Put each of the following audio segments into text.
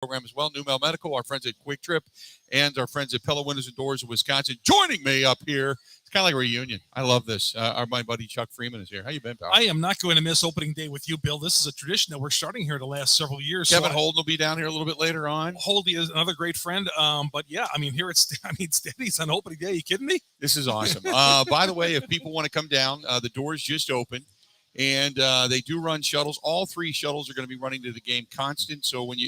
program as well. Numel Medical, our friends at Quick Trip, and our friends at Pella Windows and Doors of Wisconsin joining me up here. It's kind of like a reunion. I love this. My buddy Chuck Freeman is here. How you been, pal? I am not going to miss opening day with you, Bill. This is a tradition that we're starting here the last several years. Kevin Holden will be down here a little bit later on. Holden is another great friend. But yeah, I mean, here Steny's on opening day. Are you kidding me? This is awesome. By the way, if people want to come down, the doors just opened. And they do run shuttles. All three shuttles are going to be running to the game constant. So when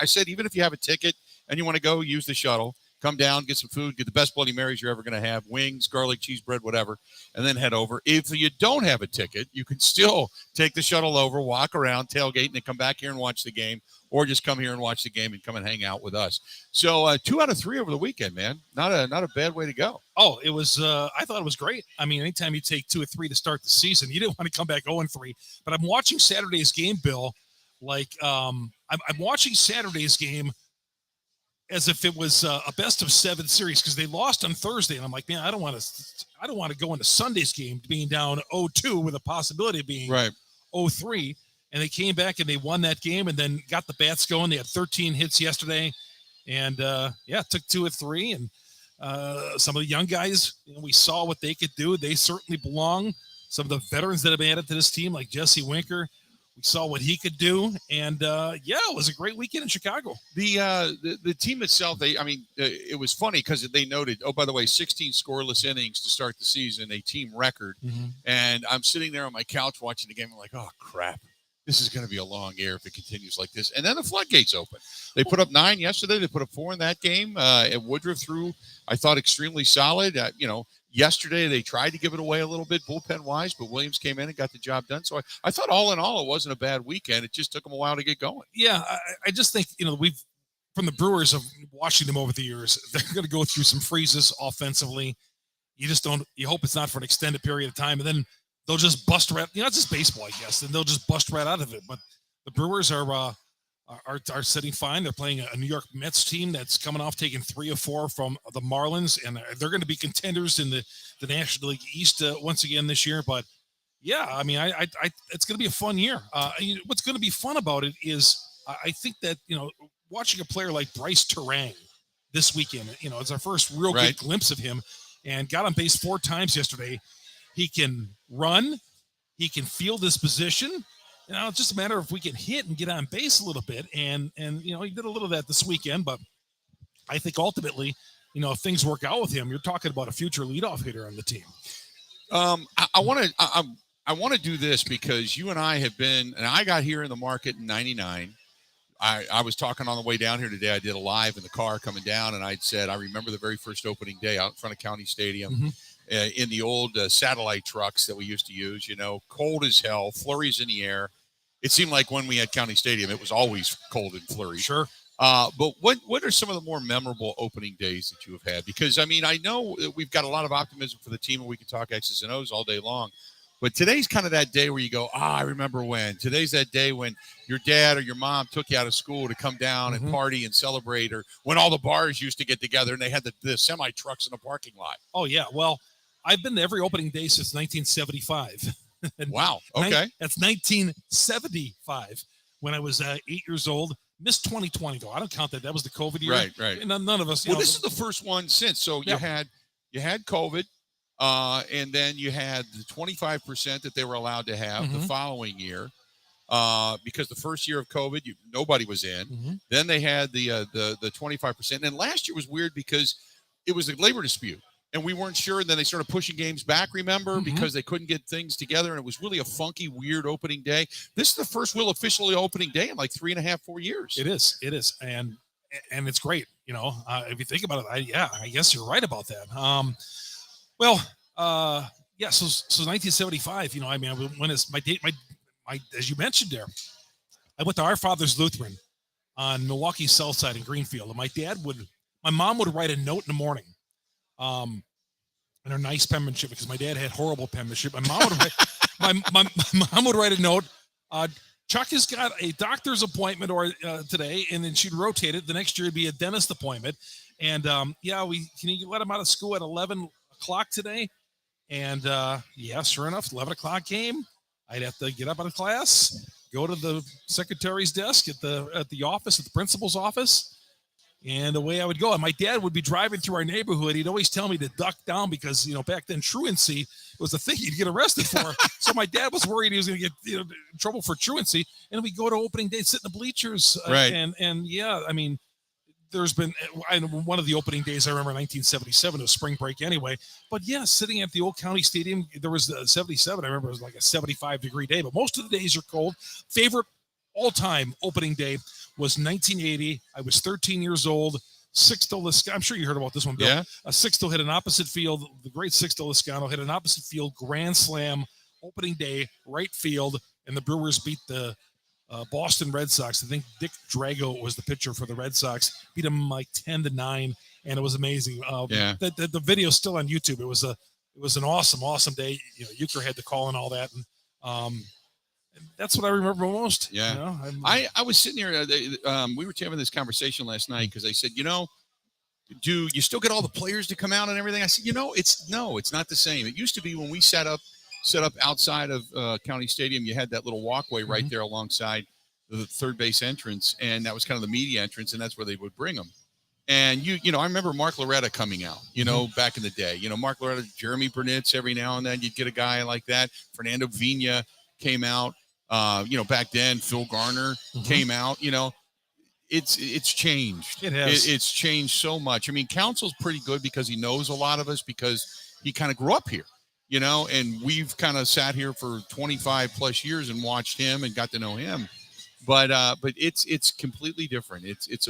I said, even if you have a ticket and you want to go, use the shuttle. Come down, get some food, get the best Bloody Marys you're ever going to have, wings, garlic, cheese bread, whatever, and then head over. If you don't have a ticket, you can still take the shuttle over, walk around, tailgate, and then come back here and watch the game, or just come here and watch the game and come and hang out with us. So 2 out of 3 over the weekend, man. Not a bad way to go. Oh, it was. I thought it was great. I mean, anytime you take 2 or 3 to start the season, you didn't want to come back 0-3. But I'm watching Saturday's game, Bill. Like I'm watching Saturday's game as if it was a best of 7 series, because they lost on Thursday, and I'm like, man, I don't want to go into Sunday's game being down 0-2 with a possibility of being 0-3. And they came back and they won that game, and then got the bats going. They had 13 hits yesterday, and took 2 of 3. And some of the young guys, we saw what they could do. They certainly belong. Some of the veterans that have been added to this team, like Jesse Winker, we saw what he could do, and it was a great weekend in Chicago. The team itself, it was funny because they noted, oh, by the way, 16 scoreless innings to start the season, a team record. Mm-hmm. And I'm sitting there on my couch watching the game. I'm like, oh crap, this is going to be a long year if it continues like this. And then the floodgates open. They put up 9 yesterday. They put up 4 in that game. And Woodruff threw, I thought, extremely solid. Yesterday, they tried to give it away a little bit bullpen-wise, but Williams came in and got the job done. So I thought all in all, it wasn't a bad weekend. It just took them a while to get going. Yeah, I just think, we've, from the Brewers of watching them over the years, they're going to go through some freezes offensively. You hope it's not for an extended period of time, and then they'll just bust right, it's just baseball, I guess, and they'll just bust right out of it. But the Brewers are sitting fine. They're playing a New York Mets team that's coming off taking 3 or 4 from the Marlins, and they're going to be contenders in the National League East once again this year. But yeah, I mean, I it's going to be a fun year. What's going to be fun about it is I think that watching a player like Bryce Terang this weekend, it's our first real good glimpse of him, and got on base 4 times yesterday. He can run, he can field his position. It's just a matter of if we can hit and get on base a little bit. And he did a little of that this weekend, but I think ultimately, if things work out with him, you're talking about a future leadoff hitter on the team. I want to do this because you and I have been, and I got here in the market in 99. I was talking on the way down here today. I did a live in the car coming down, and I said, I remember the very first opening day out in front of County Stadium. Mm-hmm. In the old satellite trucks that we used to use, cold as hell, flurries in the air. It seemed like when we had County Stadium, it was always cold and flurry. Sure. But what are some of the more memorable opening days that you have had? Because, I know that we've got a lot of optimism for the team, and we can talk X's and O's all day long. But today's kind of that day where you go, I remember when. Today's that day when your dad or your mom took you out of school to come down and party and celebrate, or when all the bars used to get together and they had the semi-trucks in the parking lot. Oh, yeah. Well, I've been to every opening day since 1975. Wow. Okay. That's 1975 when I was 8 years old. Missed 2020 though. I don't count that. That was the COVID year. Right. And none of us. Well, this is the first one since. So you had COVID, and then you had the 25% that they were allowed to have the following year, because the first year of COVID, nobody was in. Mm-hmm. Then they had the 25%. And last year was weird because it was a labor dispute. And we weren't sure, and then they started pushing games back, remember, because they couldn't get things together, and it was really a funky, weird opening day. This is the first real officially opening day in like 3.5, 4 years. It is, and it's great, if you think about it. I guess you're right about that. So 1975, when it's my date, my as you mentioned there, I went to Our Father's Lutheran on Milwaukee South Side in Greenfield, and my mom would write a note in the morning. And her nice penmanship, because my dad had horrible penmanship. My mom would write, my mom would write a note. Chuck has got a doctor's appointment today, and then she'd rotate it. The next year it'd be a dentist appointment. And can you let him out of school at 11 o'clock today? And sure enough, 11 o'clock game. I'd have to get up out of class, go to the secretary's desk at the office, at the principal's office. And away I would go. And my dad would be driving through our neighborhood. He'd always tell me to duck down because, back then truancy was the thing you'd get arrested for. So my dad was worried he was going to get in trouble for truancy. And we go to opening day, sit in the bleachers. Right. And yeah, I mean, there's been one of the opening days I remember 1977, it was spring break anyway. But yeah, sitting at the old county stadium, there was 77. I remember it was like a 75-degree day, but most of the days are cold. Favorite all-time opening day was 1980. I was 13 years old. Sixto Liscano, I'm sure you heard about this one, Bill. Yeah. Sixto hit an opposite field. The great Sixto Liscano hit an opposite field grand slam opening day, right field, and the Brewers beat the Boston Red Sox. I think Dick Drago was the pitcher for the Red Sox. Beat them like 10-9, and it was amazing. The video's still on YouTube. It was an awesome day. Euchre had the call and all that, and that's what I remember most. Yeah. I was sitting here. We were having this conversation last night because I said, do you still get all the players to come out and everything? I said, it's not the same. It used to be when we set up outside of County Stadium, you had that little walkway right there alongside the third base entrance, and that was kind of the media entrance, and that's where they would bring them. And I remember Mark Loretta coming out, back in the day. Mark Loretta, Jeremy Burnitz, every now and then you'd get a guy like that. Fernando Vina came out. Back then, Phil Garner came out. It's changed. It has. It's changed so much. I mean, Council's pretty good because he knows a lot of us because he kind of grew up here, and we've kind of sat here for 25 plus years and watched him and got to know him. But it's completely different. It's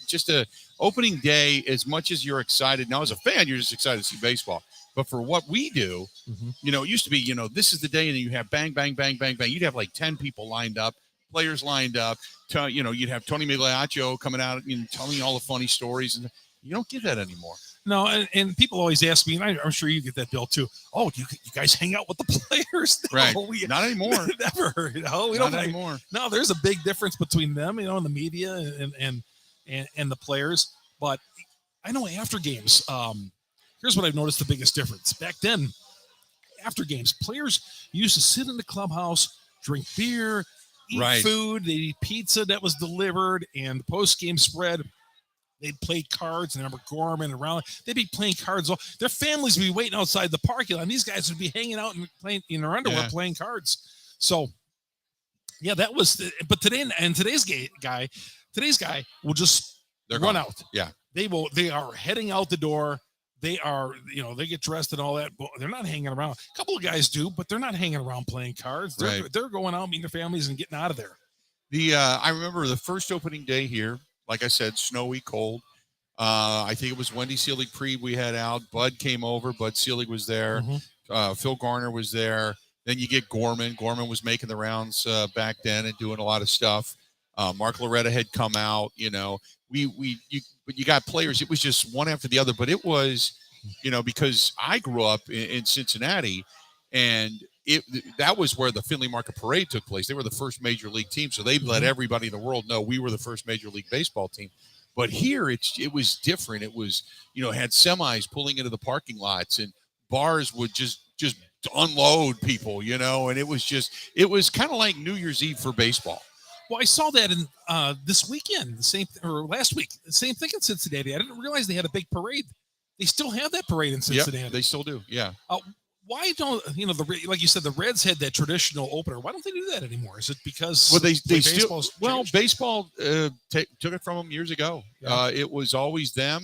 just a opening day. As much as you're excited now as a fan, you're just excited to see baseball. But for what we do, it used to be, this is the day, and you have bang, bang, bang, bang, bang. You'd have like 10 people lined up, players lined up. You'd have Tony Migliaccio coming out and telling you all the funny stories, and you don't get that anymore. No, and people always ask me, and I'm sure you get that, Bill, too. Oh, you guys hang out with the players? No, right. Not anymore. Never. We don't anymore. No, there's a big difference between them, and the media and the players. But I know after games, here's what I've noticed the biggest difference. Back then, after games, players used to sit in the clubhouse, drink beer, eat food. They'd eat pizza that was delivered, and the post-game spread, they'd play cards. And I remember Gorman and Rowley, they'd be playing cards. Their families would be waiting outside the parking lot, and these guys would be hanging out and playing in their underwear, playing cards. So, yeah, that was – but today – and today's guy will just run out. Yeah. They are heading out the door. They are, they get dressed and all that, but they're not hanging around. A couple of guys do, but they're not hanging around playing cards. They're going out, meeting their families, and getting out of there. I remember the first opening day here, like I said, snowy, cold. I think it was Wendy Seelig Preeb we had out. Bud came over. Bud Seelig was there. Phil Garner was there. Then you get Gorman. Gorman was making the rounds back then and doing a lot of stuff. Mark Loretta had come out, but you got players. It was just one after the other, but it was, because I grew up in Cincinnati, and that was where the Findlay Market Parade took place. They were the first major league team, so they let everybody in the world know we were the first major league baseball team. But here it was different. It was, had semis pulling into the parking lots, and bars would just unload people, and it was kind of like New Year's Eve for baseball. Well, I saw that in this weekend, last week, the same thing in Cincinnati. I didn't realize they had a big parade. They still have that parade in Cincinnati. Yep, they still do. Yeah. Why don't like you said, the Reds had that traditional opener? Why don't they do that anymore? Is it because they still baseball took it from them years ago. Yeah. It was always them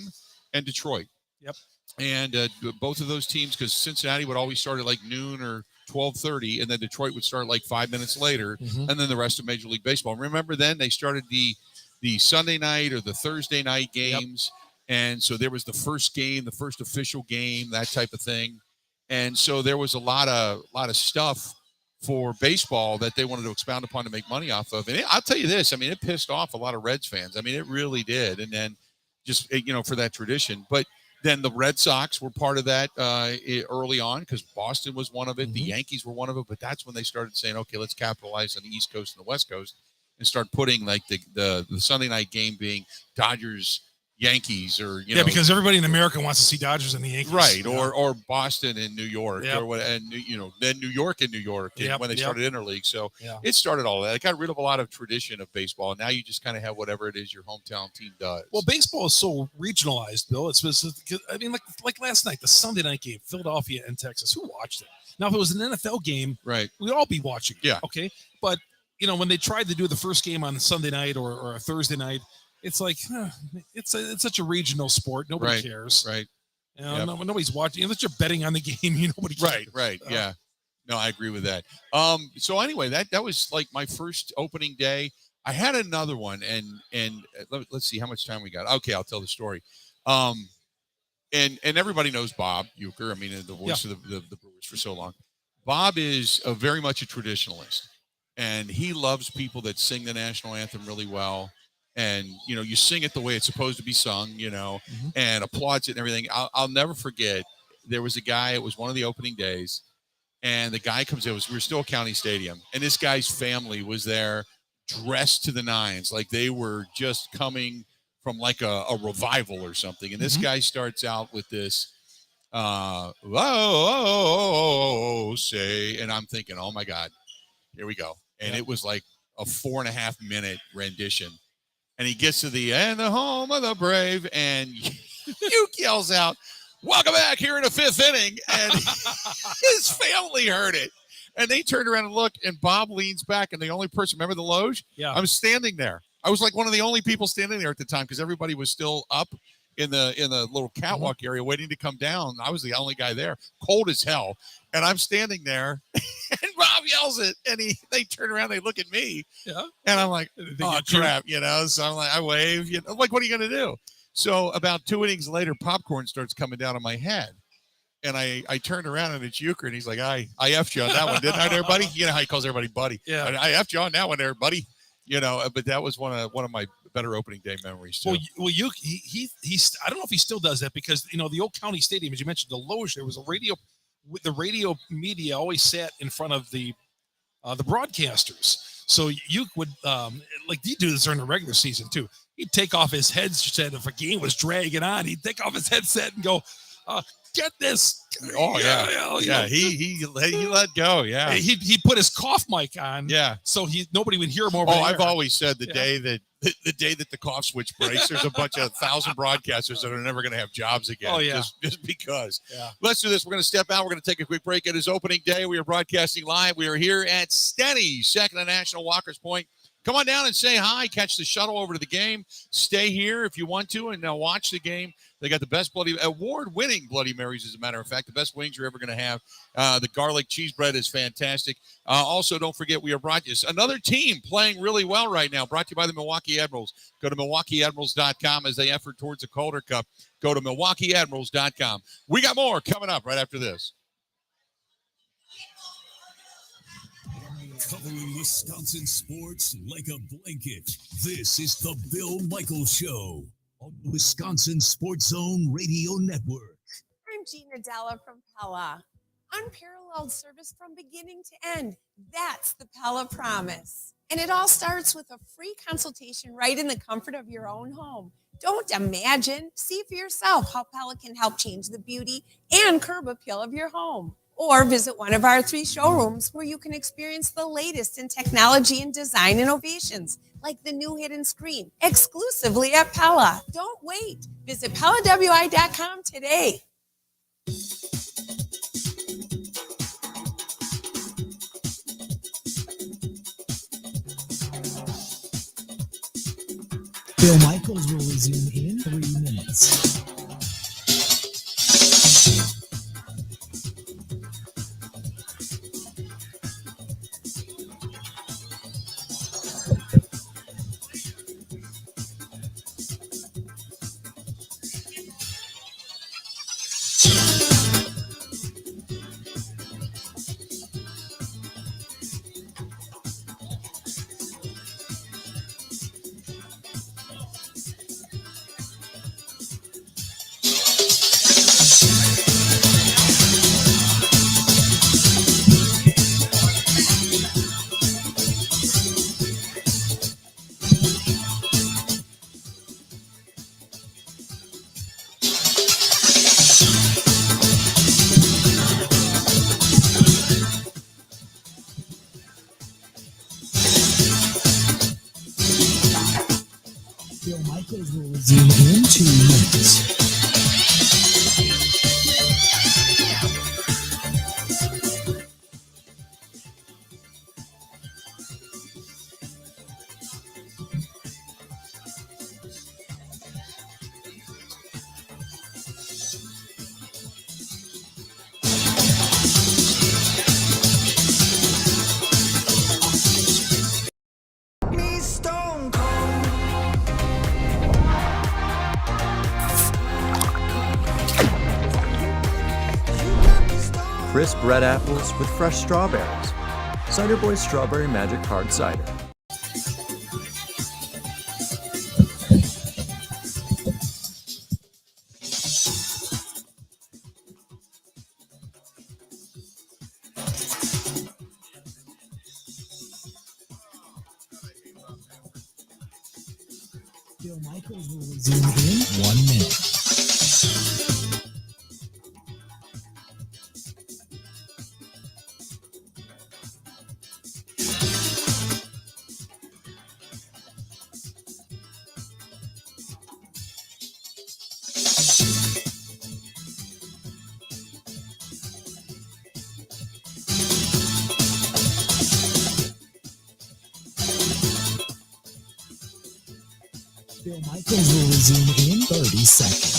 and Detroit. Yep. And both of those teams, because Cincinnati would always start at like noon or 12:30, and then Detroit would start like 5 minutes later, and then the rest of Major League Baseball. Remember then they started the Sunday night or the Thursday night games, and so there was the first game, the first official game, that type of thing, and so there was a lot of stuff for baseball that they wanted to expound upon to make money off of. And I'll tell you this, I mean, it pissed off a lot of Reds fans. I mean, it really did. And then just for that tradition, but. Then the Red Sox were part of that early on because Boston was one of it. The Yankees were one of it. But that's when they started saying, okay, let's capitalize on the East Coast and the West Coast and start putting like the Sunday night game being Dodgers, Yankees or because everybody in America wants to see Dodgers and the Yankees, right? Or Boston and New York, yep. or what, and then New York and yep. when they started interleague. So yeah. it started all that. It got rid of a lot of tradition of baseball. And now you just kind of have whatever it is your hometown team does. Well, baseball is so regionalized, Bill. I mean, like last night, the Sunday night game, Philadelphia and Texas. Who watched it? Now, if it was an NFL game, right, we'd all be watching it. Yeah. Okay, but when they tried to do the first game on Sunday night or a Thursday night. It's like it's such a regional sport. Nobody cares. Right. Nobody's watching. Unless you're betting on the game, nobody cares. Right. Yeah. No, I agree with that. So anyway, that was like my first opening day. I had another one, and let's see how much time we got. Okay, I'll tell the story. And everybody knows Bob Uecker. I mean, the voice of the Brewers for so long. Bob is very much a traditionalist, and he loves people that sing the national anthem really well. And, you sing it the way it's supposed to be sung, mm-hmm. and applauds it and everything. I'll never forget. There was a guy, it was one of the opening days, and the guy comes in, we were still at County Stadium, and this guy's family was there dressed to the nines, like they were just coming from like a revival or something. And this mm-hmm. guy starts out with this, say, and I'm thinking, oh my God, here we go. And it was like a 4.5 minute rendition. And he gets to the home of the brave, and Uke yells out, "Welcome back here in the 5th inning." And his family heard it. And they turned around and looked, and Bob leans back, and the only person, remember the loge? Yeah. I'm standing there. I was like one of the only people standing there at the time because everybody was still up in the little catwalk area waiting to come down. I was the only guy there, cold as hell. And I'm standing there, and Bob yells it, and they turn around, they look at me, and I'm like, oh, crap, So I'm like, I wave, I'm like, what are you going to do? So about 2 innings later, popcorn starts coming down on my head, and I turned around, and it's Uecker, and he's like, I effed you on that one, didn't I, there, buddy? You know how he calls everybody buddy. Yeah. I effed you on that one there, buddy. But that was one of my better opening day memories too. Well, he's I don't know if he still does that because the old county stadium, as you mentioned, the loge, there was a radio. The radio media always sat in front of the broadcasters. So you would like he'd do this during the regular season too. He'd take off his headset if a game was dragging on. He'd take off his headset and go, "Get this." Oh yeah. He let go. Yeah. He put his cough mic on. Yeah. So nobody would hear him over. I've always said the day that the cough switch breaks, there's a bunch of 1,000 broadcasters that are never going to have jobs again. Oh yeah. Just because. Yeah. Let's do this. We're going to step out. We're going to take a quick break. It is opening day. We are broadcasting live. We are here at STENY'S, Second and National, Walker's Point. Come on down and say hi. Catch the shuttle over to the game. Stay here if you want to and watch the game. They got the best award-winning Bloody Marys, as a matter of fact. The best wings you're ever going to have. The garlic cheese bread is fantastic. Also, don't forget, we are brought to you. Another team playing really well right now, brought to you by the Milwaukee Admirals. Go to MilwaukeeAdmirals.com as they effort towards the Calder Cup. Go to MilwaukeeAdmirals.com. We got more coming up right after this. Covering Wisconsin sports like a blanket. This is the Bill Michaels Show on the Wisconsin Sports Zone Radio Network. I'm Gina Della from Pella. Unparalleled service from beginning to end. That's the Pella promise. And it all starts with a free consultation right in the comfort of your own home. Don't imagine. See for yourself how Pella can help change the beauty and curb appeal of your home. Or visit one of our 3 showrooms where you can experience the latest in technology and design innovations, like the new hidden screen, exclusively at Pella. Don't wait. Visit PellaWI.com today. Bill Michaels will resume in 3 minutes. Zoom in 2 minutes. Crisp red apples with fresh strawberries. Cider Boy's Strawberry Magic Hard Cider. Bill Michaels will resume in 1 minute. Bill Michaels will resume in 30 seconds.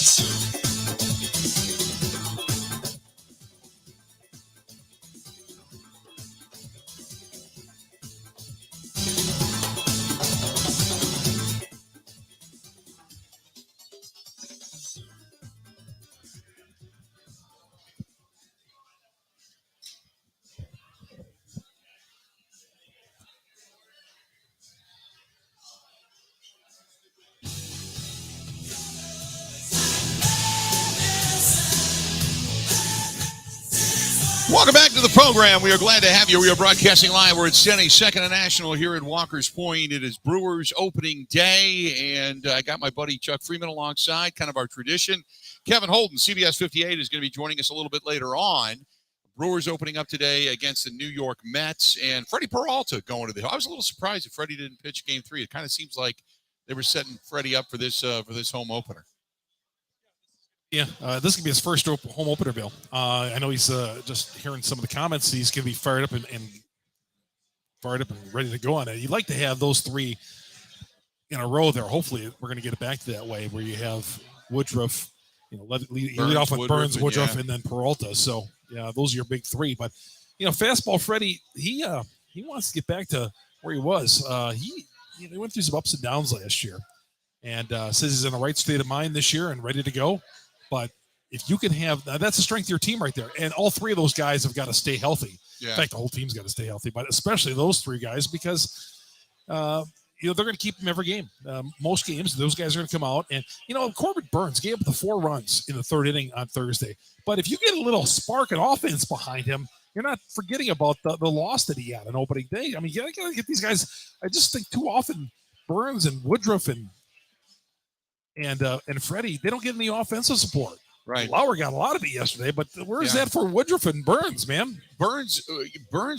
Welcome back to the program. We are glad to have you. We are broadcasting live. We're at STENY'S Second and National here at Walker's Point. It is Brewers opening day, and I got my buddy Chuck Freeman alongside, kind of our tradition. Kevin Holden, CBS 58, is going to be joining us a little bit later on. Brewers opening up today against the New York Mets, and Freddie Peralta going to the. I was a little surprised that Freddie didn't pitch Game 3. It kind of seems like they were setting Freddie up for this home opener. Yeah, this could be his first home opener, Bill. I know he's just hearing some of the comments. He's going to be fired up and ready to go on it. You'd like to have those three in a row there. Hopefully, we're going to get it back to that way where you have Woodruff, lead off with Burns, Woodruff, and then Peralta. So, yeah, those are your big three. But, fastball Freddie, he wants to get back to where he was. He went through some ups and downs last year and says he's in the right state of mind this year and ready to go. But if you can have that's the strength of your team right there. And all three of those guys have got to stay healthy. Yeah. In fact, the whole team's got to stay healthy, but especially those three guys because, they're going to keep them every game. Most games, those guys are going to come out. And, Corbin Burns gave up the 4 runs in the 3rd inning on Thursday. But if you get a little spark of offense behind him, you're not forgetting about the loss that he had on opening day. I mean, you got to get these guys. I just think too often Burns and Woodruff and Freddie, they don't get any offensive support. Right. Lauer got a lot of it yesterday, but where's that for Woodruff and Burns, man? Burns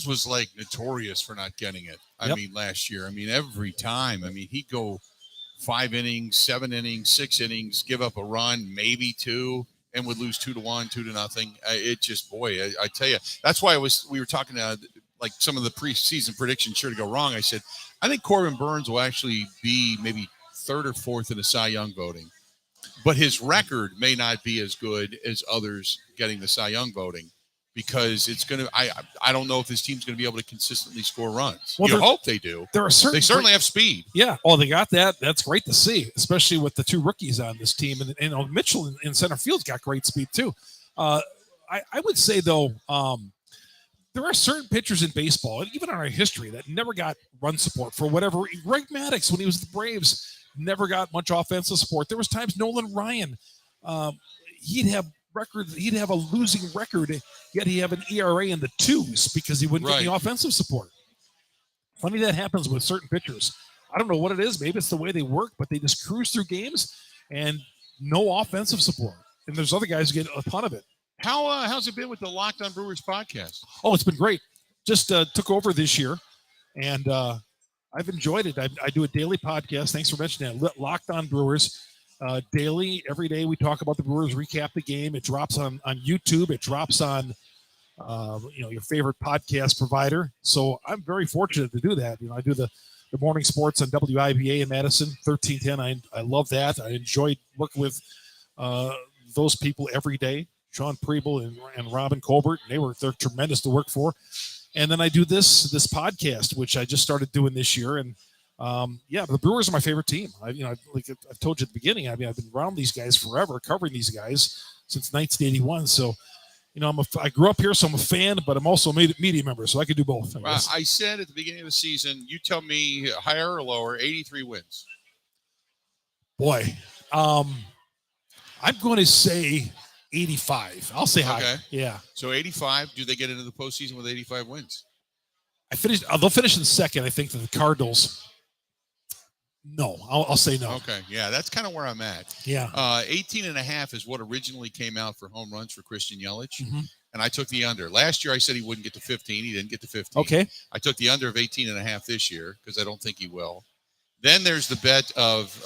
was like notorious for not getting it. I mean, last year. I mean, every time. I mean, he'd go 5 innings, 7 innings, 6 innings, give up a run, maybe 2, and would lose 2-1, 2-0. It just, boy, I tell you, that's why we were talking like some of the preseason predictions sure to go wrong. I said, I think Corbin Burns will actually be maybe 3rd or 4th in the Cy Young voting, but his record may not be as good as others getting the Cy Young voting because it's going to. I don't know if this team's going to be able to consistently score runs. Well, you hope they do. They certainly have speed. Yeah, they got that. That's great to see, especially with the 2 rookies on this team, and Mitchell in center field's got great speed too. I would say though. There are certain pitchers in baseball, and even in our history, that never got run support for whatever. Greg Maddux, when he was with the Braves, never got much offensive support. There was times Nolan Ryan, he'd have a losing record, yet he'd have an ERA in the 2s because he wouldn't get any offensive support. Funny that happens with certain pitchers. I don't know what it is. Maybe it's the way they work, but they just cruise through games and no offensive support. And there's other guys who get a ton of it. How's it been with the Locked On Brewers podcast? Oh, it's been great. Just took over this year, and I've enjoyed it. I do a daily podcast. Thanks for mentioning that. Locked On Brewers. daily. Every day we talk about the Brewers, recap the game. It drops on YouTube. It drops on your favorite podcast provider. So I'm very fortunate to do that. I do the morning sports on WIBA in Madison, 1310. I love that. I enjoyed working with those people every day. Sean Preble and Robin Colbert. They're tremendous to work for. And then I do this podcast, which I just started doing this year. And the Brewers are my favorite team. Like I've told you at the beginning, I've been around these guys forever, covering these guys since 1981. So, I grew up here, so I'm a fan, but I'm also a media member, so I could do both. I said at the beginning of the season, you tell me higher or lower, 83 wins. Boy, I'm going to say 85. I'll say high. Okay. Yeah. So 85. Do they get into the postseason with 85 wins? They'll finish in second, I think, to the Cardinals. No, I'll say no. Okay, yeah, that's kind of where I'm at. Yeah. 18.5 is what originally came out for home runs for Christian Yelich, Mm-hmm. and I took the under. Last year I said he wouldn't get to 15. He didn't get to 15. Okay. I took the under of 18.5 this year because I don't think he will. Then there's the bet of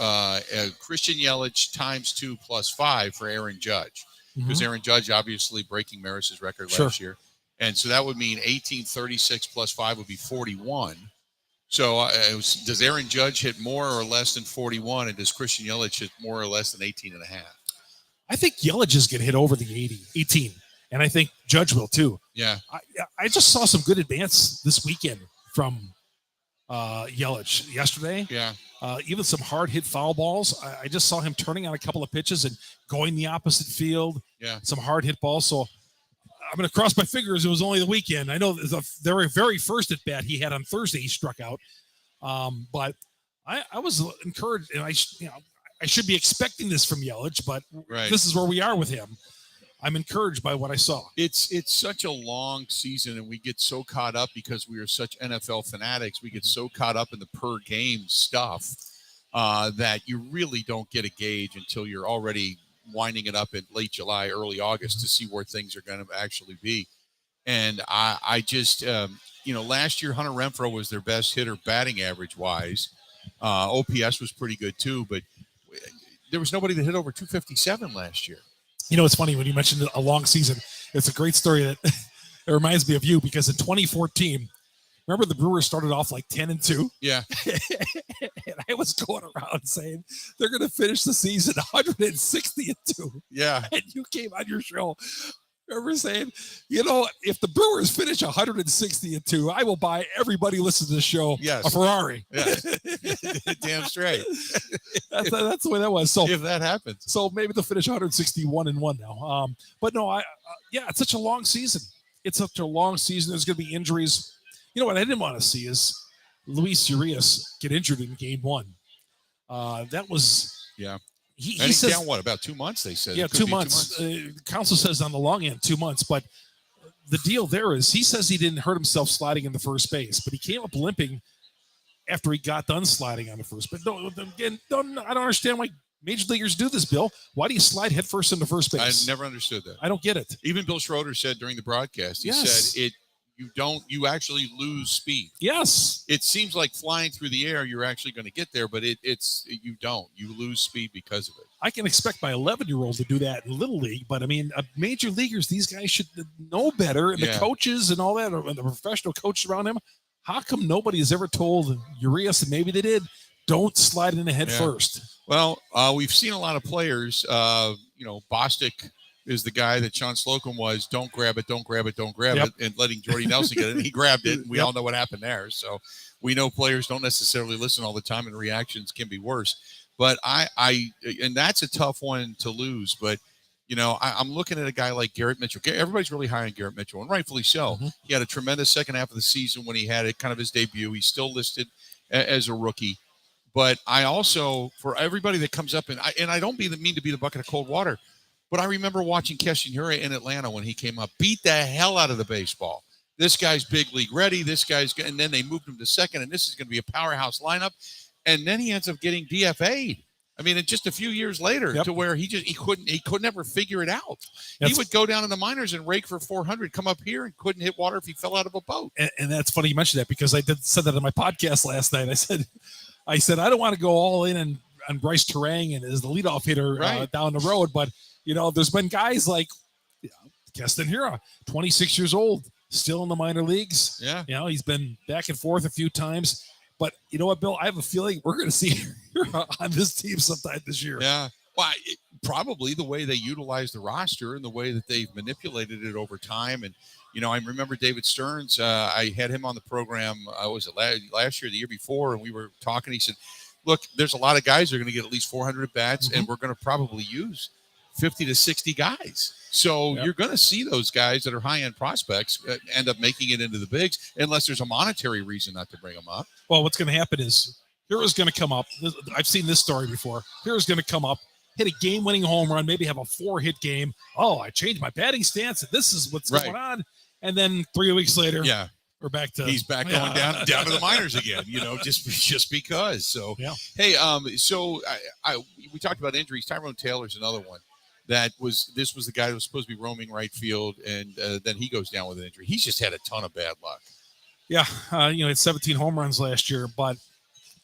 Christian Yelich times 2 plus 5 for Aaron Judge, because Mm-hmm. Aaron Judge obviously breaking Maris's record last year. And so that would mean 1836 plus 5 would be 41. So does Aaron Judge hit more or less than 41, and does Christian Yelich hit more or less than 18.5? I think Yelich is going to hit over the 18, and I think Judge will too. Yeah. I just saw some good advance this weekend from Yelich yesterday. Yeah. Even some hard hit foul balls. I just saw him turning on a couple of pitches and going the opposite field. Yeah. Some hard hit balls. So I'm going to cross my fingers. It was only the weekend. I know the very first at bat he had on Thursday, he struck out. But I was encouraged, and I should be expecting this from Yelich, but This is where we are with him. I'm encouraged by what I saw. It's such a long season, and we get so caught up because we are such NFL fanatics. We get so caught up in the per game stuff that you really don't get a gauge until you're already winding it up in late July, early August to see where things are going to actually be. And I just, last year Hunter Renfroe was their best hitter batting average wise. OPS was pretty good too, but there was nobody that hit over 257 last year. It's funny when you mentioned a long season. It's a great story that it reminds me of you, because in 2014, remember the Brewers started off like 10-2? Yeah. And I was going around saying they're going to finish the season 160-2. Yeah. And you came on your show. Remember saying, if the Brewers finish 160-2, I will buy everybody listening to the show a Ferrari. Yes. Damn straight. That's the way that was. So if that happens, so maybe they'll finish 161-1 now. But no, it's such a long season. It's such a long season. There's going to be injuries. What I didn't want to see is Luis Urias get injured in game 1. That was He says down about 2 months. They said 2 months. Council says on the long end 2 months, but the deal there is he says he didn't hurt himself sliding in the first base, but he came up limping after he got done sliding on the first base. I don't understand why major leaguers do this, Bill. Why do you slide headfirst into first base? I never understood that. I don't get it. Even Bill Schroeder said during the broadcast, he said you actually lose speed. Yes. It seems like flying through the air, you're actually going to get there, but you don't. You lose speed because of it. I can expect my 11-year-old to do that in Little League, but I mean, major leaguers, these guys should know better, and the coaches and all that, and the professional coaches around him. How come nobody has ever told Urias, and maybe they did, don't slide in the head first? Well, we've seen a lot of players. Bostic is the guy that Sean Slocum was. Don't grab it, and letting Jordy Nelson get it. And he grabbed it, and we all know what happened there. So we know players don't necessarily listen all the time, and reactions can be worse. But and that's a tough one to lose. But I'm looking at a guy like Garrett Mitchell. Everybody's really high on Garrett Mitchell, and rightfully so. Mm-hmm. He had a tremendous second half of the season when he had it, kind of his debut. He's still listed as a rookie. But I also, for everybody that comes up, and I don't mean to be the bucket of cold water, but I remember watching Keston Hiura in Atlanta when he came up, beat the hell out of the baseball. This guy's big league ready. And then they moved him to second, and this is going to be a powerhouse lineup. And then he ends up getting DFA'd. I mean, just a few years later, to where he could never figure it out. He would go down in the minors and rake for 400, come up here and couldn't hit water if he fell out of a boat. And that's funny you mentioned that, because I said that on my podcast last night. I said I don't want to go all in and on Bryce Terang and is the leadoff hitter Right. down the road. But, there's been guys like Keston Hira, 26 years old, still in the minor leagues. Yeah. He's been back and forth a few times. But you know what, Bill? I have a feeling we're going to see Hira on this team sometime this year. Yeah. Well, probably the way they utilize the roster and the way that they've manipulated it over time. And, I remember David Stearns. I had him on the program. Was it last year, the year before? And we were talking. He said, look, there's a lot of guys that are going to get at least 400 at bats, and we're going to probably use 50 to 60 guys. So you're going to see those guys that are high-end prospects end up making it into the bigs unless there's a monetary reason not to bring them up. Well, what's going to happen is Hira's going to come up. I've seen this story before. Hira's going to come up, hit a game-winning home run, maybe have a 4-hit game. Oh, I changed my batting stance. This is what's going on. And then 3 weeks later, we're back to he's back going down to the minors again. Just because. So hey, so we talked about injuries. Tyrone Taylor's another one. This was the guy that was supposed to be roaming right field, and then he goes down with an injury. He's just had a ton of bad luck. Yeah, had 17 home runs last year, but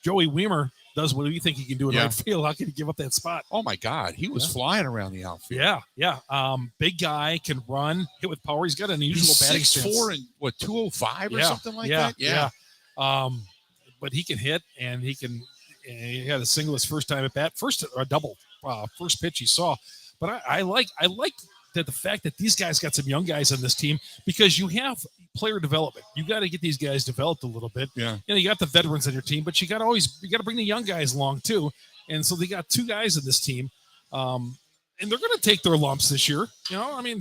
Joey Weimer does what do you think he can do in right field? How can he give up that spot? Oh my God, he was flying around the outfield. Yeah. Big guy, can run, hit with power. He's got an unusual batting stance. 6'4" and 205 or something like that. Yeah. But he can hit, and he had a single his first time at bat, first pitch he saw. But I like that the fact that these guys got some young guys on this team, because you have player development. You got to get these guys developed a little bit. Yeah. You got the veterans on your team, but you got to bring the young guys along too. And so they got 2 guys in this team. And they're going to take their lumps this year.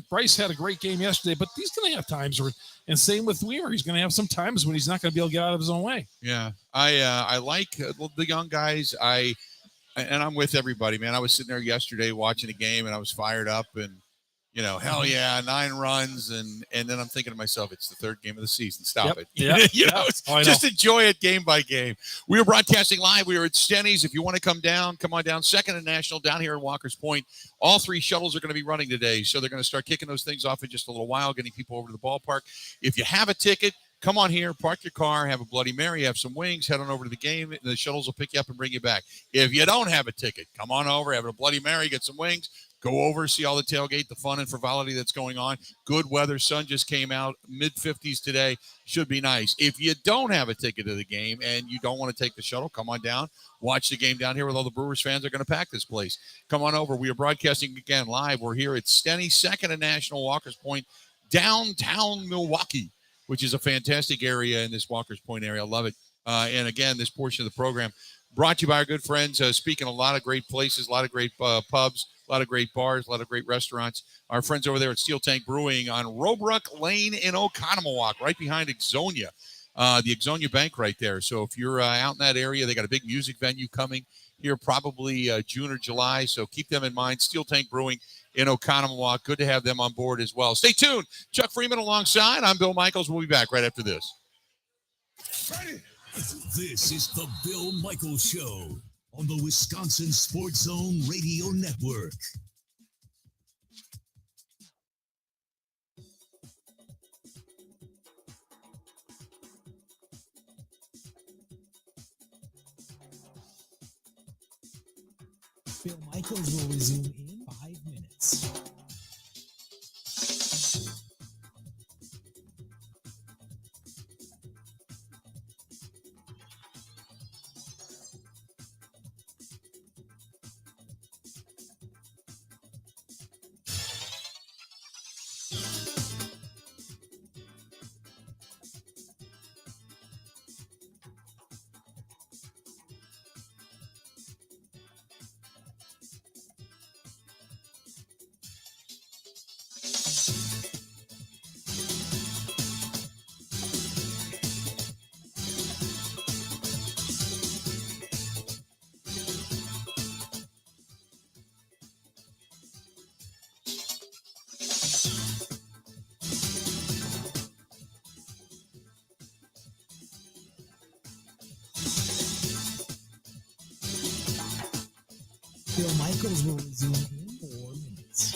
Bryce had a great game yesterday, but he's going to have times and same with Weimer. He's going to have some times when he's not going to be able to get out of his own way. Yeah. I like the young guys. And I'm with everybody, man. I was sitting there yesterday watching a game, and I was fired up, and hell yeah, 9 runs, and then I'm thinking to myself, it's the 3rd game of the season. Stop it. Just enjoy it game by game. We are broadcasting live. We are at STENY'S. If you want to come on down. 2nd and National down here in Walker's Point. All 3 shuttles are going to be running today, so they're going to start kicking those things off in just a little while, getting people over to the ballpark. If you have a ticket, come on here, park your car, have a Bloody Mary, have some wings, head on over to the game, and the shuttles will pick you up and bring you back. If you don't have a ticket, come on over, have a Bloody Mary, get some wings, go over, see all the tailgate, the fun and frivolity that's going on. Good weather, sun just came out, mid-50s today, should be nice. If you don't have a ticket to the game and you don't want to take the shuttle, come on down, watch the game down here with all the Brewers fans. Are going to pack this place. Come on over. We are broadcasting again live. We're here at STENY'S, 2nd and National, Walker's Point, downtown Milwaukee, which is a fantastic area in this Walker's Point area. I love it. And again, this portion of the program brought to you by our good friends, speaking a lot of great places, a lot of great pubs, a lot of great bars, a lot of great restaurants. Our friends over there at Steel Tank Brewing on Robrook Lane in Oconomowoc, right behind Exonia, the Exonia Bank right there. So if you're out in that area, they got a big music venue coming here probably June or July. So keep them in mind. Steel Tank Brewing in Oconomowoc. Good to have them on board as well. Stay tuned. Chuck Freeman alongside. I'm Bill Michaels. We'll be back right after this. This is the Bill Michaels Show on the Wisconsin Sports Zone Radio Network. Bill Michaels will resume in 5 minutes. Bill Michaels will resume in 4 minutes.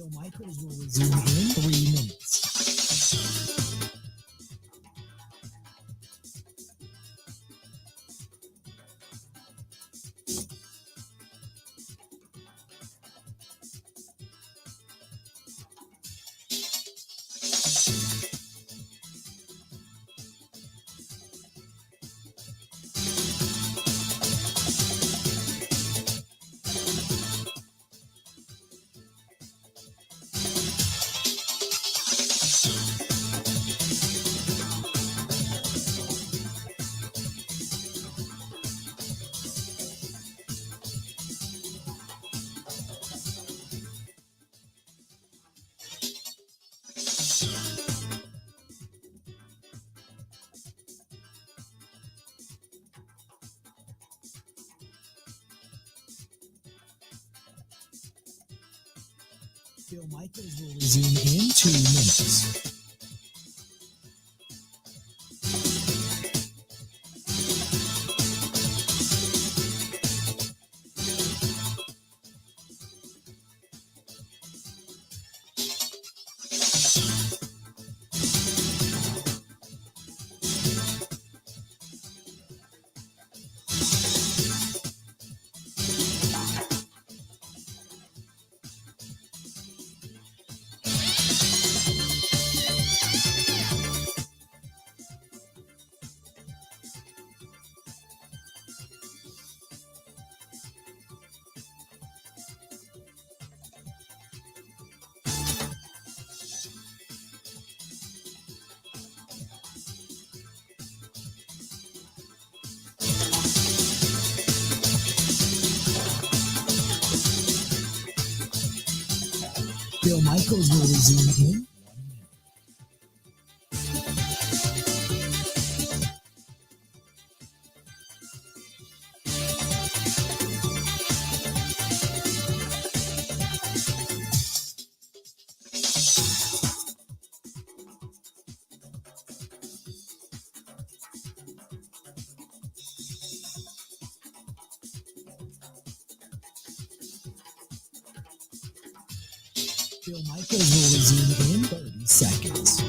Bill Michaels will resume in 3 minutes. Bill Michaels will resume in 2 minutes. Bill Michaels will resume in 1 minute. Bill Michaels will resume in 30 seconds.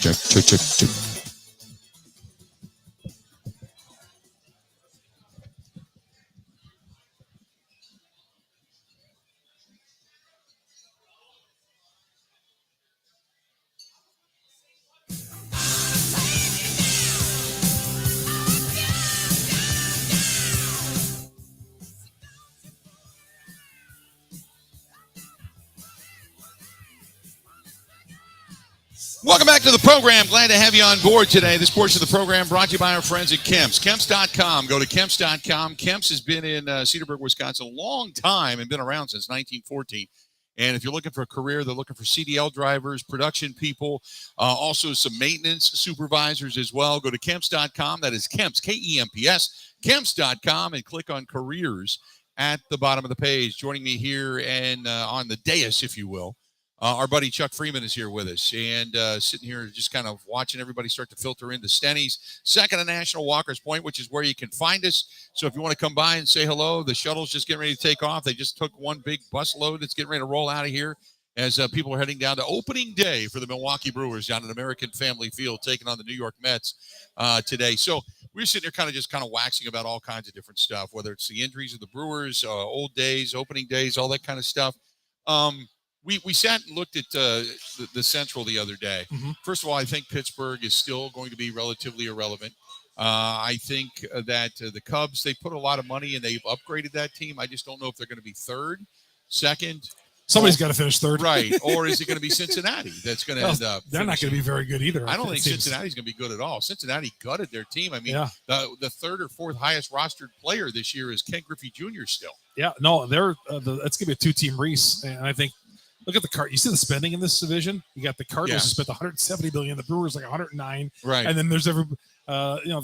Check. Welcome back to the program. Glad to have you on board today. This portion of the program brought to you by our friends at Kemp's. Kemp's.com. Go to Kemp's.com. Kemp's has been in Cedarburg, Wisconsin a long time and been around since 1914. And if you're looking for a career, they're looking for CDL drivers, production people, also some maintenance supervisors as well. Go to Kemp's.com. That is Kemp's, Kemps, Kemp's.com, and click on careers at the bottom of the page. Joining me here and on the dais, if you will, our buddy Chuck Freeman is here with us, and sitting here just kind of watching everybody start to filter into STENY'S, second to National Walker's Point, which is where you can find us. So if you want to come by and say hello, the shuttle's just getting ready to take off. They just took one big bus load that's getting ready to roll out of here as people are heading down to opening day for the Milwaukee Brewers down at American Family Field, taking on the New York Mets today. So we're sitting here kind of waxing about all kinds of different stuff, whether it's the injuries of the Brewers, old days, opening days, all that kind of stuff. We sat and looked at the Central the other day. Mm-hmm. First of all, I think Pittsburgh is still going to be relatively irrelevant. I think that the Cubs, they put a lot of money and they've upgraded that team. I just don't know if they're going to be third, second. Somebody's got to finish third. Right. Or is it going to be Cincinnati that's going to end up? They're not going to be very good either. I don't think Cincinnati's going to be good at all. Cincinnati gutted their team. I mean, the third or fourth highest rostered player this year is Ken Griffey Jr. still. Yeah, no, they're that's going to be a two-team race. And I think, look at the card. You see the spending in this division? You got the Cardinals who spent $170 billion, the Brewers like $109. Right. And then there's the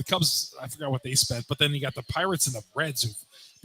Cubs, I forgot what they spent, but then you got the Pirates and the Reds who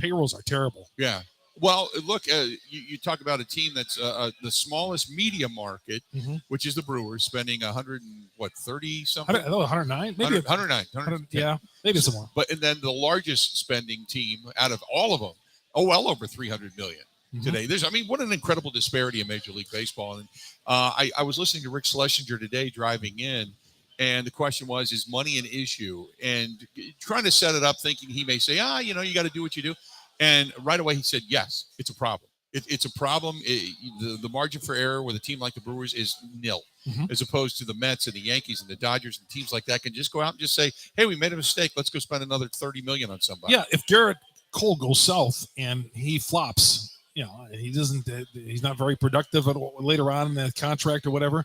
payrolls are terrible. Yeah. Well, look, you talk about a team that's the smallest media market, which is the Brewers, spending 130 something. I don't know, 109, maybe 109. yeah, maybe some more. And then the largest spending team out of all of them, well over 300 million today. What an incredible disparity in Major League Baseball. And I was listening to Rick Schlesinger today driving in, and the question was, is money an issue? And trying to set it up, thinking he may say, you got to do what you do. And right away he said, yes, it's a problem. It's a problem. The margin for error with a team like the Brewers is nil, as opposed to the Mets and the Yankees and the Dodgers and teams like that can just go out and just say, hey, we made a mistake. Let's go spend another $30 million on somebody. Yeah, if Garrett Cole goes south and he flops, he's not very productive later on in the contract or whatever,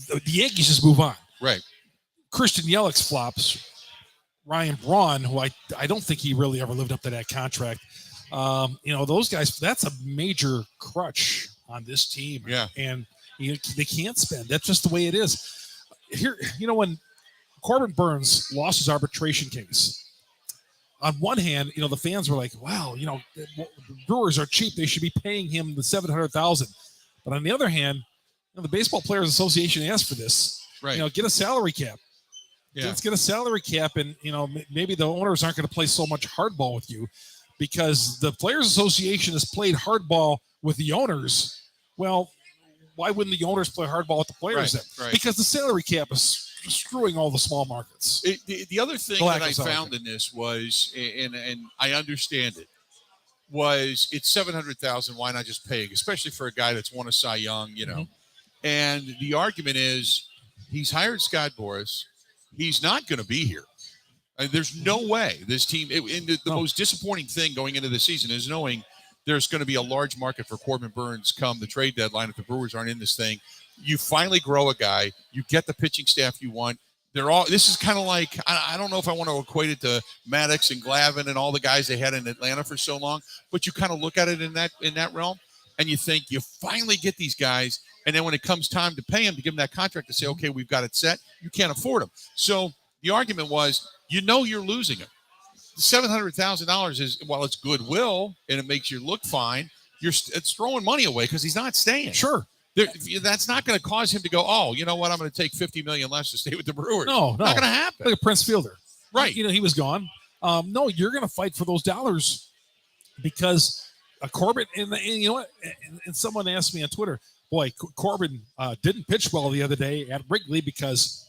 the Yankees just move on. Right. Christian Yelich flops. Ryan Braun, who I don't think he really ever lived up to that contract. Those guys, that's a major crutch on this team. Yeah. And they can't spend. That's just the way it is. Here, when Corbin Burns lost his arbitration case, on one hand, the fans were like, wow, the Brewers are cheap. They should be paying him the $700,000. But on the other hand, the Baseball Players Association asked for this. Right. Get a salary cap. Yeah. Let's get a salary cap, and maybe the owners aren't going to play so much hardball with you, because the Players Association has played hardball with the owners. Well, why wouldn't the owners play hardball with the players then? Right. Because the salary cap is screwing all the small markets. The other thing that I found in this was, and I understand it, was it's $700,000. Why not just pay, especially for a guy that's won a Cy Young, And the argument is, he's hired Scott Boras. He's not going to be here. There's no way this team. The most disappointing thing going into the season is knowing there's going to be a large market for Corbin Burns come the trade deadline if the Brewers aren't in this thing. You finally grow a guy. You get the pitching staff you want. This is kind of like, I don't know if I want to equate it to Maddox and Glavine and all the guys they had in Atlanta for so long, but you kind of look at it in that realm, and you think you finally get these guys. And then when it comes time to pay him, to give him that contract, to say, okay, we've got it set, you can't afford him. So the argument was, you're losing him. $700,000 is, while it's goodwill and it makes you look fine, it's throwing money away because he's not staying. Sure. That's not going to cause him to go, oh, you know what, I'm going to take $50 million less to stay with the Brewers. No. Not going to happen. Like a Prince Fielder. Right. He was gone. No, you're going to fight for those dollars, because Corbin, and you know what? And someone asked me on Twitter, boy, Corbin didn't pitch well the other day at Wrigley because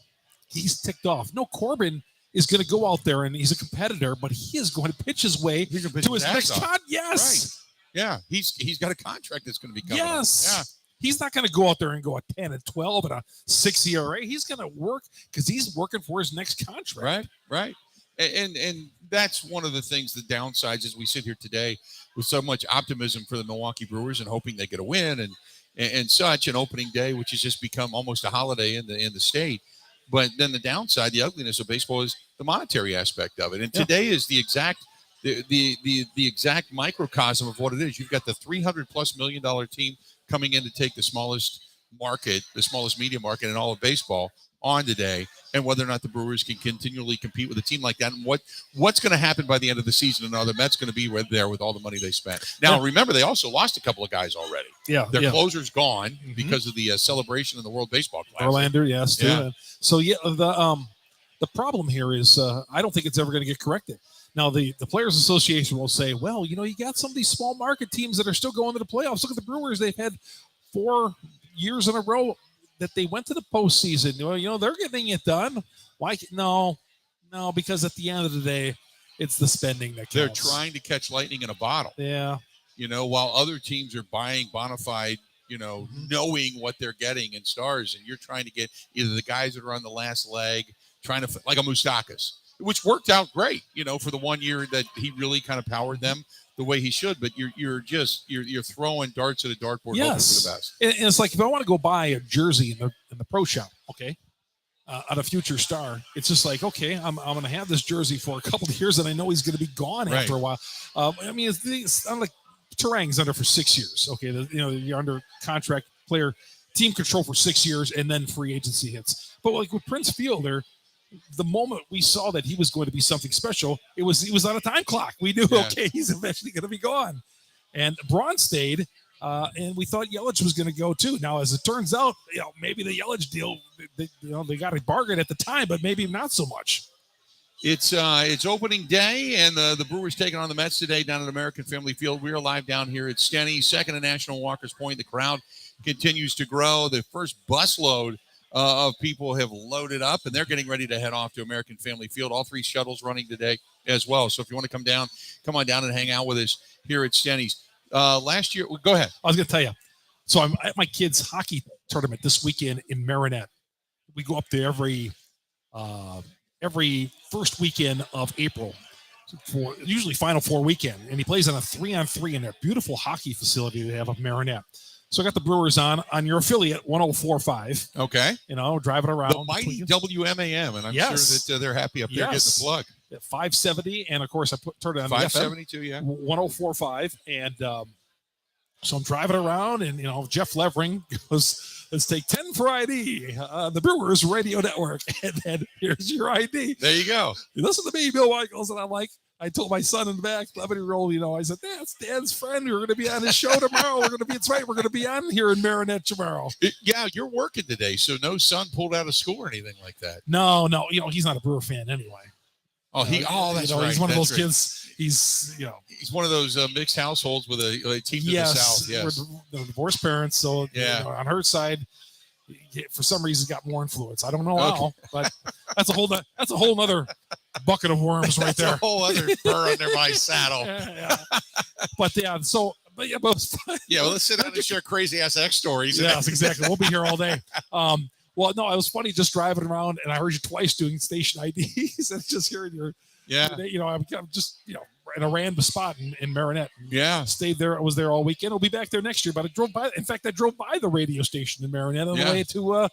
he's ticked off. No, Corbin is going to go out there, and he's a competitor, but he is going to pitch his way to his next contract. Yes. Right. Yeah. He's got a contract that's going to be coming. Yes. Yeah. He's not going to go out there and go a 10 and 12 and a 6 ERA. He's going to work because he's working for his next contract. Right. And that's one of the things, the downsides, as we sit here today with so much optimism for the Milwaukee Brewers and hoping they get a win and such, an opening day, which has just become almost a holiday in the state. But then the downside, the ugliness of baseball, is the monetary aspect of it. And today is the exact microcosm of what it is. You've got the $300+ million team coming in to take the smallest media market in all of baseball on today, and whether or not the Brewers can continually compete with a team like that, and what's going to happen by the end of the season, and are the Mets going to be right there with all the money they spent. Now, remember, they also lost a couple of guys already. Yeah, their closer's gone because of the celebration in the World Baseball Classic. Verlander, yes. Yeah. So the problem here is I don't think it's ever going to get corrected. Now, the Players Association will say, well, you got some of these small market teams that are still going to the playoffs. Look at the Brewers. They've had 4 years in a row that they went to the postseason. They're getting it done. Why? No, because at the end of the day, it's the spending that counts. They're trying to catch lightning in a bottle. Yeah. While other teams are buying bona fide, knowing what they're getting in stars, and you're trying to get either the guys that are on the last leg, trying to, like a Moustakas, which worked out great, for the 1 year that he really kind of powered them the way he should. But you're throwing darts at a dartboard, hoping for the best. And it's like, if I want to go buy a jersey in the pro shop, okay, on a future star, it's just like, okay, I'm going to have this jersey for a couple of years, and I know he's going to be gone after a while. It's like Terang's under for 6 years. Okay, you're under contract player, team control for 6 years, and then free agency hits. But like with Prince Fielder, the moment we saw that he was going to be something special, he was on a time clock. We knew, okay, he's eventually going to be gone. And Braun stayed, and we thought Yelich was going to go too. Now, as it turns out, maybe the Yelich deal, they got a bargain at the time, but maybe not so much. It's opening day, and the Brewers taking on the Mets today down at American Family Field. We are live down here at STENY'S, second and National Walker's Point. The crowd continues to grow. The first busload of people have loaded up, and they're getting ready to head off to American Family Field. All 3 shuttles running today as well. So if you want to come on down and hang out with us here at STENY'S. Last year, go ahead. I was going to tell you. So I'm at my kids' hockey tournament this weekend in Marinette. We go up there every first weekend of April for usually Final Four weekend, and he plays on a 3-on-3 in their beautiful hockey facility they have up Marinette. So I got the Brewers on your affiliate 104.5. Okay, driving around the mighty WMAM, and I'm sure that they're happy up there getting the plug at 570, and of course I turned it on 572, the FM, 104.5, and so I'm driving around, and Jeff Levering goes, "Let's take 10 for ID, the Brewers Radio Network," and then here's your ID. There you go. Listen to me, Bill Michaels, and I'm like, I told my son in the back, 11-year-old, I said, "That's Dan's friend. We're going to be on his show tomorrow. We're going to be on here in Marinette tomorrow." Yeah, you're working today, so no son pulled out of school or anything like that. No, he's not a Brewer fan anyway. Oh, that's right. He's one of those right. kids. He's one of those mixed households with a team to the south. Yes, we're divorced parents, so on her side, for some reason, got more influence. I don't know how, but that's a whole other bucket of worms right there. A whole other burr under my saddle. But it was fun. Well, let's sit down and share crazy ass X stories. Yes, exactly. We'll be here all day. Well, no, it was funny just driving around, and I heard you twice doing station IDs, and just hearing your. I'm just in a random spot in Marinette. Yeah, stayed there. I was there all weekend. I'll be back there next year. But I drove by. In fact, I drove by the radio station in Marinette on the way to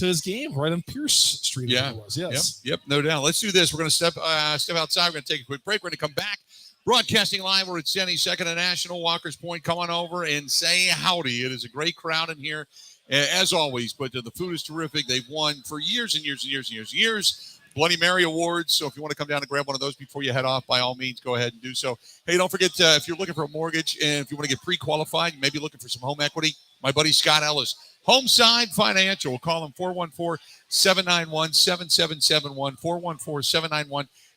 his game right on Pierce Street. Yeah, it was. Yes. Yep. No doubt. Let's do this. We're going to step outside. We're going to take a quick break. We're going to come back. Broadcasting live. We're at STENY'S, second and National Walker's Point. Come on over and say howdy. It is a great crowd in here, as always. But the food is terrific. They've won for years and years and years and years and years. Bloody Mary Awards. So if you want to come down and grab one of those before you head off, by all means, go ahead and do so. Hey, don't forget, if you're looking for a mortgage and if you want to get pre-qualified, maybe looking for some home equity, my buddy Scott Ellis, Homeside Financial. We'll call him 414-791-7771,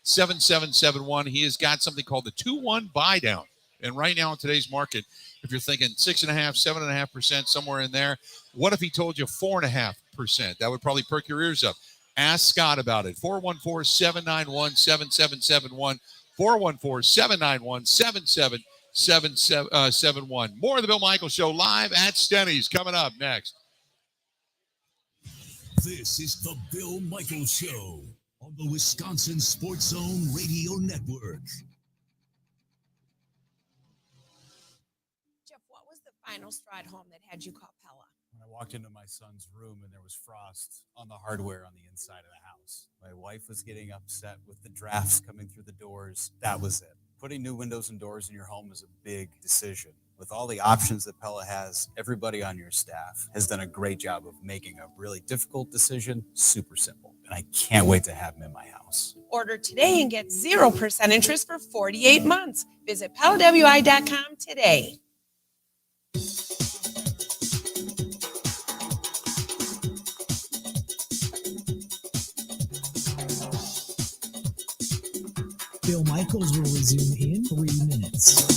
414-791-7771. He has got something called the 2-1 buy down. And right now in today's market, if you're thinking 6.5%, 7.5%, somewhere in there, what if he told you 4.5%? That would probably perk your ears up. Ask Scott about it. 414-791-7771. 414-791-7771. More of the Bill Michaels Show live at STENY'S coming up next. This is the Bill Michaels Show on the Wisconsin Sports Zone Radio Network. Jeff, what was the final straw at home that had you call Pella? When I walked into my son's room and there was frost on the hardware on the inside of the house. My wife was getting upset with the drafts coming through the doors. That was it. Putting new windows and doors in your home is a big decision. With all the options that Pella has, everybody on your staff has done a great job of making a really difficult decision super simple. And I can't wait to have them in my house. Order today and get 0% interest for 48 months. Visit PellaWI.com today. Bill Michaels will resume in 3 minutes.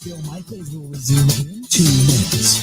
Bill Michaels will resume in 2 minutes.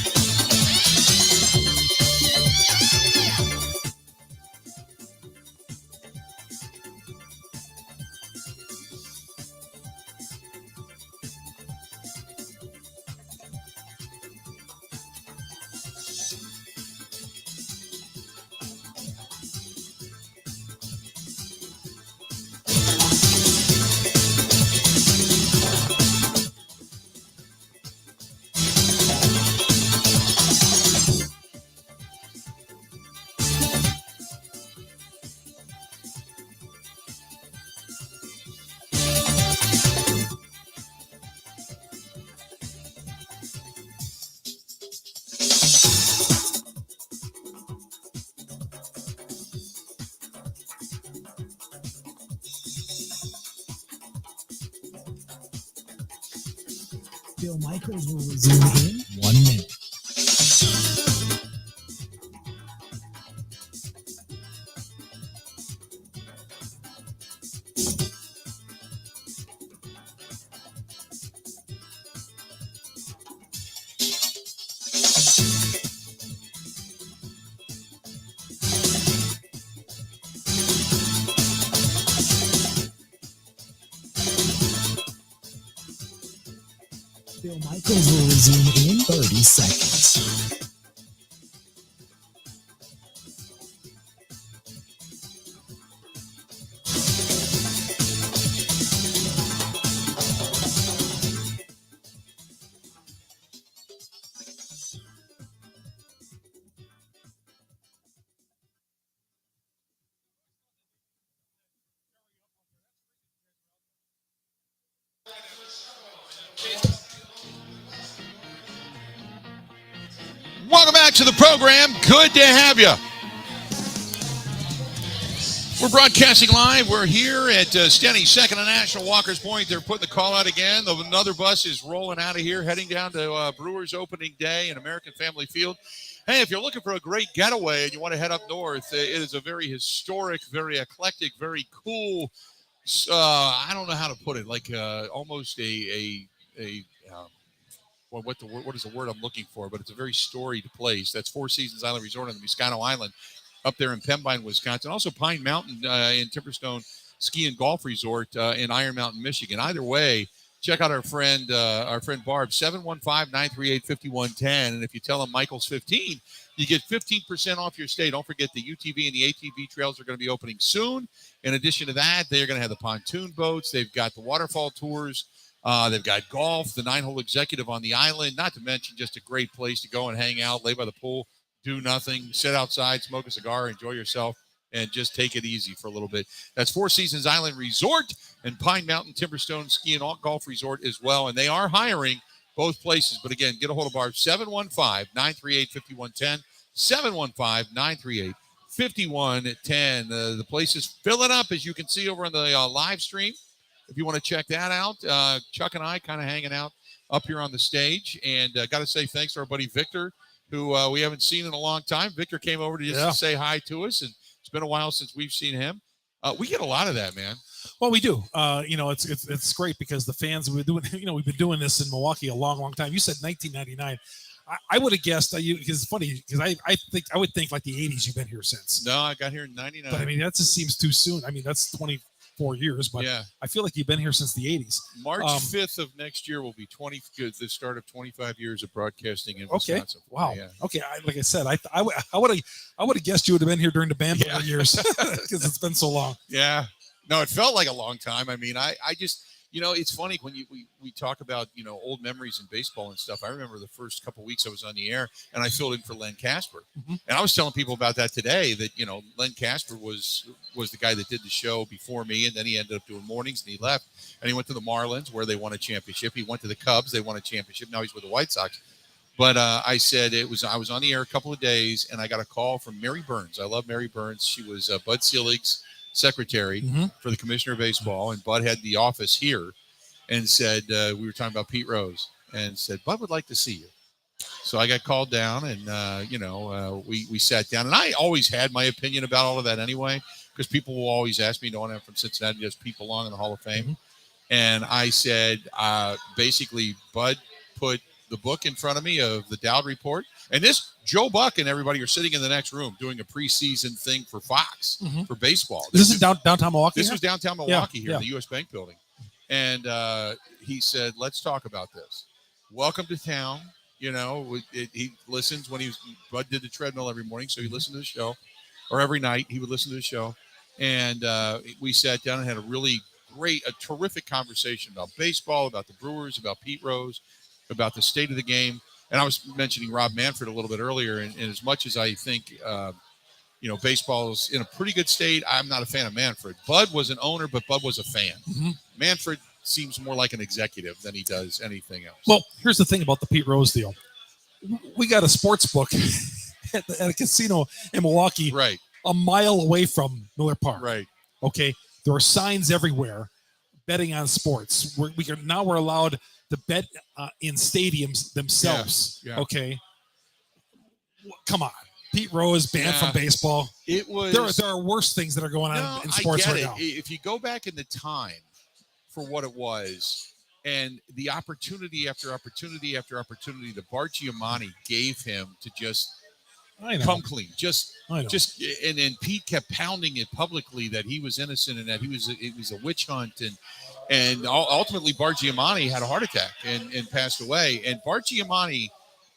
Bill Michaels will resume in 1 minute. Bill Michaels will resume in 30 seconds. Welcome back to the program. Good to have you. We're broadcasting live. We're here at STENY'S, Second and National, Walker's Point. They're putting the call out again. Another bus is rolling out of here, heading down to Brewers opening day in American Family Field. Hey, if you're looking for a great getaway and you want to head up north, it is a very historic, very eclectic, very cool, I don't know how to put it, like almost what is the word I'm looking for? But it's a very storied place. That's Four Seasons Island Resort on the Miscano Island up there in Pembine, Wisconsin. Also Pine Mountain in Timberstone Ski and Golf Resort in Iron Mountain, Michigan. Either way, check out our friend Barb, 715-938-5110. And if you tell them Michael's 15, you get 15% off your stay. Don't forget the UTV and the ATV trails are going to be opening soon. In addition to that, they're going to have the pontoon boats. They've got the waterfall tours. They've got golf, the 9-hole executive on the island, not to mention just a great place to go and hang out, lay by the pool, do nothing, sit outside, smoke a cigar, enjoy yourself, and just take it easy for a little bit. That's Four Seasons Island Resort and Pine Mountain Timberstone Ski and Golf Resort as well. And they are hiring both places. But again, get a hold of Barb, 715-938-5110, 715-938-5110. The place is filling up, as you can see over on the live stream. If you want to check that out, Chuck and I kind of hanging out up here on the stage. And got to say thanks to our buddy Victor, who we haven't seen in a long time. Victor came over to say hi to us, and it's been a while since we've seen him. We get a lot of that, man. Well, we do. It's great because the fans, we've been doing this in Milwaukee a long, long time. You said 1999. I would have guessed that because it's funny because I would think like the 80s you've been here since. No, I got here in 99. But I mean, that just seems too soon. I mean, that's 24 years, but yeah. I feel like you've been here since the 80s. March 5th of next year will be the start of 25 years of broadcasting in Wisconsin. Wow. Yeah. Okay. Like I said, I would have guessed you would have been here during the band years because it's been so long. Yeah. No, it felt like a long time. I mean, I just, it's funny when we talk about, old memories in baseball and stuff. I remember the first couple of weeks I was on the air and I filled in for Len Casper. Mm-hmm. And I was telling people about that today that, Len Casper was the guy that did the show before me. And then he ended up doing mornings and he left and he went to the Marlins where they won a championship. He went to the Cubs. They won a championship. Now he's with the White Sox. But I said I was on the air a couple of days and I got a call from Mary Burns. I love Mary Burns. She was Bud Selig's secretary for the commissioner of baseball, and Bud had the office here and said we were talking about Pete Rose and said Bud would like to see you. So I got called down and we sat down, and I always had my opinion about all of that anyway because people will always ask me, knowing I'm from Cincinnati, does Pete belong in the Hall of Fame? And I said basically Bud put the book in front of me of the Dowd Report, and this Joe Buck and everybody are sitting in the next room doing a preseason thing for Fox for baseball. This is downtown Milwaukee. This was downtown Milwaukee here in the U.S. Bank Building, and he said, "Let's talk about this. Welcome to town." He listens when Bud did the treadmill every morning, so he listened to the show, or every night he would listen to the show, and we sat down and had a terrific conversation about baseball, about the Brewers, about Pete Rose, about the state of the game. And I was mentioning Rob Manfred a little bit earlier. And as much as I think, baseball is in a pretty good state, I'm not a fan of Manfred. Bud was an owner, but Bud was a fan. Mm-hmm. Manfred seems more like an executive than he does anything else. Well, here's the thing about the Pete Rose deal. We got a sports book at a casino in Milwaukee, right, a mile away from Miller Park. Right. Okay. There are signs everywhere betting on sports. We're allowed the bet in stadiums themselves. Yeah. Okay, come on, Pete Rose banned from baseball. It was. There are worse things that are going on in sports I get right it. now. If you go back in the time for what it was, and the opportunity after opportunity after opportunity that Bart Giamatti gave him to just come clean, and Pete kept pounding it publicly that he was innocent and that it was a witch hunt, and ultimately Bart Giamatti had a heart attack and passed away. And Bart Giamatti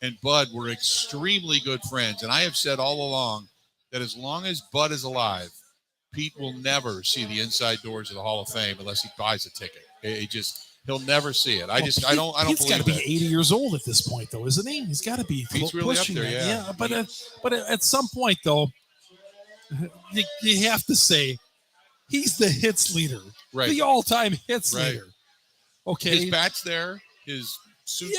and Bud were extremely good friends, and I have said all along that as long as Bud is alive, Pete will never see the inside doors of the Hall of Fame unless he buys a ticket. He'll never see it. I don't He's believe got to be that. 80 years old at this point, though, isn't he? He's got to be Pete's really up there, yeah. But at some point, though, you have to say he's the hits leader, right? The all-time hits leader. Okay, his bat's there, his suit,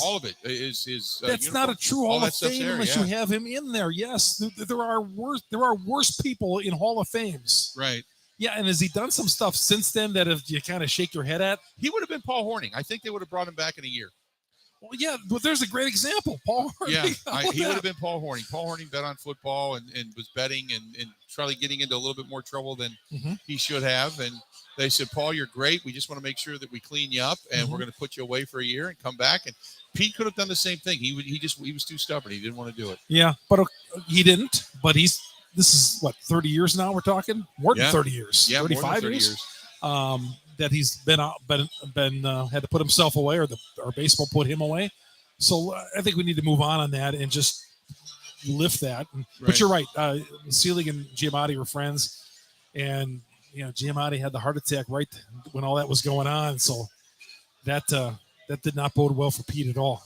all of it. His that's uniform, not a true Hall of Fame unless you yeah. have him in there. Yes, there are worse people in Hall of Fames. Right. Yeah, and has he done some stuff since then that you kind of shake your head at? He would have been Paul Hornung. I think they would have brought him back in a year. Well, yeah, but there's a great example, Paul Hornung. Yeah, he would have been Paul Hornung. Paul Hornung bet on football and was betting and probably getting into a little bit more trouble than he should have. And they said, Paul, you're great. We just want to make sure that we clean you up, and we're going to put you away for a year and come back. And Pete could have done the same thing. He was too stubborn. He didn't want to do it. Yeah, but he didn't. But this is what, 30 years now we're talking? More than 30 years. Yeah, 35 more than 30 years. That he's been had to put himself away, or baseball put him away. So I think we need to move on that and just lift that. But you're right. Seelig and Giamatti were friends, and Giamatti had the heart attack right when all that was going on. So that did not bode well for Pete at all.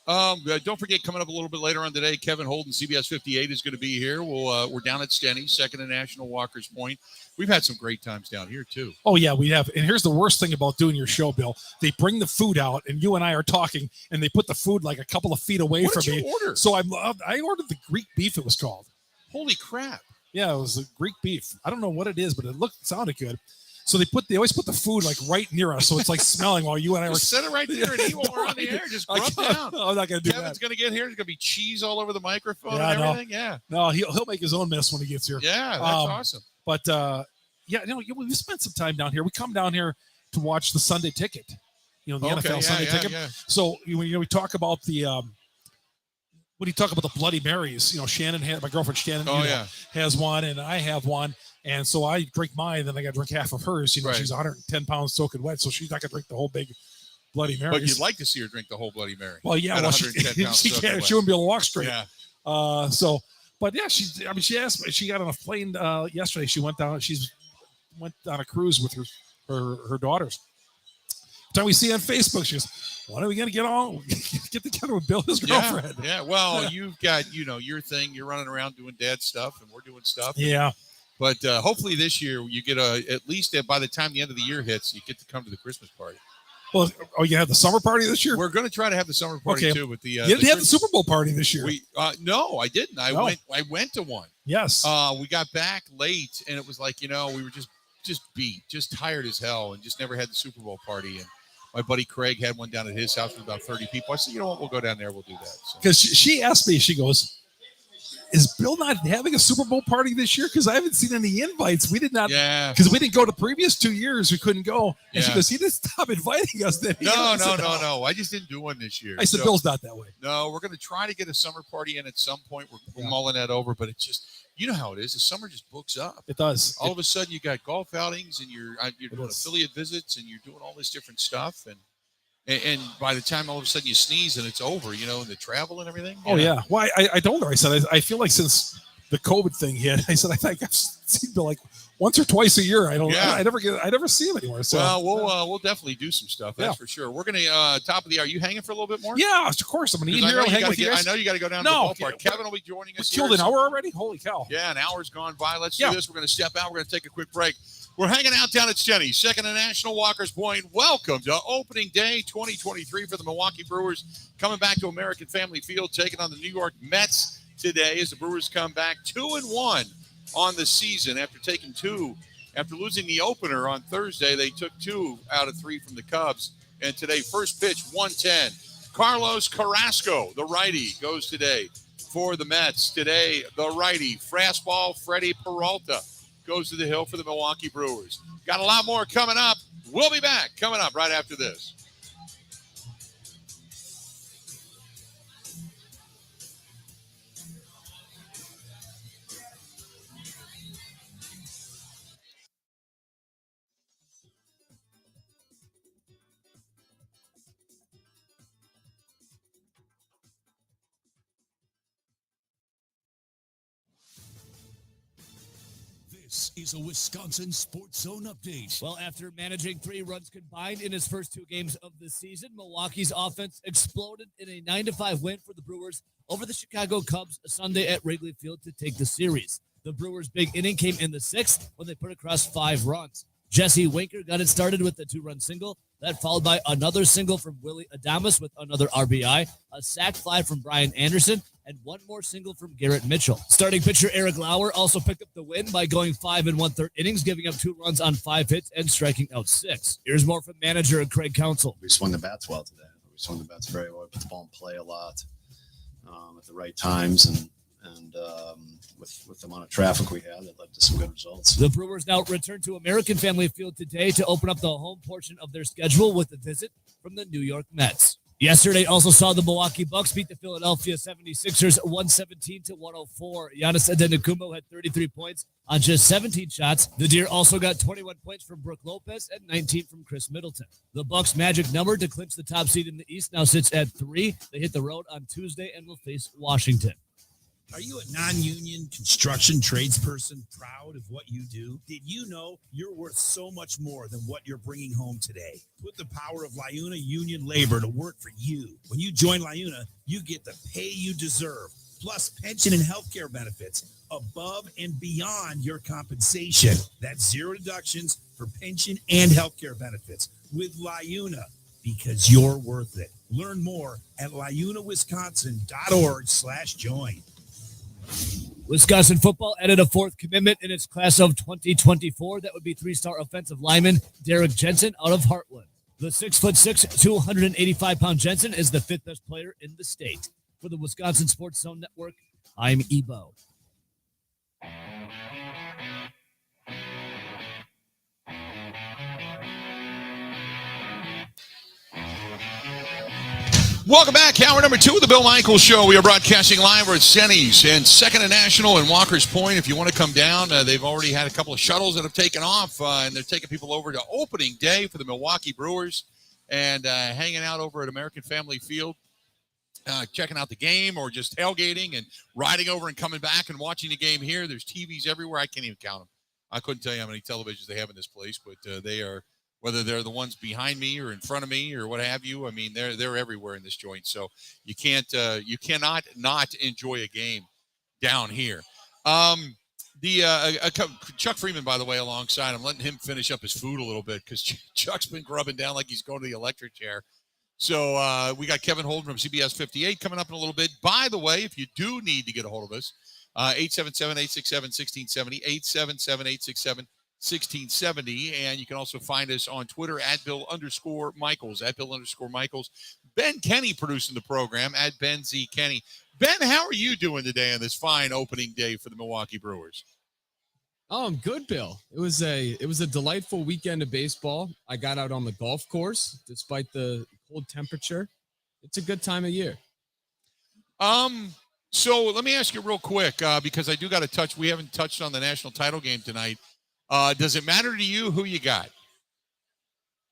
Don't forget, coming up a little bit later on today, Kevin Holden, CBS 58, is going to be here. We're down at STENY'S, Second and National, Walker's Point. We've had some great times down here, too. Oh, yeah, we have. And here's the worst thing about doing your show, Bill. They bring the food out, and you and I are talking, and they put the food like a couple of feet away from me. What did you order? So I ordered the Greek beef, it was called. Holy crap. Yeah, it was a Greek beef. I don't know what it is, but it sounded good. So they always put the food like right near us, so it's like smelling while you and I were. Set it right there and eat while we're on the air. Just grub down. I'm not gonna do that. Kevin's gonna get here. There's gonna be cheese all over the microphone and everything. Yeah. No, he'll make his own mess when he gets here. Yeah, that's awesome. But we spent some time down here. We come down here to watch the Sunday Ticket. The NFL Sunday Ticket. Yeah. So we talk about the. When you talk about the Bloody Marys, Shannon my girlfriend Shannon has one, and I have one. And so I drink mine, then I got to drink half of hers. She's 110 pounds soaking wet, so she's not going to drink the whole big Bloody Mary. But you'd like to see her drink the whole Bloody Mary. Well, yeah, she can't. She wouldn't be able to walk straight. Yeah. But yeah, she asked me. She got on a plane yesterday. She went down. Went on a cruise with her daughters. Every time we see on Facebook, she goes, "When are we going to get together with Bill, his girlfriend?" Yeah. Well, you've got your thing. You're running around doing dad stuff, and we're doing stuff. Yeah. But hopefully this year you get at least by the time the end of the year hits, you get to come to the Christmas party. Well, you have the summer party this year? We're going to try to have the summer party too. With you didn't have the Super Bowl party this year. No, I didn't. I went to one. Yes. We got back late, and it was like we were just beat, just tired as hell, and just never had the Super Bowl party. And my buddy Craig had one down at his house with about 30 people. I said, you know what, we'll go down there. We'll do that. Because she asked me, she goes, is Bill not having a Super Bowl party this year? Because I haven't seen any invites. We did not. Yeah. Because we didn't go the previous 2 years. We couldn't go. And she goes, he didn't stop inviting us. Then no. I just didn't do one this year. I said, Bill's not that way. No, we're going to try to get a summer party in at some point. We're mulling that over, but it's just, you know how it is. The summer just books up. It does. All of a sudden, you got golf outings, and you're doing affiliate visits, and you're doing all this different stuff, and by the time all of a sudden you sneeze and it's over, and the travel and everything. Oh yeah. Well, I told her. I said I feel like since the COVID thing hit, I said I think I've seen Bill like once or twice a year. I never see him anymore. So we'll definitely do some stuff. That's for sure. We're gonna top of the hour. You hanging for a little bit more? Yeah, of course. I'm gonna eat here. I'll hang with you guys. I know you got to go down to the ballpark. Kevin will be joining us. We killed an hour already. Holy cow! Yeah, an hour's gone by. Let's do this. We're gonna step out. We're gonna take a quick break. We're hanging out down at STENY'S, Second and National, Walker's Point. Welcome to opening day 2023 for the Milwaukee Brewers, coming back to American Family Field, taking on the New York Mets today as the Brewers come back 2-1 on the season after taking two. After losing the opener on Thursday, they took 2 out of 3 from the Cubs. And today, first pitch, 110. Carlos Carrasco, the righty, goes today for the Mets. Today, the righty, fastball, Freddie Peralta, goes to the hill for the Milwaukee Brewers. Got a lot more coming up. We'll be back coming up right after this. This is a Wisconsin Sports Zone update. Well, after managing 3 runs combined in his first 2 games of the season, Milwaukee's offense exploded in a 9-5 win for the Brewers over the Chicago Cubs Sunday at Wrigley Field to take the series. The Brewers' big inning came in the 6th when they put across 5 runs. Jesse Winker got it started with a 2-run single, that followed by another single from Willie Adames with another RBI, a sac fly from Brian Anderson, and one more single from Garrett Mitchell. Starting pitcher Eric Lauer also picked up the win by going 5 1/3 innings, giving up 2 runs on 5 hits and striking out 6. Here's more from manager Craig Counsell. We swung the bats well today. We swung the bats very well. Put the ball in play a lot at the right times, and with the amount of traffic we had, that led to some good results. The Brewers now return to American Family Field today to open up the home portion of their schedule with a visit from the New York Mets. Yesterday also saw the Milwaukee Bucks beat the Philadelphia 76ers 117-104. Giannis Antetokounmpo had 33 points on just 17 shots. The Deer also got 21 points from Brook Lopez and 19 from Chris Middleton. The Bucks' magic number to clinch the top seed in the East now sits at 3. They hit the road on Tuesday and will face Washington. Are you a non-union construction tradesperson proud of what you do? Did you know you're worth so much more than what you're bringing home today? Put the power of LiUNA union labor to work for you. When you join LiUNA, you get the pay you deserve, plus pension and healthcare benefits above and beyond your compensation. That's 0 deductions for pension and healthcare benefits with LiUNA, because you're worth it. Learn more at liunawisconsin.org/join. Wisconsin football added a 4th commitment in its class of 2024. That would be 3-star offensive lineman Derek Jensen out of Heartland. The 6'6", 285-pound Jensen is the 5th best player in the state. For the Wisconsin Sports Zone Network, I'm Ebo. Welcome back. Hour number 2 of the Bill Michaels Show. We are broadcasting live. We're at STENY'S and 2nd and National in Walker's Point. If you want to come down, they've already had a couple of shuttles that have taken off, and they're taking people over to opening day for the Milwaukee Brewers and hanging out over at American Family Field, checking out the game or just tailgating and riding over and coming back and watching the game here. There's TVs everywhere. I can't even count them. I couldn't tell you how many televisions they have in this place, but they are, whether they're the ones behind me or in front of me or what have you. I mean, they're everywhere in this joint. So you cannot not enjoy a game down here. Chuck Freeman, by the way, alongside. I'm letting him finish up his food a little bit because Chuck's been grubbing down like he's going to the electric chair. So we got Kevin Holden from CBS 58 coming up in a little bit. By the way, if you do need to get a hold of us, 877-867-1670, 877-867-1670, and you can also find us on Twitter at Bill_Michaels, at Bill_Michaels. Ben Kenny producing the program at Ben Z Kenny. Ben, how are you doing today on this fine opening day for the Milwaukee Brewers? Oh, I'm good, Bill. It was a delightful weekend of baseball. I got out on the golf course despite the cold temperature. It's a good time of year. So let me ask you real quick, because I do got to touch. We haven't touched on the national title game tonight. Does it matter to you who you got?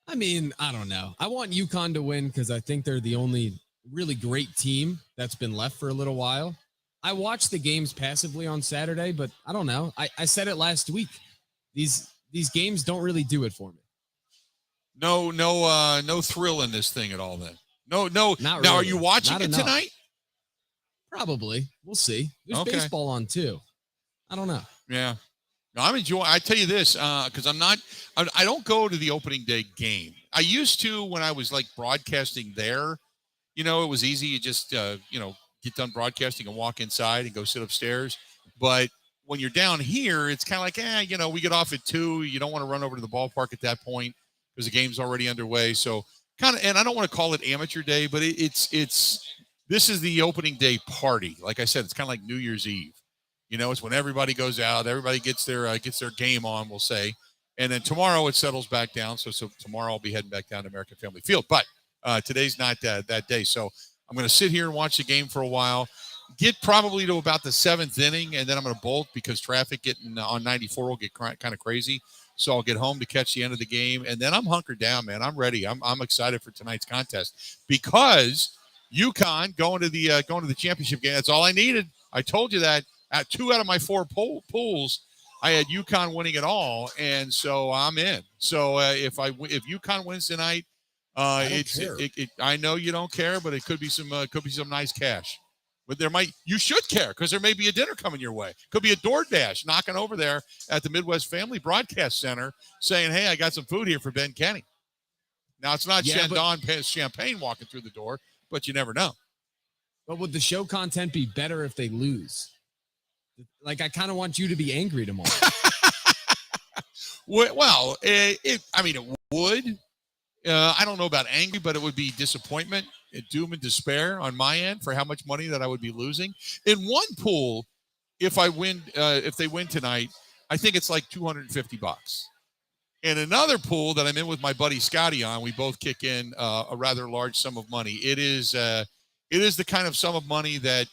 I mean, I don't know. I want UConn to win because I think they're the only really great team that's been left for a little while. I watched the games passively on Saturday, but I don't know. I said it last week. These games don't really do it for me. No thrill in this thing at all. Then no. Not now, really. are you watching Not it enough. tonight? Probably. We'll see. There's Okay. baseball on too. I don't know. Yeah. No, I'm enjoying. I tell you this, because I don't go to the opening day game. I used to when I was like broadcasting there. You know, it was easy. You just get done broadcasting and walk inside and go sit upstairs. But when you're down here, it's kind of like, we get off at 2:00. You don't want to run over to the ballpark at that point because the game's already underway. So kind of, and I don't want to call it amateur day, but it's this is the opening day party. Like I said, it's kind of like New Year's Eve. It's when everybody goes out, everybody gets their game on, we'll say, and then tomorrow it settles back down. So tomorrow I'll be heading back down to American Family Field, but today's not that day. So I'm going to sit here and watch the game for a while, get probably to about the 7th inning, and then I'm going to bolt because traffic getting on 94 will get kind of crazy. So I'll get home to catch the end of the game, and then I'm hunkered down, man. I'm ready. I'm excited for tonight's contest because UConn going to the championship game. That's all I needed. I told you that. At 2 out of my 4 pools, I had UConn winning it all, and so I'm in. So if UConn wins tonight, I know you don't care, but it could be some nice cash. But you should care because there may be a dinner coming your way. Could be a DoorDash knocking over there at the Midwest Family Broadcast Center saying, "Hey, I got some food here for Ben Kenny." Now it's not Chandon Champagne walking through the door, but you never know. But would the show content be better if they lose? Like, I kind of want you to be angry tomorrow. Well, it would. I don't know about angry, but it would be disappointment, doom and despair on my end for how much money that I would be losing. In one pool, if they win tonight, I think it's like $250. In another pool that I'm in with my buddy Scotty on, we both kick in a rather large sum of money. It is the kind of sum of money that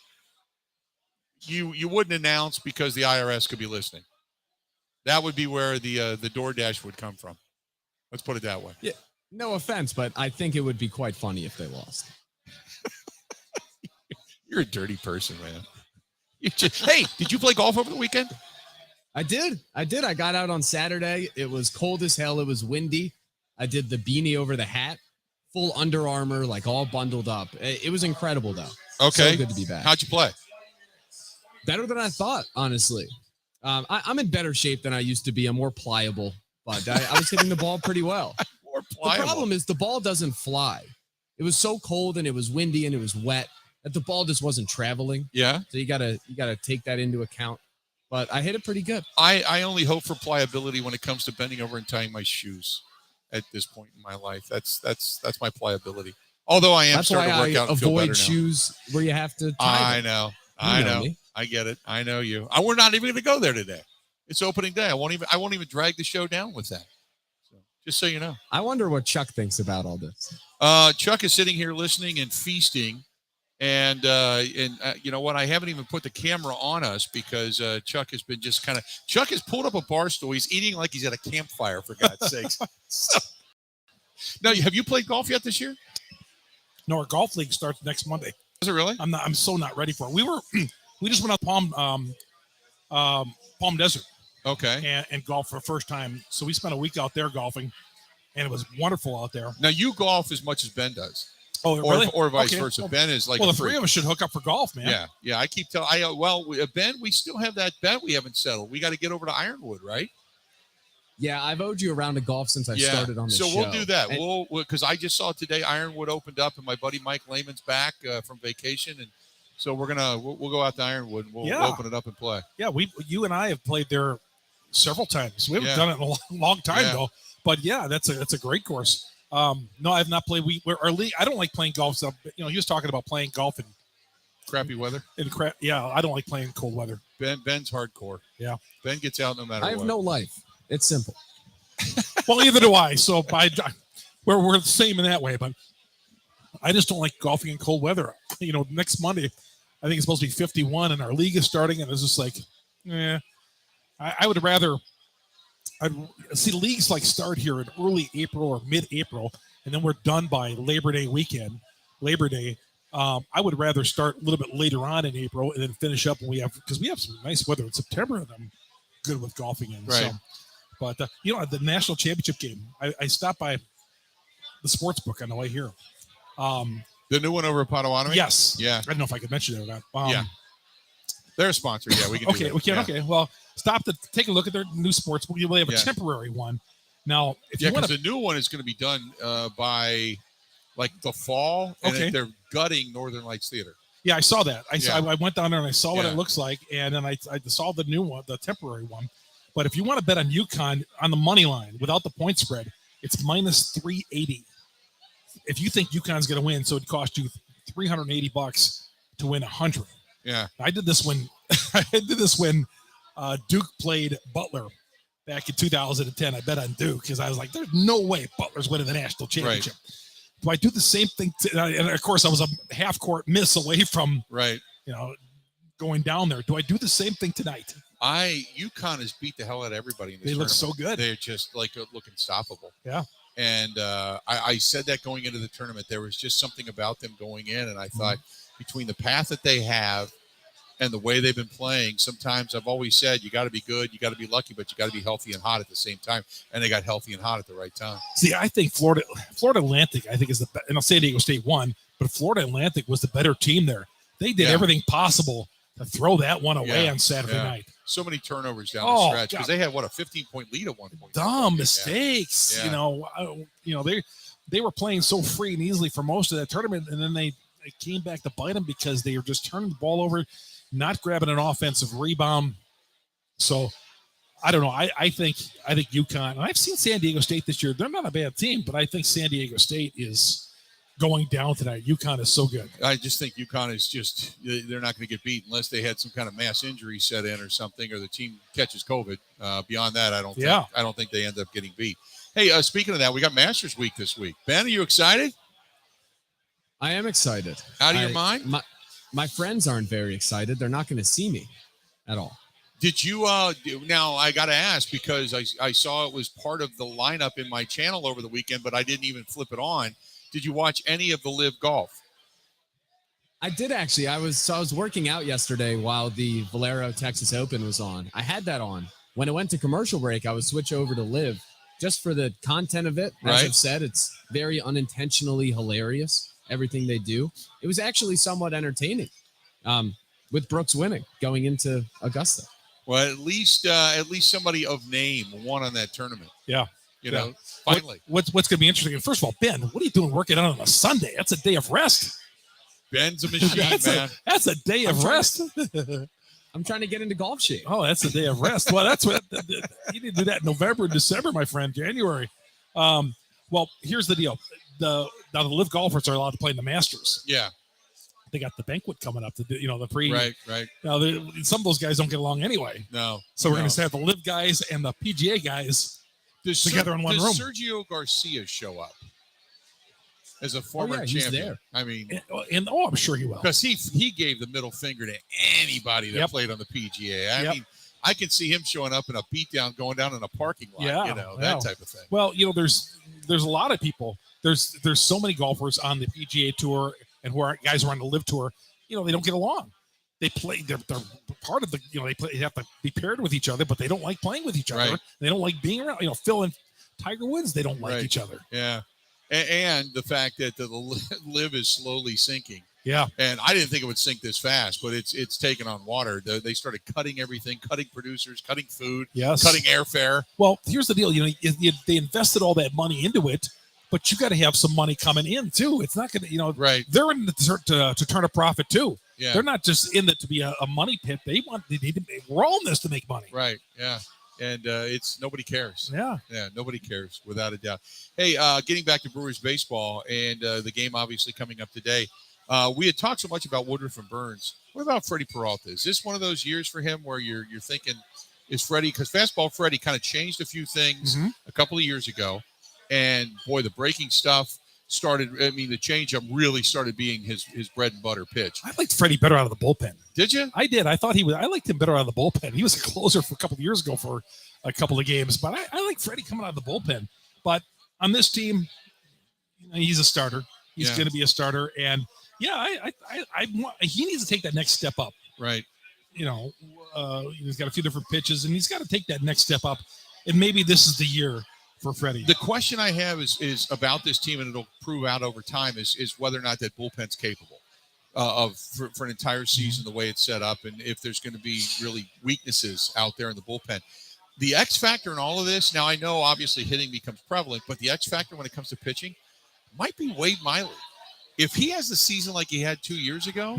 you wouldn't announce because the IRS could be listening. That would be where the DoorDash would come from. Let's put it that way. Yeah. No offense, but I think it would be quite funny if they lost. You're a dirty person, man. Hey, did you play golf over the weekend? I did. I got out on Saturday. It was cold as hell. It was windy. I did the beanie over the hat, full Under Armour, like all bundled up. It was incredible, though. Okay. So good to be back. How'd you play? Better than I thought, honestly. I'm in better shape than I used to be. I'm more pliable, but I was hitting the ball pretty well. More pliable. The problem is the ball doesn't fly. It was so cold and it was windy and it was wet that the ball just wasn't traveling. Yeah. So you gotta take that into account. But I hit it pretty good. I only hope for pliability when it comes to bending over and tying my shoes at this point in my life. That's my pliability. Although I am starting to work out and feel better now. Avoid shoes where you have to tie them. I know. I get it. I know you. We're not even going to go there today. It's opening day. I won't even drag the show down with that. So, just so you know. I wonder what Chuck thinks about all this. Chuck is sitting here listening and feasting. And you know what? I haven't even put the camera on us because Chuck has been just Chuck has pulled up a bar stool. He's eating like he's at a campfire, for God's sakes. Now, have you played golf yet this year? No, our golf league starts next Monday. Is it really? I'm so not ready for it. We just went out Palm Desert. Okay. And golf for the first time. So we spent a week out there golfing, and it was wonderful out there. Now you golf as much as Ben does. Oh, really? Or vice versa. Ben is like the three of us should hook up for golf, man. Yeah. I keep telling. Ben, we still have that bet we haven't settled. We got to get over to Ironwood, right? Yeah, I've owed you a round of golf since I started on the show. So we'll do that. Because I just saw today Ironwood opened up, and my buddy Mike Lehman's back from vacation, and so we'll go out to Ironwood and we'll open it up and play. Yeah, you and I have played there several times. We haven't done it in a long time though. But yeah, that's a great course. No, I've not played. Our league. I don't like playing golf. So, he was talking about playing golf in crappy weather. I don't like playing in cold weather. Ben's hardcore. Yeah, Ben gets out no matter what. I have no life. It's simple. Well, neither do I. So we're the same in that way. But I just don't like golfing in cold weather. Next Monday, I think it's supposed to be 51, and our league is starting, and it's just like, I would rather. I'd see leagues start here in early April or mid-April, and then we're done by Labor Day weekend. I would rather start a little bit later on in April and then finish up because we have some nice weather in September, and I'm good with golfing in. Right. So, but the national championship game, I stopped by the sports book on the way here. The new one over at Potawatomi? Yes. Yeah. I don't know if I could mention it or not. Yeah. They're a sponsor. Yeah, we can. Okay, we can. Yeah. Okay, well, stop to take a look at their new sports book. They have a temporary one now. If you want the new one is going to be done by the fall, and they're gutting Northern Lights Theater. Yeah, I saw that. I went down there and I saw what it looks like, and then I saw the new one, the temporary one. But if you want to bet on UConn on the money line without the point spread, it's minus 380. if you think UConn's going to win, so it cost you $380 to win 100. Yeah. I did this when Duke played Butler back in 2010. I bet on Duke because I was like, there's no way Butler's winning the national championship. Right. Do I do the same thing? And of course, I was a half court miss away from going down there. Do I do the same thing tonight? UConn has beat the hell out of everybody in this tournament. They look so good. They're just look unstoppable. Yeah. And I said that going into the tournament, there was just something about them going in, and I thought between the path that they have and the way they've been playing, sometimes I've always said you got to be good, you got to be lucky, but you got to be healthy and hot at the same time. And they got healthy and hot at the right time. See, I think Florida Atlantic, I think is the best. And San Diego State won, but Florida Atlantic was the better team there. They did everything possible to throw that one away on Saturday night. So many turnovers down the stretch because they had a 15-point lead at one point. Dumb mistakes. Yeah. They were playing so free and easily for most of that tournament, and then they came back to bite them because they were just turning the ball over, not grabbing an offensive rebound. So I don't know. I think UConn, and I've seen San Diego State this year. They're not a bad team, but I think San Diego State is going down tonight. UConn is so good. I just think UConn is they're not going to get beat unless they had some kind of mass injury set in or something, or the team catches COVID. Beyond that, I don't think they end up getting beat. Hey, speaking of that, we got Masters Week this week. Ben, are you excited? I am excited. Out of your mind? My friends aren't very excited. They're not going to see me at all. Did you now I got to ask because I saw it was part of the lineup in my channel over the weekend, but I didn't even flip it on. Did you watch any of the Live Golf? I did actually. I was working out yesterday while the Valero Texas Open was on. I had that on. When it went to commercial break, I would switch over to Live just for the content of it. As I've said, it's very unintentionally hilarious. Everything they do. It was actually somewhat entertaining with Brooks winning going into Augusta. Well, at least somebody of name won on that tournament. Yeah. You know, finally. What's going to be interesting? First of all, Ben, what are you doing working out on a Sunday? That's a day of rest. Ben's a machine, man. That's a day of rest. I'm trying to get into golf shape. Oh, that's a day of rest. Well, that's what you didn't do that in November and December, my friend. January. Well, here's the deal. Now the Live golfers are allowed to play in the Masters. Yeah. They got the banquet coming up to do, the pre. Right. Now, some of those guys don't get along anyway. No. So we're going to have the Live guys and the PGA guys together in one room. Does Sergio Garcia show up as a former champion? There. I mean, and I'm sure he will, because he gave the middle finger to anybody that played on the PGA. I mean, I can see him showing up in a beatdown, going down in a parking lot. That type of thing. Well, there's a lot of people. There's so many golfers on the PGA Tour and guys who are on the Live Tour. They don't get along. They play. They're part of the. They have to be paired with each other, but they don't like playing with each other. Right. They don't like being around. Phil and Tiger Woods. They don't like each other. Yeah, and the fact that the Live is slowly sinking. Yeah, and I didn't think it would sink this fast, but it's taken on water. They started cutting everything, cutting producers, cutting food, cutting airfare. Well, here's the deal. They invested all that money into it, but you got to have some money coming in too. It's not going to, right. They're in to turn a profit too. Yeah. They're not just in it to be a money pit. We're all in this to make money. Right. Yeah. And nobody cares. Yeah. Yeah. Nobody cares without a doubt. Hey, getting back to Brewers baseball and the game obviously coming up today. We had talked so much about Woodruff and Burns. What about Freddie Peralta? Is this one of those years for him where you're thinking, is Freddie, because fastball Freddie kind of changed a few things a couple of years ago, and boy, the breaking stuff started. I mean, the changeup really started being his bread and butter pitch. I liked Freddie better out of the bullpen. Did you? I did. I thought I liked him better out of the bullpen. He was a closer for a couple of years ago for a couple of games, but I like Freddie coming out of the bullpen. But on this team, he's a starter. He's going to be a starter, and he needs to take that next step up. Right. He's got a few different pitches, and he's got to take that next step up. And maybe this is the year for Freddie. The question I have is about this team, and it'll prove out over time, is whether or not that bullpen's capable for an entire season, the way it's set up, and if there's going to be really weaknesses out there in the bullpen. The X factor in all of this, now I know obviously hitting becomes prevalent, but the X factor when it comes to pitching might be Wade Miley. If he has the season like he had 2 years ago,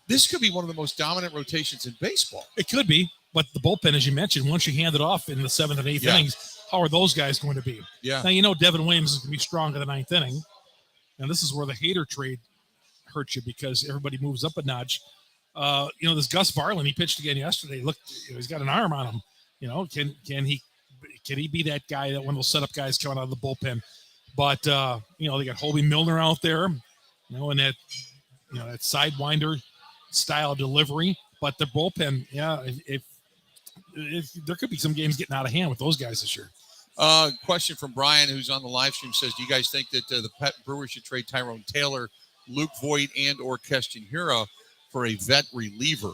this could be one of the most dominant rotations in baseball. It could be, but the bullpen, as you mentioned, once you hand it off in the 7th and 8th innings, how are those guys going to be? Yeah. Now, Devin Williams is going to be strong in the 9th inning. and this is where the Hader trade hurts you because everybody moves up a notch. This Gus Varlin, he pitched again yesterday. Look, he's got an arm on him. Can he be that guy, that one of those setup guys coming out of the bullpen? But they got Hobie Milner out there, and that sidewinder style delivery. But the bullpen, if there could be some games getting out of hand with those guys this year. Question from Brian, who's on the live stream, says, do you guys think that the Brewers should trade Tyrone Taylor, Luke Voigt, and or Keston Hiura for a vet reliever?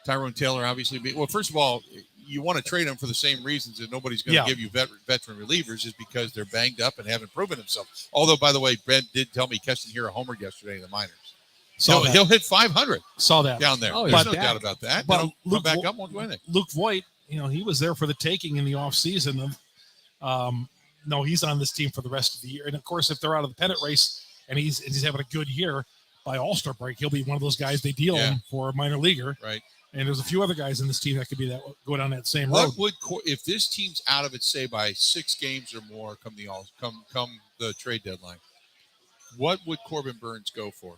Tyrone Taylor, obviously, first of all, you want to trade him for the same reasons that nobody's going to give you veteran relievers, is because they're banged up and haven't proven themselves. Although, by the way, Ben did tell me Keston Hiura homered yesterday in the minors. He'll hit 500. Saw that down there. Oh, There's no doubt about that. But Come back up, won't do anything. Luke Voigt, he was there for the taking in the offseason. No, he's on this team for the rest of the year. And of course, if they're out of the pennant race and he's having a good year, by All-Star break, he'll be one of those guys they deal him for a minor leaguer. Right. And there's a few other guys in this team that could be that go down that same road. If this team's out of it, say by 6 games or more, come the trade deadline, what would Corbin Burns go for?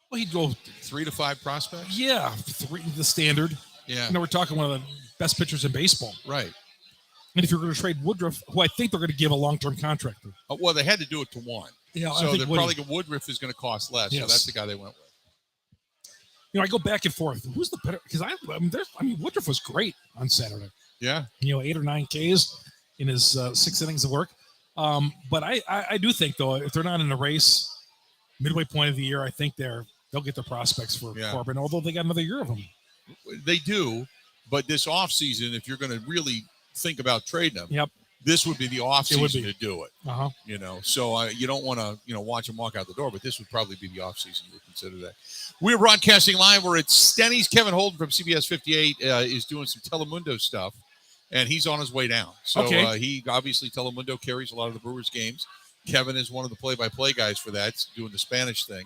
Well, he'd go 3 to 5 prospects. Yeah, 3, the standard. Yeah. We're talking one of the best pitchers in baseball. Right. And if you're going to trade Woodruff, who I think they're going to give a long-term contract to. Well, they had to do it to one. Yeah, so they're probably Woodruff is going to cost less. Yes. So that's the guy they went with. I go back and forth. Who's the better? Because Woodruff was great on Saturday. Yeah. 8 or 9 Ks in his 6 innings of work. But I do think, though, if they're not in a race, midway point of the year, I think they'll get the prospects for Corbin, although they got another year of them. They do, but this offseason, if you're going to really think about trading them, this would be the offseason to do it. Uh-huh. So you don't want to, watch them walk out the door, but this would probably be the offseason to consider that. We're broadcasting live. We're at STENY'S. Kevin Holden from CBS 58 is doing some Telemundo stuff, and he's on his way down. So he obviously, Telemundo carries a lot of the Brewers games. Kevin is one of the play-by-play guys for that, doing the Spanish thing.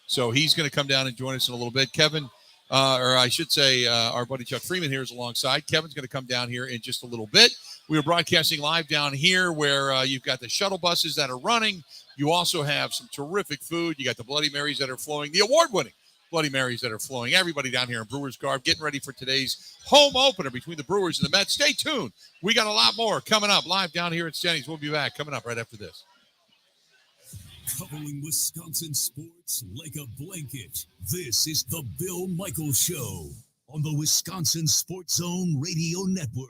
So he's going to come down and join us in a little bit. Kevin, or I should say our buddy Chuck Freeman here is alongside. Kevin's going to come down here in just a little bit. We are broadcasting live down here where you've got the shuttle buses that are running. You also have some terrific food. You got the Bloody Marys that are flowing, the award-winning Bloody Marys that are flowing. Everybody down here in Brewers garb getting ready for today's home opener between the Brewers and the Mets. Stay tuned. We got a lot more coming up live down here at STENY'S. We'll be back coming up right after this. Covering Wisconsin sports like a blanket. This is the Bill Michaels Show on the Wisconsin Sports Zone Radio Network.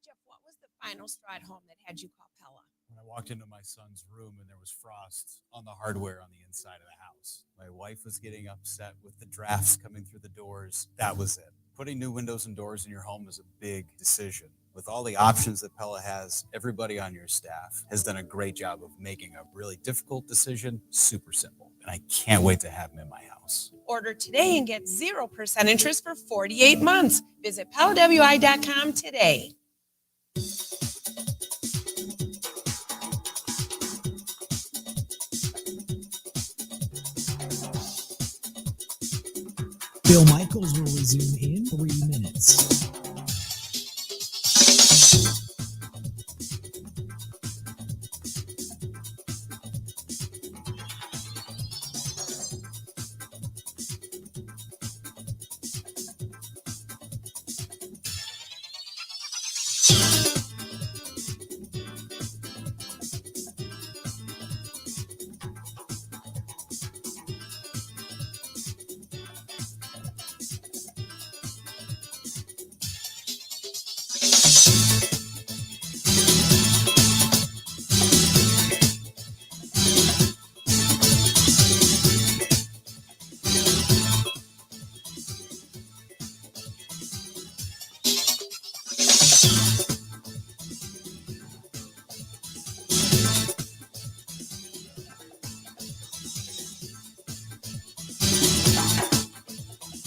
Jeff, what was the final straw at home that had you call Pella? When I walked into my son's room and there was frost on the hardware on the inside of the house. My wife was getting upset with the drafts coming through the doors. That was it. Putting new windows and doors in your home is a big decision. With all the options that Pella has, everybody on your staff has done a great job of making a really difficult decision super simple. And I can't wait to have them in my house. Order today and get 0% interest for 48 months. Visit PellaWI.com today. Bill Michaels will resume in 3 minutes.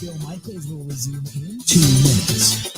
Bill Michaels will resume in 2 minutes.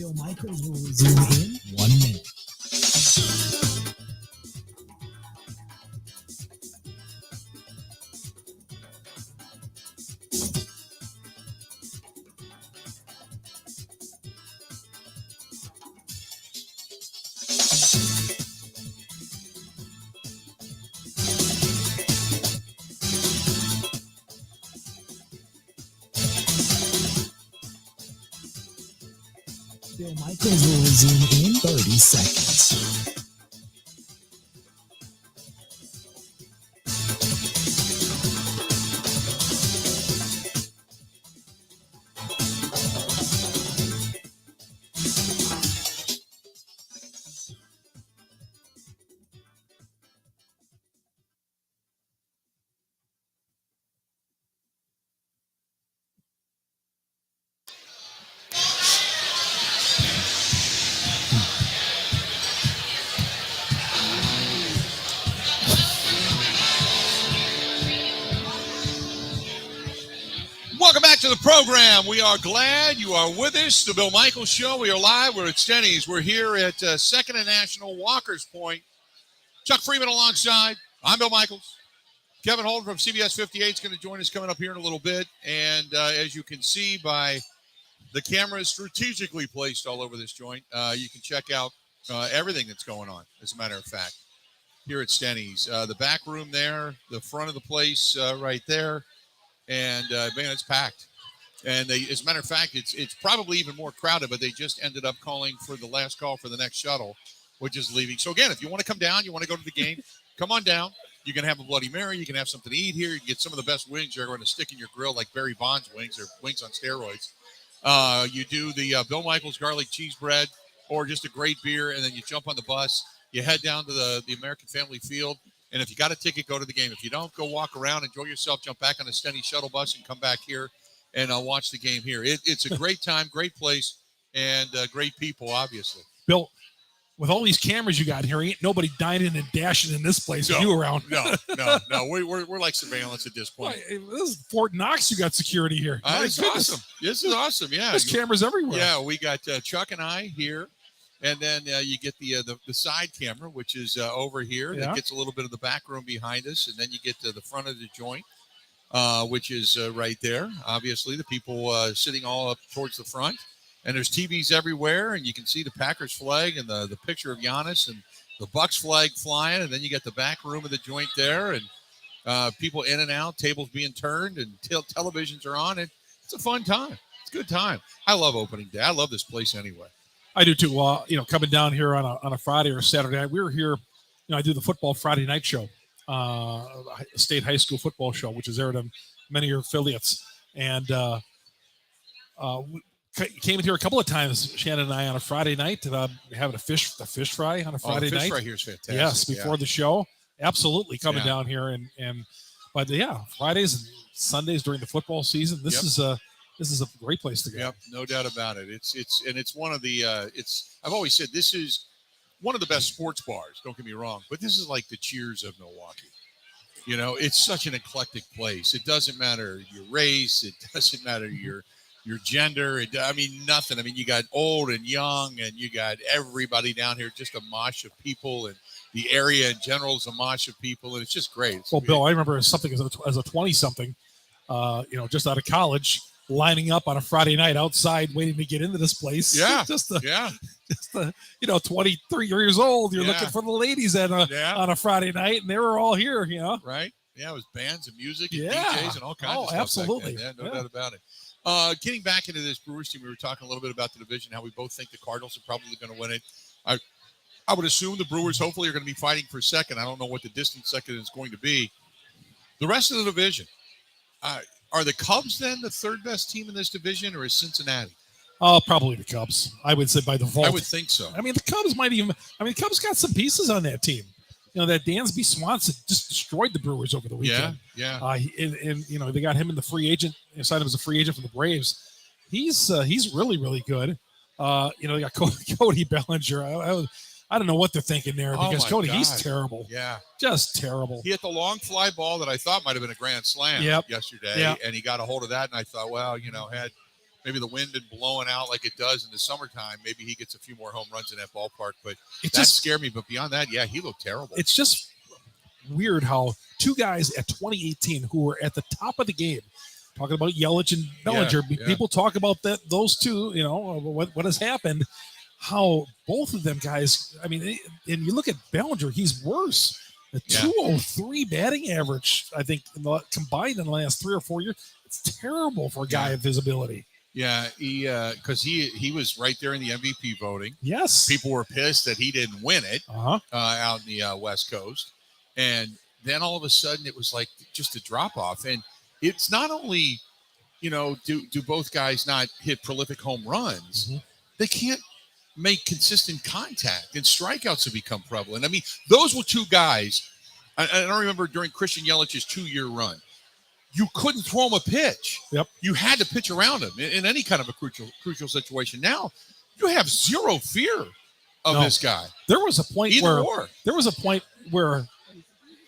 Bill Michaels will resume in 1 minute. Bill Michaels will resume in 30 seconds. Welcome back to the program. We are glad you are with us. The Bill Michaels Show. We are live. We're at STENY'S. We're here at 2nd and National, Walker's Point. Chuck Freeman alongside. I'm Bill Michaels. Kevin Holden from CBS 58 is going to join us coming up here in a little bit. And as you can see by the cameras strategically placed all over this joint, you can check out everything that's going on, as a matter of fact, here at STENY'S. The back room there, the front of the place right there. And, man, it's packed. And as a matter of fact, it's probably even more crowded, but they just ended up calling for the last call for the next shuttle, which is leaving. So, again, if you want to come down, you want to go to the game, come on down. You can have a Bloody Mary. You can have something to eat here. You can get some of the best wings you're going to stick in your grill, like Barry Bonds wings or wings on steroids. You do the Bill Michaels garlic cheese bread or just a great beer, and then you jump on the bus. You head down to the American Family Field. And if you got a ticket, go to the game. If you don't, go walk around, enjoy yourself, jump back on the Steny shuttle bus and come back here and watch the game here. It's a great time, great place, and great people, obviously. Bill, with all these cameras you got here, ain't nobody dining and dashing in this place with you around. No. We're like surveillance at this point. This is Fort Knox. You got security here. It's awesome. This is awesome. Yeah. There's cameras everywhere. Yeah, we got Chuck and I here. And then you get the side camera, which is over here. Yeah. That gets a little bit of the back room behind us. And then you get to the front of the joint, which is right there. Obviously, the people sitting all up towards the front. And there's TVs everywhere. And you can see the Packers flag and the picture of Giannis and the Bucks flag flying. And then you got the back room of the joint there. And people in and out, tables being turned, and televisions are on. And it's a fun time. It's a good time. I love opening day. I love this place anyway. I do too. Coming down here on a Friday or a Saturday night, we were here. I do the football Friday night show, state high school football show, which is aired on many of your affiliates. And we came in here a couple of times, Shannon and I, on a Friday night, having a fish fry on a Friday night. The fish fry here is fantastic. Yes, before the show, absolutely coming down here but Fridays and Sundays during the football season. This is a great place to go. Yep, no doubt about it. It's one of the I've always said this is one of the best sports bars. Don't get me wrong, but this is like the Cheers of Milwaukee. It's such an eclectic place. It doesn't matter your race. It doesn't matter your gender. Nothing. You got old and young, and you got everybody down here. Just a mosh of people, and the area in general is a mosh of people, and it's just great. Well, Bill, I remember something as a 20-something, just out of college, lining up on a Friday night outside waiting to get into this place. Yeah. 23 years old. You're looking for the ladies on a Friday night, and they were all here, Right. Yeah, it was bands and music and DJs and all kinds of stuff. Absolutely. Back then. No doubt about it. Getting back into this Brewers team, we were talking a little bit about the division, how we both think the Cardinals are probably going to win it. I would assume the Brewers hopefully are going to be fighting for second. I don't know what the distant second is going to be. The rest of the division, are the Cubs then the third best team in this division, or is Cincinnati? Oh, probably the Cubs. I would say by default. I would think so. The Cubs might even. The Cubs got some pieces on that team. That Dansby Swanson just destroyed the Brewers over the weekend. Yeah. And they got him in the free agent. Signed him as a free agent from the Braves. He's really, really good. They got Cody Bellinger. I don't know what they're thinking there because Cody, he's terrible. Yeah. Just terrible. He hit the long fly ball that I thought might have been a grand slam yesterday, and he got a hold of that, and I thought, well, had maybe the wind been blowing out like it does in the summertime, maybe he gets a few more home runs in that ballpark. But It that just scared me. But beyond that, yeah, he looked terrible. It's just weird how two guys at 2018 who were at the top of the game, talking about Yelich and Bellinger. Yeah. People talk about those two. What has happened? How both of them guys. I mean, and you look at Bellinger, he's worse. The 203 batting average, I think, combined in the last 3 or 4 years, it's terrible for a guy of his ability. Yeah, because he was right there in the MVP voting. Yes, people were pissed that he didn't win it out in the West Coast, and then all of a sudden it was like just a drop off. And it's not only, do both guys not hit prolific home runs? Mm-hmm. They can't make consistent contact, and strikeouts have become prevalent. I mean, those were two guys. I don't remember during Christian Yelich's 2-year run, you couldn't throw him a pitch. Yep. You had to pitch around him in any kind of a crucial situation. Now you have zero fear of this guy. There was a point where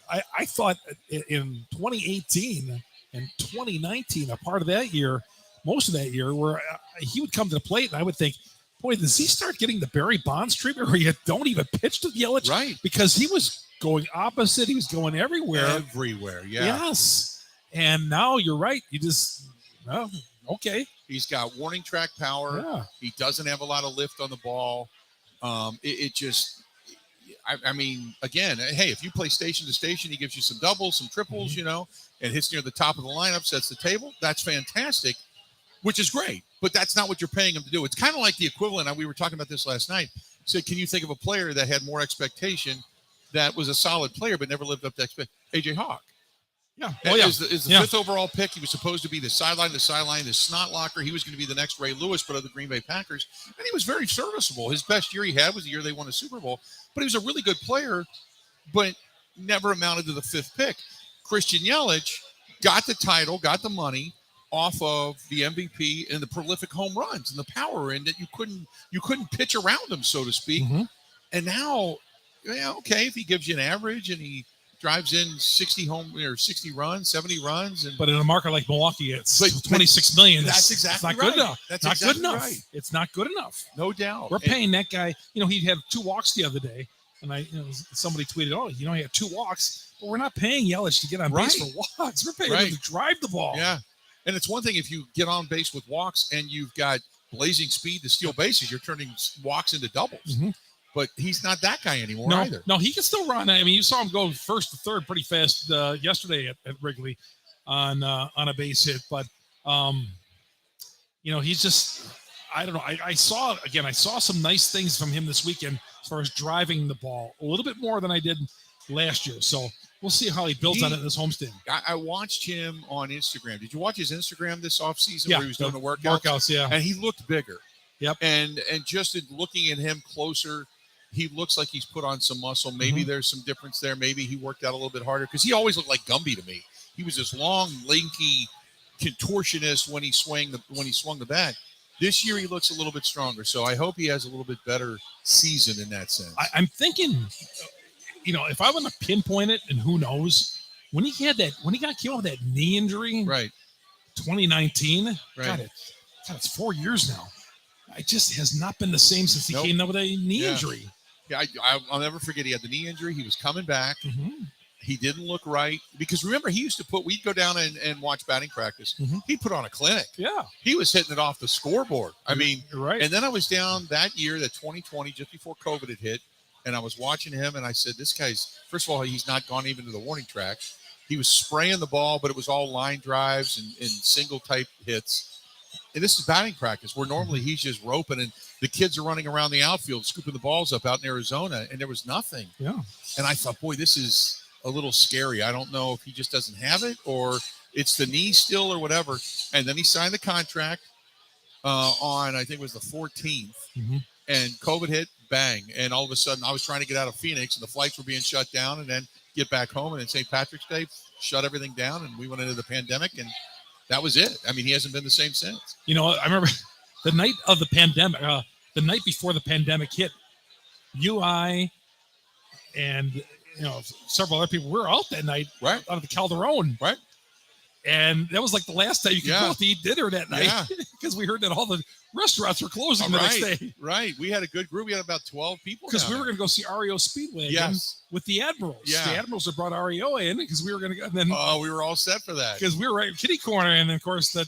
I thought in 2018 and 2019, a part of that year, most of that year, where he would come to the plate and I would think, boy, does he start getting the Barry Bonds treatment where you don't even pitch to Yelich? Right. Because he was going opposite. He was going everywhere. Everywhere, yeah. Yes. And now you're right. You just, okay. He's got warning track power. Yeah. He doesn't have a lot of lift on the ball. I mean, again, hey, if you play station to station, he gives you some doubles, some triples, and hits near the top of the lineup, sets the table. That's fantastic, which is great. But that's not what you're paying him to do. It's kind of like the equivalent. We were talking about this last night. So can you think of a player that had more expectation, that was a solid player, but never lived up to expectation? A.J. Hawk. Yeah. Is the 5th overall pick. He was supposed to be the sideline, the snot locker. He was going to be the next Ray Lewis, but of the Green Bay Packers. And he was very serviceable. His best year he had was the year they won a Super Bowl. But he was a really good player, but never amounted to the 5th pick. Christian Yelich got the title, got the money off of the MVP and the prolific home runs and the power, and that you couldn't pitch around him, so to speak. Mm-hmm. And now, okay, if he gives you an average and he drives in 60 runs, 70 runs, but in a market like Milwaukee, it's $26 million. That's exactly it's not right. good enough. That's not exactly good enough. Right. It's not good enough. No doubt. We're paying that guy. He had 2 walks the other day, and somebody tweeted, he had 2 walks. But we're not paying Yelich to get on base for walks. We're paying him to drive the ball. Yeah, and it's one thing if you get on base with walks and you've got blazing speed to steal bases, you're turning walks into doubles. Mm-hmm. But he's not that guy anymore either. No, he can still run. I mean, you saw him go first to third pretty fast yesterday at Wrigley on a base hit. But, he's just, I don't know. I saw some nice things from him this weekend as far as driving the ball a little bit more than I did last year. So we'll see how he builds on it in this homestand. I watched him on Instagram. Did you watch his Instagram this offseason where he was doing the workouts? Yeah. And he looked bigger. Yep. And just in looking at him closer, he looks like he's put on some muscle. Maybe there's some difference there. Maybe he worked out a little bit harder because he always looked like Gumby to me. He was this long, lanky contortionist when he swung the bat. This year he looks a little bit stronger. So I hope he has a little bit better season in that sense. I'm thinking, if I want to pinpoint it, and who knows, when he came out with that knee injury, right, 2019, right, God, it's 4 years now. It just has not been the same since he came out with a knee injury. Yeah, I'll never forget. He had the knee injury. He was coming back. Mm-hmm. He didn't look right because remember he used to we'd go down and watch batting practice. Mm-hmm. He'd put on a clinic. Yeah, he was hitting it off the scoreboard. I mean, you're right. And then I was down that year, that 2020, just before COVID had hit, and I was watching him, and I said, "This guy's first of all, he's not gone even to the warning track. He was spraying the ball, but it was all line drives and single type hits." And this is batting practice where normally he's just roping and the kids are running around the outfield, scooping the balls up out in Arizona, and there was nothing. Yeah. And I thought, boy, this is a little scary. I don't know if he just doesn't have it or it's the knee still or whatever. And then he signed the contract on, I think it was the 14th. Mm-hmm. And COVID hit, bang. And all of a sudden I was trying to get out of Phoenix and the flights were being shut down and then get back home. And then St. Patrick's Day shut everything down and we went into the pandemic and that was it. I mean, he hasn't been the same since. I remember the night of the pandemic, the night before the pandemic hit, I and several other people were out that night, right, out of the Calderon, right. And that was like the last time you could go out to eat dinner that night because we heard that all the restaurants were closing the next day. Right. We had a good group. We had about 12 people. Because we were going to go see REO Speedway again with the Admirals. Yeah. The Admirals had brought REO in because we were going to go. And then, we were all set for that. Because we were right in kitty corner. And then, of course, the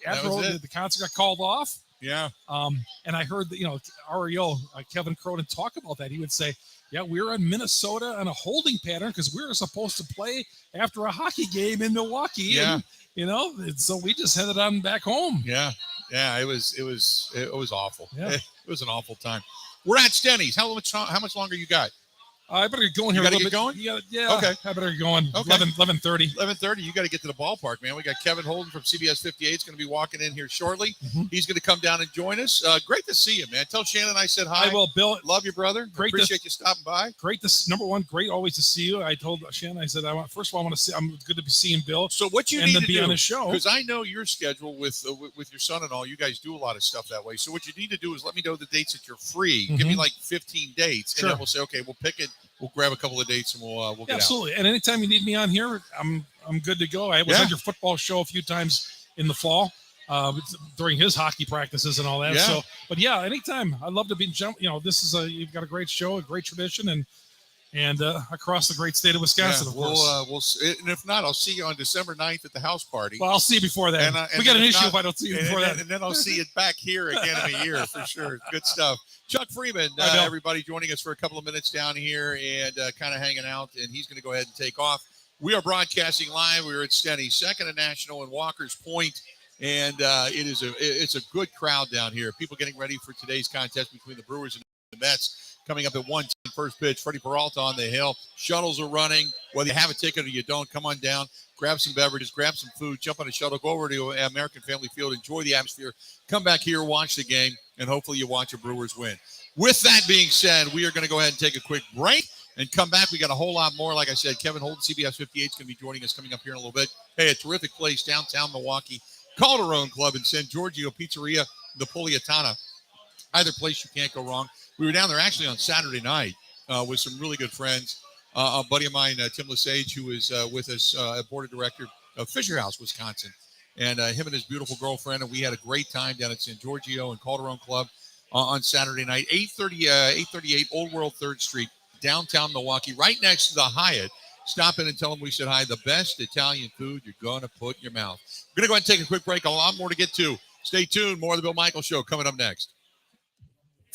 Admiral, the concert got called off. Yeah. And I heard that, REO, Kevin Cronin, talk about that. He would say, yeah, we were in Minnesota on a holding pattern because we were supposed to play after a hockey game in Milwaukee. Yeah. And, so we just headed on back home. Yeah. Yeah. It was awful. Yeah. It was an awful time. We're at STENY'S. How much longer you got? I better get going here. You got to get going? Yeah. Okay. I better get going. Okay. 11:30. 11:30. You got to get to the ballpark, man. We got Kevin Holden from CBS 58 is going to be walking in here shortly. Mm-hmm. He's going to come down and join us. Great to see you, man. Tell Shannon I said hi. I will, Bill. Love you, brother. Appreciate you stopping by. Great number one. Great always to see you. I told Shannon, I said, first of all, I want to see. I'm good to be seeing Bill. So what you need to be do on the show, because I know your schedule with your son and all. You guys do a lot of stuff that way. So what you need to do is let me know the dates that you're free. Mm-hmm. Give me like 15 dates, and then we'll say, okay, we'll pick it. We'll grab a couple of dates and we'll get absolutely. And anytime you need me on here, I'm good to go. I was on your football show a few times in the fall during his hockey practices and all that. Yeah. So, but yeah, anytime. I'd love to be. This is you've got a great show, a great tradition, and across the great state of Wisconsin, of course. And if not, I'll see you on December 9th at the house party. Well, I'll see you before that. We got an issue if I don't see you before that. And then I'll see you back here again in a year for sure. Good stuff. Chuck Freeman, everybody joining us for a couple of minutes down here and kind of hanging out, and he's going to go ahead and take off. We are broadcasting live. We're at STENY'S, Second and National in Walker's Point, and it's a good crowd down here. People getting ready for today's contest between the Brewers and the Mets. Coming up at 1:10, first pitch. Freddie Peralta on the hill. Shuttles are running. Whether you have a ticket or you don't, come on down, grab some beverages, grab some food, jump on a shuttle, go over to American Family Field, enjoy the atmosphere, come back here, watch the game, and hopefully you watch a Brewers win. With that being said, we are going to go ahead and take a quick break and come back. We got a whole lot more. Like I said, Kevin Holden, CBS 58 is going to be joining us coming up here in a little bit. Hey, a terrific place, downtown Milwaukee. Calderon Club and San Giorgio Pizzeria, Napolitana. Either place you can't go wrong. We were down there actually on Saturday night with some really good friends. A buddy of mine, Tim Lesage, who is with us, board of director of Fisher House, Wisconsin. And him and his beautiful girlfriend, and we had a great time down at San Giorgio and Calderon Club on Saturday night, 838 Old World 3rd Street, downtown Milwaukee, right next to the Hyatt. Stop in and tell them we said hi. The best Italian food you're going to put in your mouth. We're going to go ahead and take a quick break. A lot more to get to. Stay tuned. More of the Bill Michaels Show coming up next.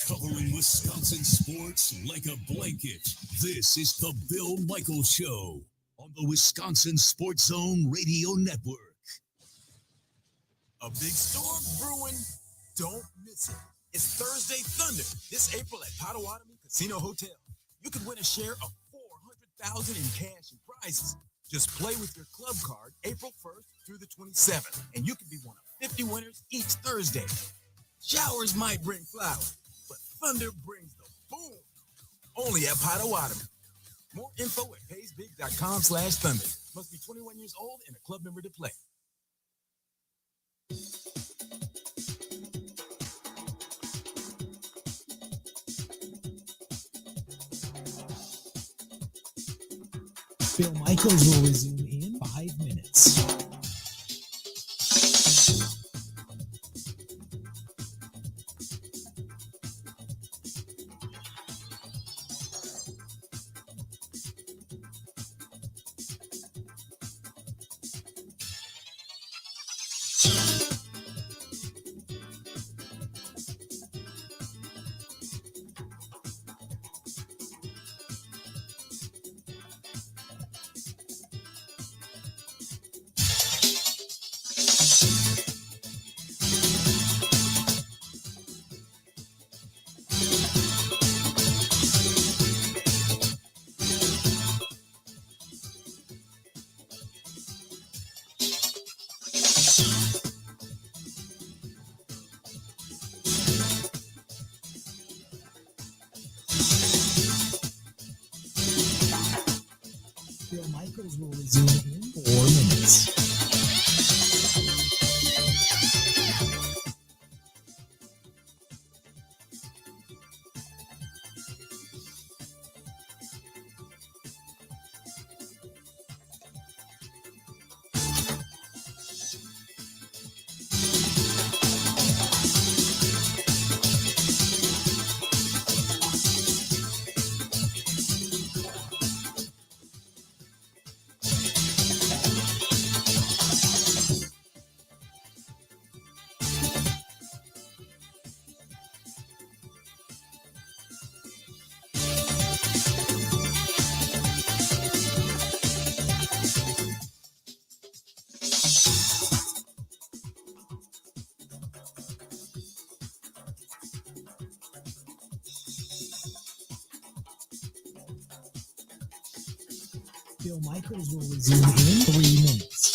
Covering Wisconsin sports like a blanket. This is the Bill Michaels Show on the Wisconsin Sports Zone Radio Network. A big storm brewing. Don't miss it. It's Thursday Thunder this April at Potawatomi Casino Hotel. You could win a share of $400,000 in cash and prizes. Just play with your club card April 1st through the 27th, and you could be one of 50 winners each Thursday. Showers might bring flowers, but thunder brings the boom. Only at Potawatomi. More info at paysbig.com/thunder. Must be 21 years old and a club member to play. Bill Michaels will resume in 5 minutes. Bill Michaels will resume in 4 minutes. Phil Michaels will resume in 3 minutes.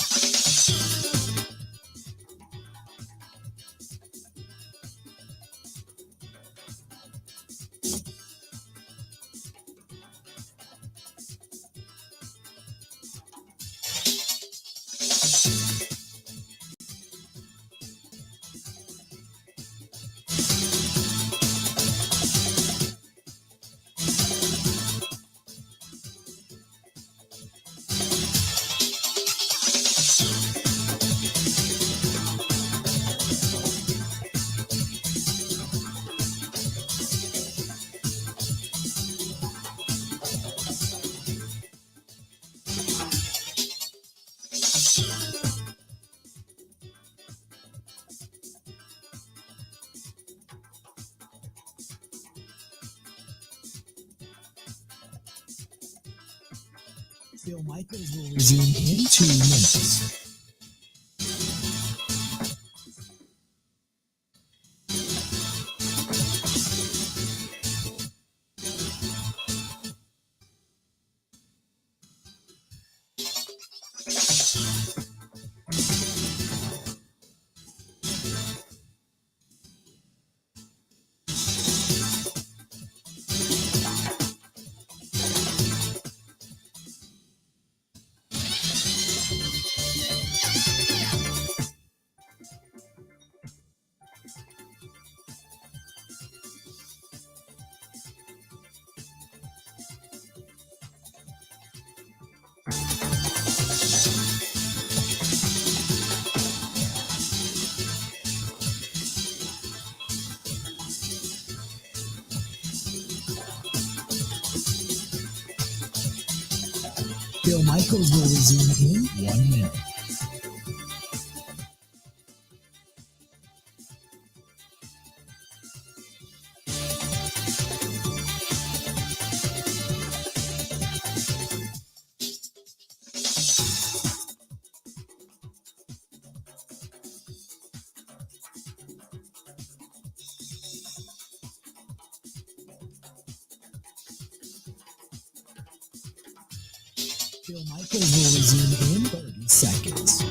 Phil Michaels will resume in 2 minutes. Phil Michaels will resume in 1 minute. Phil Michaels will resume in 30 seconds.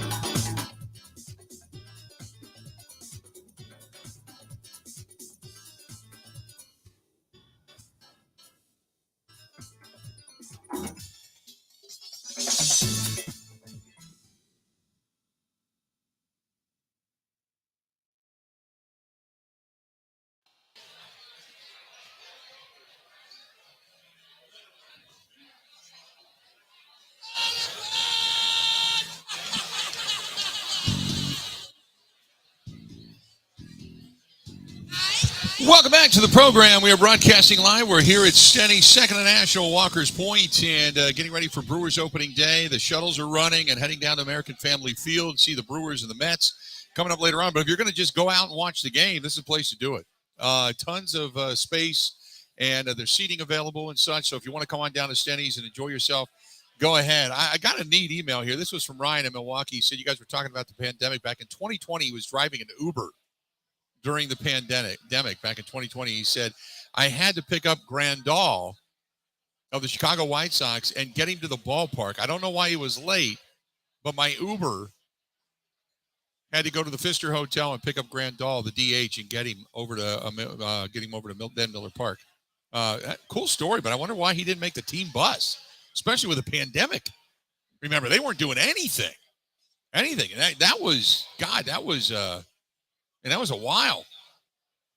Welcome back to the program. We are broadcasting live. We're here at STENY'S, Second and National, Walker's Point, and getting ready for Brewers opening day. The shuttles are running and heading down to American Family Field to see the Brewers and the Mets coming up later on. But if you're going to just go out and watch the game, this is a place to do it. Tons of space, and there's seating available and such. So if you want to come on down to STENY'S and enjoy yourself, go ahead. I got a neat email here. This was from Ryan in Milwaukee. He said you guys were talking about the pandemic. Back in 2020, he was driving an Uber during the pandemic back in 2020. He said, I had to pick up Grandal of the Chicago White Sox and get him to the ballpark. I don't know why he was late, but my Uber had to go to the Pfister Hotel and pick up Grandal, the DH, and get him over to then Miller Park. Cool story, but I wonder why he didn't make the team bus, especially with a pandemic. Remember, they weren't doing anything. And that was a while.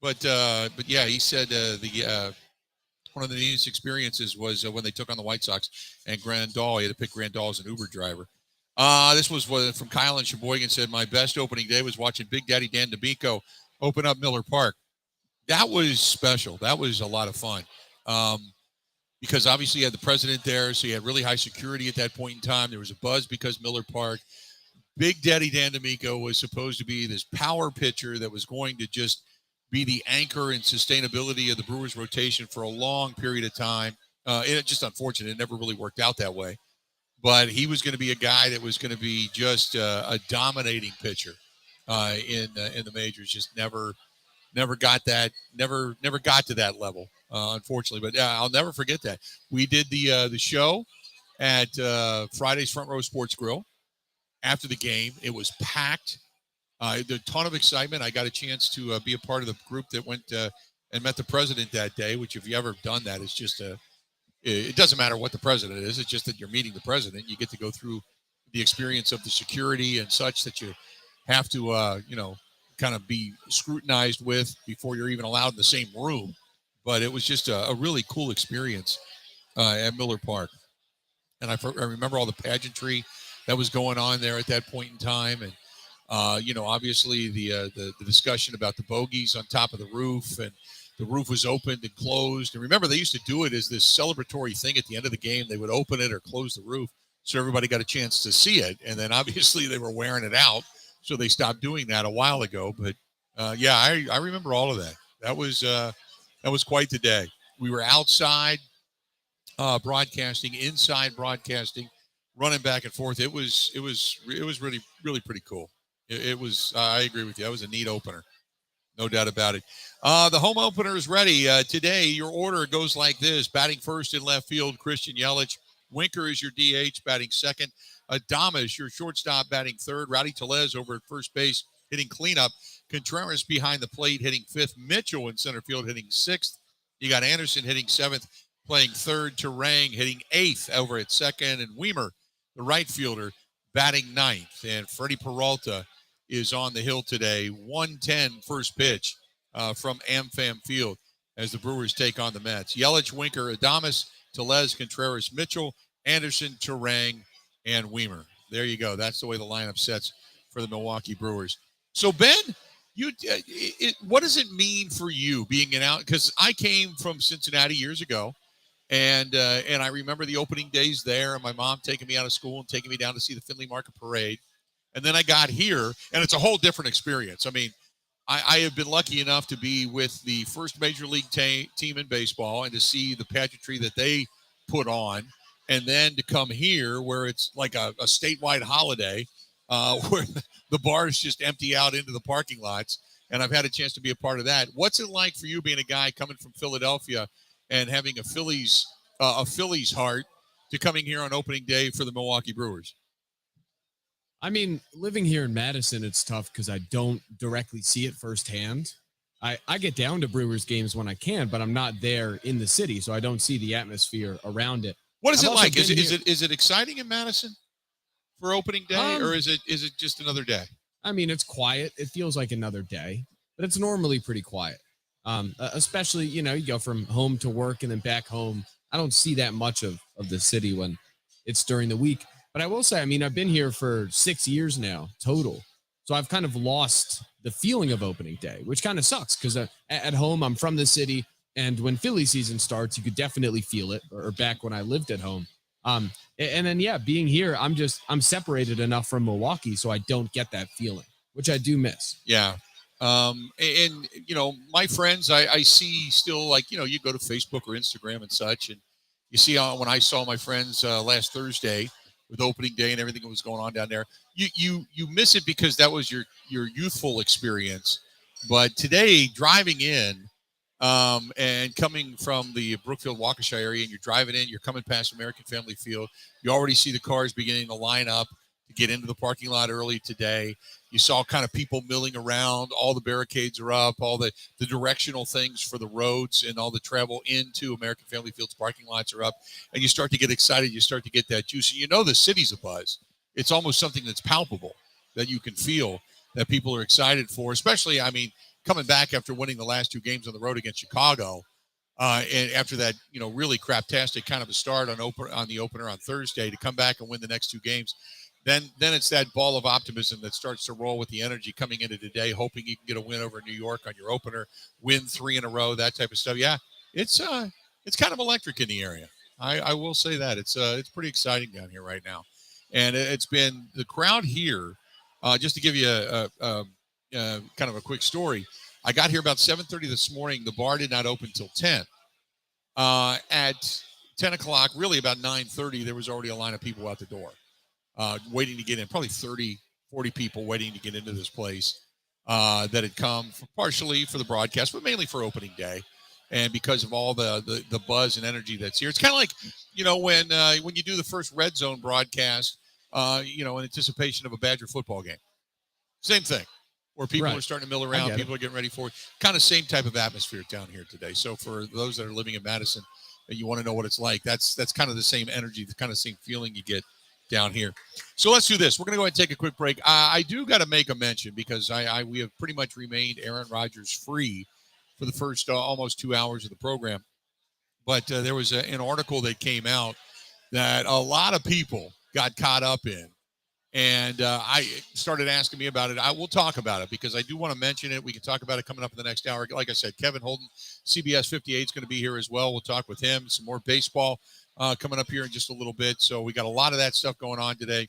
But yeah, he said one of the neatest experiences was when they took on the White Sox, and Grandal, he had to pick Grandal as an Uber driver. This was from Kyle in Sheboygan. Said, my best opening day was watching Big Daddy Dan DeMico open up Miller Park. That was special. That was a lot of fun. Because obviously you had the president there, so you had really high security at that point in time. There was a buzz because Miller Park. Big Daddy Dan DeMico was supposed to be this power pitcher that was going to just be the anchor and sustainability of the Brewers rotation for a long period of time. It's just unfortunate. It never really worked out that way. But he was going to be a guy that was going to be just a dominating pitcher in the majors. Just never got that. Never got to that level, unfortunately. But I'll never forget that. We did the show at Friday's Front Row Sports Grill after the game. It was packed. There's a ton of excitement. I got a chance to be a part of the group that went and met the president that day, which if you ever done that, it's just it doesn't matter what the president is. It's just that you're meeting the president. You get to go through the experience of the security and such that you have to, kind of be scrutinized with before you're even allowed in the same room. But it was just a really cool experience at Miller Park. And I remember all the pageantry that was going on there at that point in time. And, obviously the discussion about the bogeys on top of the roof, and the roof was opened and closed. And remember, they used to do it as this celebratory thing at the end of the game. They would open it or close the roof so everybody got a chance to see it. And then obviously they were wearing it out, so they stopped doing that a while ago. But I remember all of that. That was quite the day. We were outside broadcasting, inside broadcasting, running back and forth. It was really, really pretty cool. It was. I agree with you. That was a neat opener, no doubt about it. The home opener is ready today. Your order goes like this: batting first in left field, Christian Yelich. Winker is your DH, batting second. Adames, your shortstop, batting third. Rowdy Tellez over at first base, hitting cleanup. Contreras behind the plate, hitting fifth. Mitchell in center field, hitting sixth. You got Anderson hitting seventh, playing third. Terang hitting eighth over at second. And Weimer, the right fielder, batting ninth. And Freddie Peralta is on the hill today. 1:10 first pitch from AmFam Field as the Brewers take on the Mets. Yelich, Winker, Adames, Tellez, Contreras, Mitchell, Anderson, Terang, and Weimer. There you go. That's the way the lineup sets for the Milwaukee Brewers. So, Ben, what does it mean for you being out? Because I came from Cincinnati years ago, and I remember the opening days there, and my mom taking me out of school and taking me down to see the Findlay Market Parade. And then I got here, and it's a whole different experience. I mean, I have been lucky enough to be with the first major league team in baseball and to see the pageantry that they put on, and then to come here where it's like a statewide holiday where the bars just empty out into the parking lots, and I've had a chance to be a part of that. What's it like for you being a guy coming from Philadelphia and having a Phillies heart to coming here on opening day for the Milwaukee Brewers? I mean, living here in Madison, it's tough because I don't directly see it firsthand. I get down to Brewers games when I can, but I'm not there in the city, so I don't see the atmosphere around it. What is it like? Is it exciting in Madison for opening day, or is it just another day? I mean, it's quiet. It feels like another day, but it's normally pretty quiet. Especially, you go from home to work and then back home. I don't see that much of the city when it's during the week. But I will say, I mean, I've been here for 6 years now total. So I've kind of lost the feeling of opening day, which kind of sucks because at home, I'm from the city. And when Philly season starts, you could definitely feel it, or back when I lived at home. And then, being here, I'm separated enough from Milwaukee, so I don't get that feeling, which I do miss. Yeah. And my friends, I see still, like, you go to Facebook or Instagram and such, and you see when I saw my friends last Thursday with opening day and everything that was going on down there, you miss it because that was your youthful experience. But today, driving in and coming from the Brookfield Waukesha area, and you're driving in, you're coming past American Family Field, you already see the cars beginning to line up to get into the parking lot early today. You saw kind of people milling around. All the barricades are up, all the directional things for the roads and all the travel into American Family Field's parking lots are up. And you start to get excited. You start to get that juice. And the city's abuzz. It's almost something that's palpable that you can feel that people are excited for, especially, I mean, coming back after winning the last two games on the road against Chicago. And after that, really craptastic kind of a start on the opener on Thursday, to come back and win the next two games. Then it's that ball of optimism that starts to roll with the energy coming into today, hoping you can get a win over New York on your opener, win 3 in a row, that type of stuff. Yeah, it's kind of electric in the area. I will say that. It's pretty exciting down here right now. And it's been the crowd here, just to give you a kind of a quick story. I got here about 7:30 this morning. The bar did not open till 10. At 10 o'clock, really about 9:30, there was already a line of people out the door. Waiting to get in, probably 30, 40 people waiting to get into this place that had come partially for the broadcast, but mainly for opening day. and because of all the buzz and energy that's here. It's kind of like, when you do the first Red Zone broadcast, in anticipation of a Badger football game. Same thing, where people Right. are starting to mill around, people are getting ready for it. Kind of same type of atmosphere down here today. So for those that are living in Madison and you want to know what it's like, that's kind of the same energy, the kind of same feeling you get down here. So let's do this. We're going to go ahead and take a quick break. I do got to make a mention because we have pretty much remained Aaron Rodgers free for the first almost 2 hours of the program. But there was an article that came out that a lot of people got caught up in. And I started asking me about it. I will talk about it because I do want to mention it. We can talk about it coming up in the next hour. Like I said, Kevin Holden, CBS 58 is going to be here as well. We'll talk with him. Some more baseball coming up here in just a little bit. So we got a lot of that stuff going on today.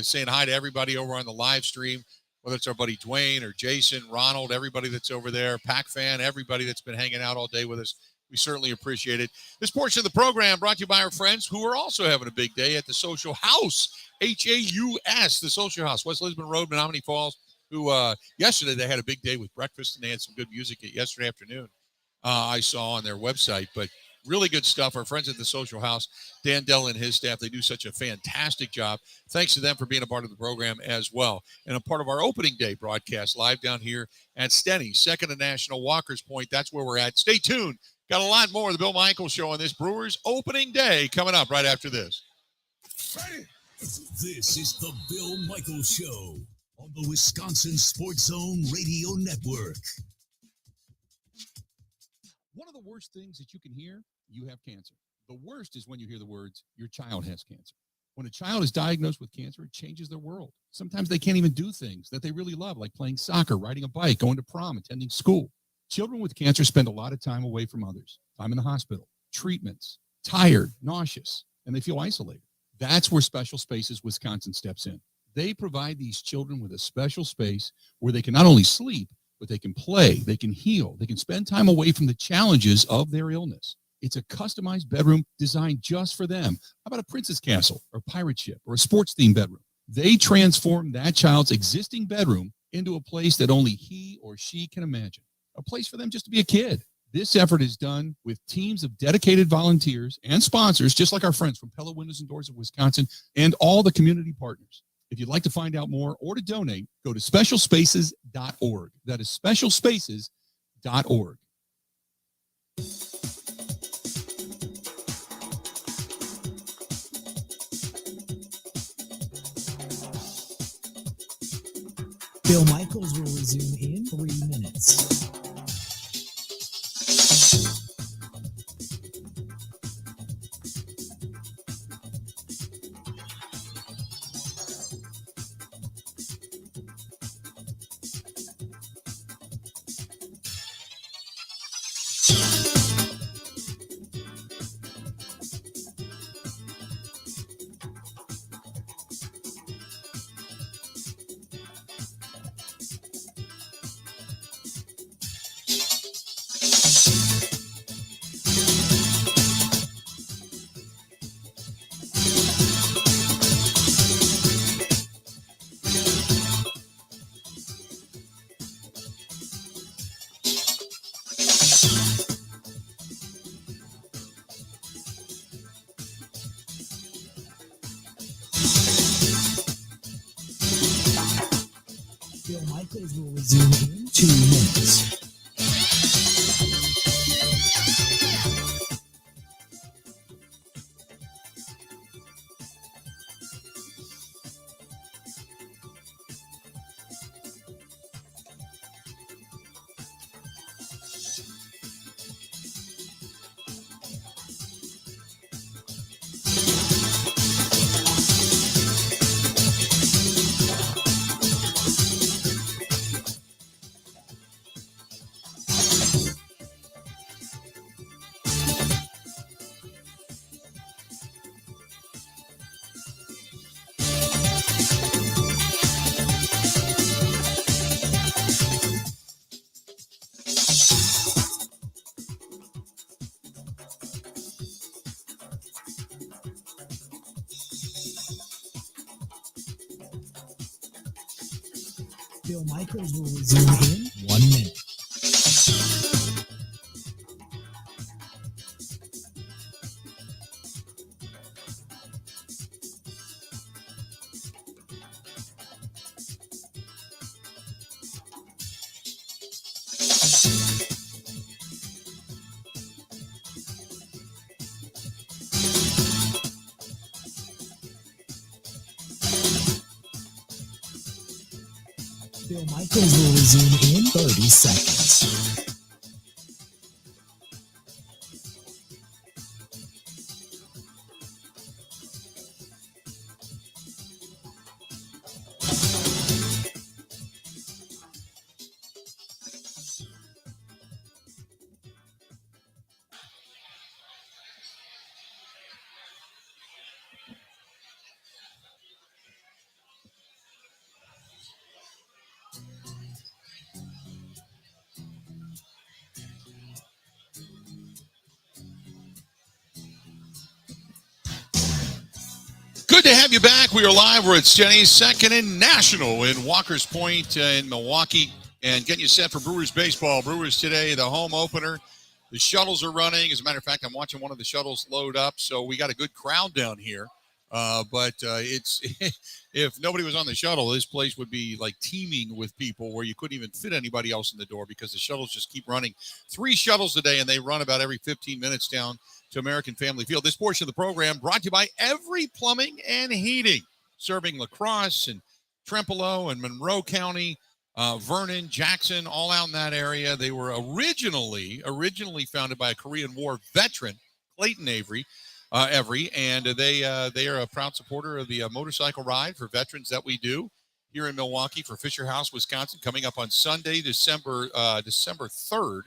Saying hi to everybody over on the live stream, whether it's our buddy Dwayne or Jason, Ronald, everybody that's over there, Pac fan, everybody that's been hanging out all day with us. We certainly appreciate it. This portion of the program brought to you by our friends who are also having a big day at the Social House, Haus, the Social House, West Lisbon Road, Menominee Falls, who yesterday they had a big day with breakfast, and they had some good music yesterday afternoon. I saw on their website, but really good stuff. Our friends at the Social House, Dan Dell and his staff, they do such a fantastic job. Thanks to them for being a part of the program as well. And a part of our opening day broadcast live down here at STENY'S, second to National Walker's Point. That's where we're at. Stay tuned. Got a lot more of the Bill Michaels Show on this Brewers opening day coming up right after this. This is the Bill Michaels Show on the Wisconsin Sports Zone Radio Network. One of the worst things that you can hear, you have cancer. The worst is when you hear the words, your child has cancer. When a child is diagnosed with cancer, it changes their world. Sometimes they can't even do things that they really love, like playing soccer, riding a bike, going to prom, attending school. Children with cancer spend a lot of time away from others, time in the hospital, treatments, tired, nauseous, and they feel isolated. That's where Special Spaces Wisconsin steps in. They provide these children with a special space where they can not only sleep, but they can play, they can heal, they can spend time away from the challenges of their illness. It's a customized bedroom designed just for them. How about a princess castle or pirate ship or a sports-themed bedroom? They transform that child's existing bedroom into a place that only he or she can imagine. A place for them just to be a kid. This effort is done with teams of dedicated volunteers and sponsors, just like our friends from Pella Windows and Doors of Wisconsin and all the community partners. If you'd like to find out more or to donate, go to specialspaces.org. That is specialspaces.org. Bill Michaels will resume in 3 minutes. Bill Michaels will resume in 2 minutes. Bill Michaels will resume in 1 minute. Bill Michaels will resume in 30 seconds. Good to have you back. We are live. We're at STENY'S, second and national in Walker's Point in Milwaukee, and getting you set for Brewers baseball. Brewers today, the home opener. The shuttles are running. As a matter of fact, I'm watching one of the shuttles load up, so we got a good crowd down here. But it's if nobody was on the shuttle, this place would be like teeming with people where you couldn't even fit anybody else in the door because the shuttles just keep running. 3 shuttles a day, and they run about every 15 minutes down to American Family Field. This portion of the program brought to you by Every Plumbing and Heating, serving La Crosse and Trempealeau and Monroe County, Vernon, Jackson, all out in that area. They were originally founded by a Korean War veteran, Clayton Avery, and they are a proud supporter of the motorcycle ride for veterans that we do here in Milwaukee for Fisher House, Wisconsin, coming up on Sunday, December 3rd.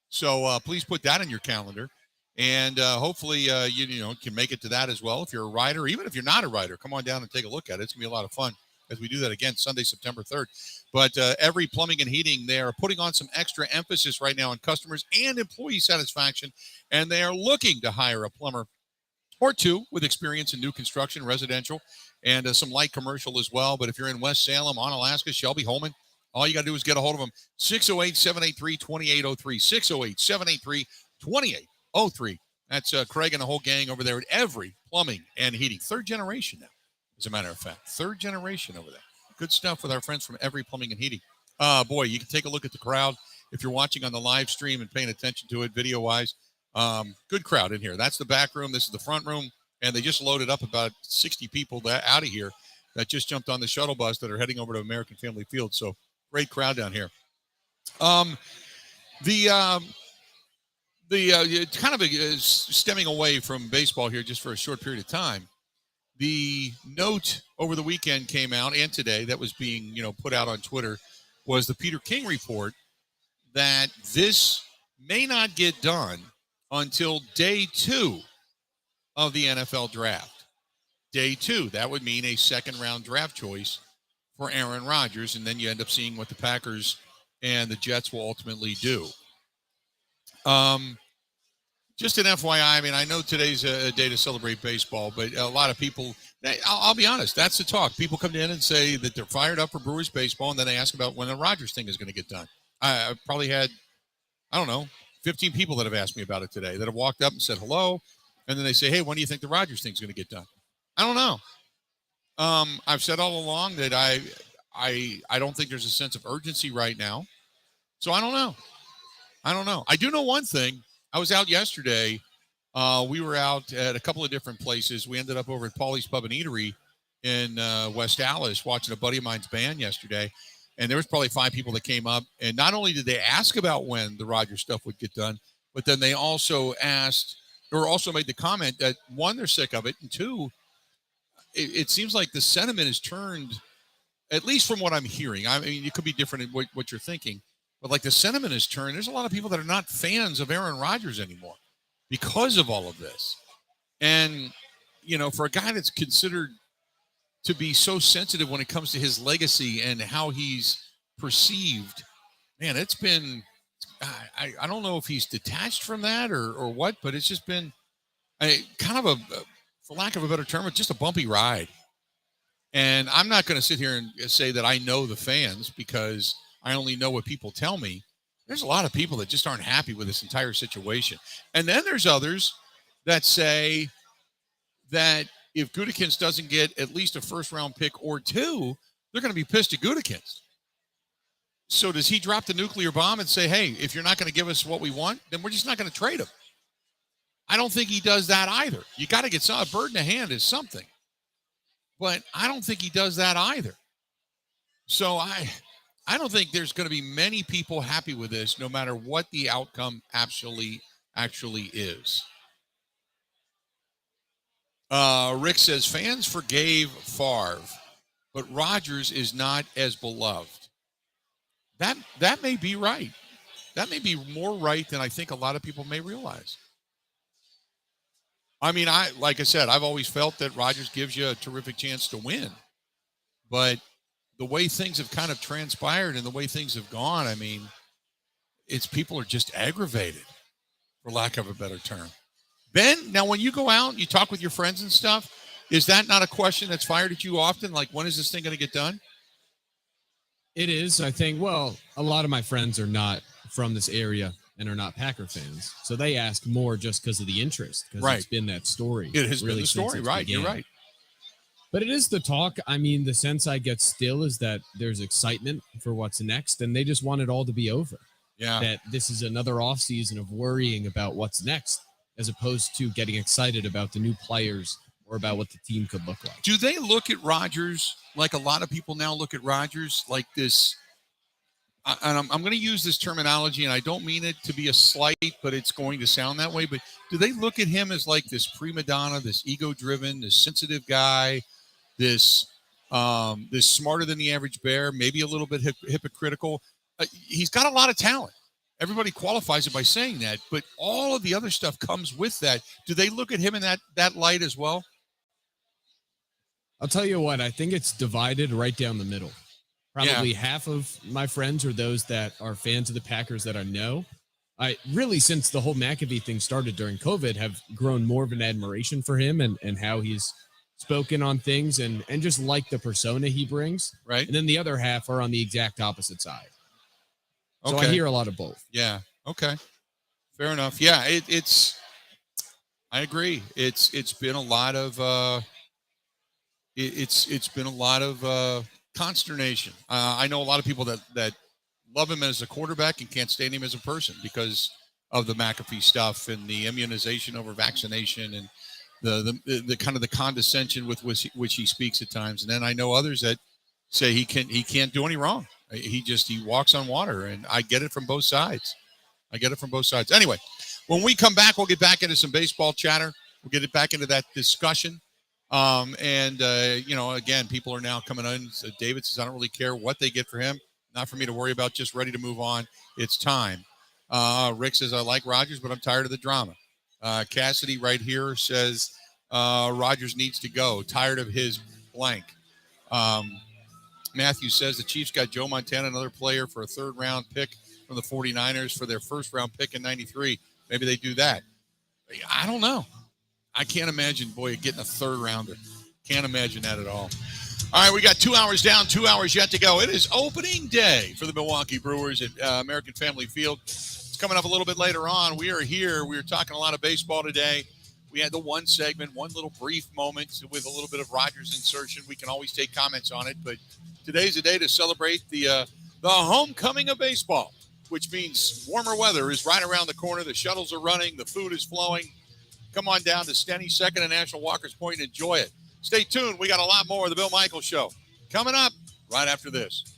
So please put that in your calendar. And hopefully you can make it to that as well. If you're a rider, even if you're not a rider, come on down and take a look at it. It's going to be a lot of fun as we do that again Sunday, September 3rd. But Every Plumbing and Heating, they are putting on some extra emphasis right now on customers and employee satisfaction, and they are looking to hire a plumber or 2 with experience in new construction, residential, and some light commercial as well. But if you're in West Salem, Onalaska, Shelby, Holman, all you got to do is get a hold of them. 608-783-2803, 608-783-2803. That's Craig and the whole gang over there at Every Plumbing and Heating. 3rd generation now, as a matter of fact. 3rd generation over there. Good stuff with our friends from Every Plumbing and Heating. Boy, you can take a look at the crowd if you're watching on the live stream and paying attention to it video-wise. Good crowd in here. That's the back room. This is the front room. And they just loaded up about 60 people out of here that just jumped on the shuttle bus that are heading over to American Family Field. So great crowd down here. Kind of stemming away from baseball here just for a short period of time. The note over the weekend came out, and today, that was being put out on Twitter, was the Peter King report that this may not get done until day 2 of the NFL draft. Day 2, that would mean a second-round draft choice for Aaron Rodgers, and then you end up seeing what the Packers and the Jets will ultimately do. Just an FYI, I mean, I know today's a day to celebrate baseball, but a lot of people, I'll be honest, that's the talk. People come in and say that they're fired up for Brewers baseball, and then they ask about when the Rodgers thing is going to get done. I've probably had, 15 people that have asked me about it today that have walked up and said hello, and then they say, hey, when do you think the Rodgers thing is going to get done? I don't know. I've said all along that I don't think there's a sense of urgency right now, so I don't know. I do know one thing. I was out yesterday. We were out at a couple of different places. We ended up over at Paulie's Pub and Eatery in West Allis watching a buddy of mine's band yesterday. And there was probably 5 people that came up. And not only did they ask about when the Rodgers stuff would get done, but then they also made the comment that, 1, they're sick of it. And 2, it seems like the sentiment has turned, at least from what I'm hearing. I mean, it could be different in what you're thinking. But like the sentiment has turned, there's a lot of people that are not fans of Aaron Rodgers anymore because of all of this. And, for a guy that's considered to be so sensitive when it comes to his legacy and how he's perceived, man, it's been, I don't know if he's detached from that or what, but it's just been kind of for lack of a better term, it's just a bumpy ride. And I'm not going to sit here and say that I know the fans because I only know what people tell me. There's a lot of people that just aren't happy with this entire situation. And then there's others that say that if Gutekunst doesn't get at least a first-round pick or 2, they're going to be pissed at Gutekunst. So does he drop the nuclear bomb and say, hey, if you're not going to give us what we want, then we're just not going to trade him? I don't think he does that either. You got to get a bird in the hand is something. But I don't think he does that either. So I I don't think there's going to be many people happy with this, no matter what the outcome actually is. Rick says fans forgave Favre, but Rodgers is not as beloved. That may be right. That may be more right than I think a lot of people may realize. I mean, like I said, I've always felt that Rodgers gives you a terrific chance to win. But the way things have kind of transpired and the way things have gone, I mean, it's people are just aggravated, for lack of a better term. Ben, now when you go out and you talk with your friends and stuff, is that not a question that's fired at you often? Like, when is this thing going to get done? It is. I think, well, a lot of my friends are not from this area and are not Packer fans. So they ask more just because of the interest, because it's been that story. It has really been the story, right? Began. You're right. But it is the talk. I mean, the sense I get still is that there's excitement for what's next, and they just want it all to be over. Yeah. That this is another offseason of worrying about what's next, as opposed to getting excited about the new players or about what the team could look like. Do they look at Rodgers like a lot of people now look at Rodgers like this? And I'm going to use this terminology, and I don't mean it to be a slight, but it's going to sound that way. But do they look at him as like this prima donna, this ego-driven, this sensitive guy, this smarter than the average bear, maybe a little bit hypocritical? He's got a lot of talent. Everybody qualifies it by saying that, but all of the other stuff comes with that. Do they look at him in that light as well? I'll tell you what, I think it's divided right down the middle. Probably half of my friends are those that are fans of the Packers that I know. I really, since the whole McAfee thing started during COVID, have grown more of an admiration for him and how he's spoken on things and just like the persona he brings. Right. And then the other half are on the exact opposite side. So I hear a lot of both. Yeah. Okay. Fair enough. Yeah. I agree. It's been a lot of it's been a lot of consternation. I know a lot of people that love him as a quarterback and can't stand him as a person because of the McAfee stuff and the immunization over vaccination and the kind of the condescension with which he speaks at times. And then I know others that say he can't do any wrong. He walks on water, and I get it from both sides. Anyway, when we come back, we'll get back into some baseball chatter. We'll get it back into that discussion. Again, people are now coming in. So David says, I don't really care what they get for him. Not for me to worry about, just ready to move on. It's time. Rick says, I like Rodgers, but I'm tired of the drama. Cassidy right here says, Rodgers needs to go. Tired of his blank. Matthew says the Chiefs got Joe Montana, another player, for a third-round pick from the 49ers for their first-round pick in 93. Maybe they do that. I don't know. I can't imagine, getting a third-rounder. Can't imagine that at all. All right, we got 2 hours down, 2 hours yet to go. It is opening day for the Milwaukee Brewers at American Family Field. It's coming up a little bit later on. We are here. We were talking a lot of baseball today. We had the one segment, one little brief moment with a little bit of Rodgers insertion. We can always take comments on it, but today's a day to celebrate the homecoming of baseball, which means warmer weather is right around the corner. The shuttles are running. The food is flowing. Come on down to STENY'S, 2nd and National Walker's Point, and enjoy it. Stay tuned. We got a lot more of the Bill Michaels Show coming up right after this.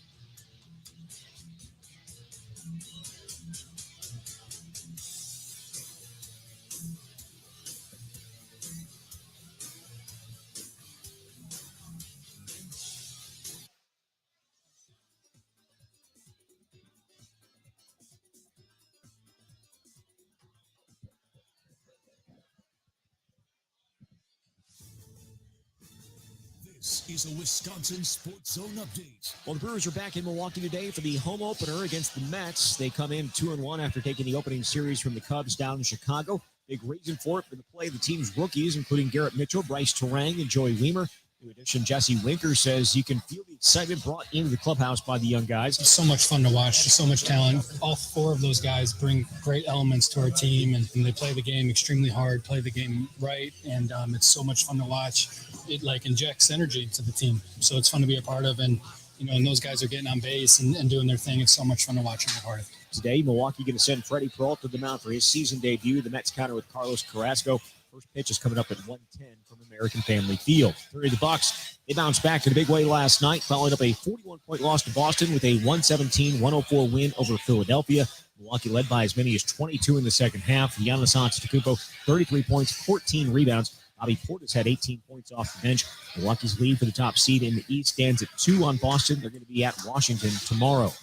This is a Wisconsin Sports Zone update. Well, the Brewers are back in Milwaukee today for the home opener against the Mets. They come in 2-1 after taking the opening series from the Cubs down in Chicago. Big reason for it for the play of the team's rookies, including Garrett Mitchell, Bryce Terang, and Joey Weimer. New addition Jesse Winker says you can feel the excitement brought into the clubhouse by the young guys. It's so much fun to watch. Just so much talent. All four of those guys bring great elements to our team, and they play the game extremely hard, play the game right, and it's so much fun to watch. It injects energy to the team, so it's fun to be a part of. And and those guys are getting on base and doing their thing. It's so much fun to watch and be part of. Today, Milwaukee going to send Freddie Peralta to the mound for his season debut. The Mets counter with Carlos Carrasco. First pitch is coming up at 1:10 from American Family Field. The Bucks, they bounced back in a big way last night, following up a 41-point loss to Boston with a 117-104 win over Philadelphia. Milwaukee led by as many as 22 in the second half. Giannis Antetokounmpo, 33 points, 14 rebounds. Bobby Portis had 18 points off the bench. Milwaukee's lead for the top seed in the East stands at 2 on Boston. They're going to be at Washington tomorrow.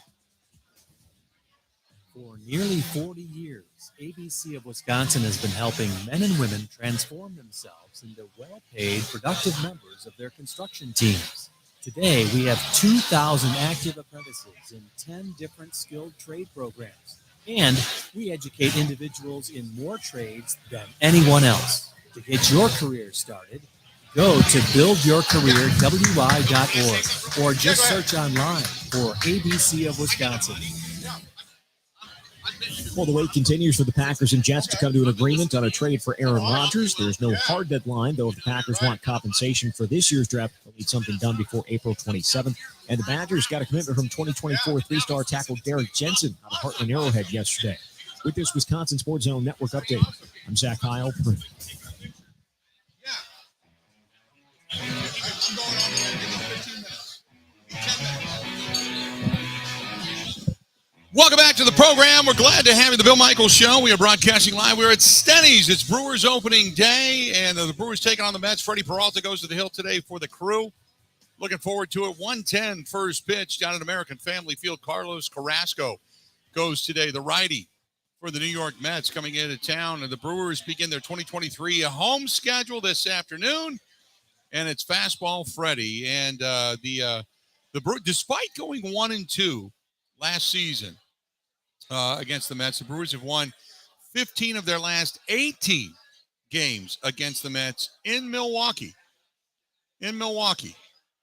For nearly 40 years, ABC of Wisconsin has been helping men and women transform themselves into well-paid, productive members of their construction teams. Today, we have 2,000 active apprentices in 10 different skilled trade programs, and we educate individuals in more trades than anyone else. To get your career started, go to buildyourcareerwi.org or just search online for ABC of Wisconsin. Well, the wait continues for the Packers and Jets to come to an agreement on a trade for Aaron Rodgers. There's no hard deadline, though if the Packers want compensation for this year's draft, they'll need something done before April 27th. And the Badgers got a commitment from 2024 three-star tackle Derek Jensen out of Heartland Arrowhead yesterday. With this Wisconsin Sports Zone Network update, I'm Zach Heil. Welcome back to the program. We're glad to have you, the Bill Michaels Show. We are broadcasting live. We're at STENY'S. It's Brewers opening day, and the Brewers taking on the Mets. Freddie Peralta goes to the hill today for the Crew. Looking forward to it. 1:10 first pitch down at American Family Field. Carlos Carrasco goes today, the righty for the New York Mets coming into town. And the Brewers begin their 2023 home schedule this afternoon, and it's fastball Freddie. And the Brewers, despite going 1-2 last season against the Mets, the Brewers have won 15 of their last 18 games against the Mets in Milwaukee.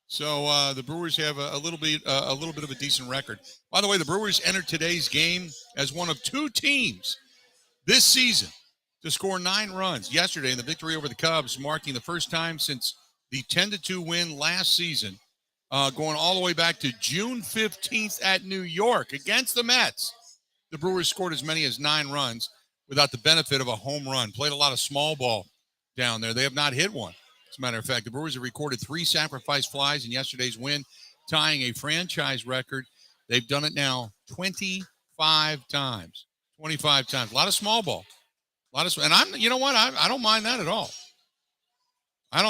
So the Brewers have a little bit of a decent record. By the way, the Brewers entered today's game as one of 2 teams this season to score 9 runs yesterday in the victory over the Cubs, marking the first time since the 10-2 win last season, going all the way back to June 15th at New York against the Mets. The Brewers scored as many as 9 runs without the benefit of a home run. Played a lot of small ball down there. They have not hit one. As a matter of fact, the Brewers have recorded 3 sacrifice flies in yesterday's win, tying a franchise record. They've done it now 25 times. 25 times. A lot of small ball. And you know what? I don't mind that at all. By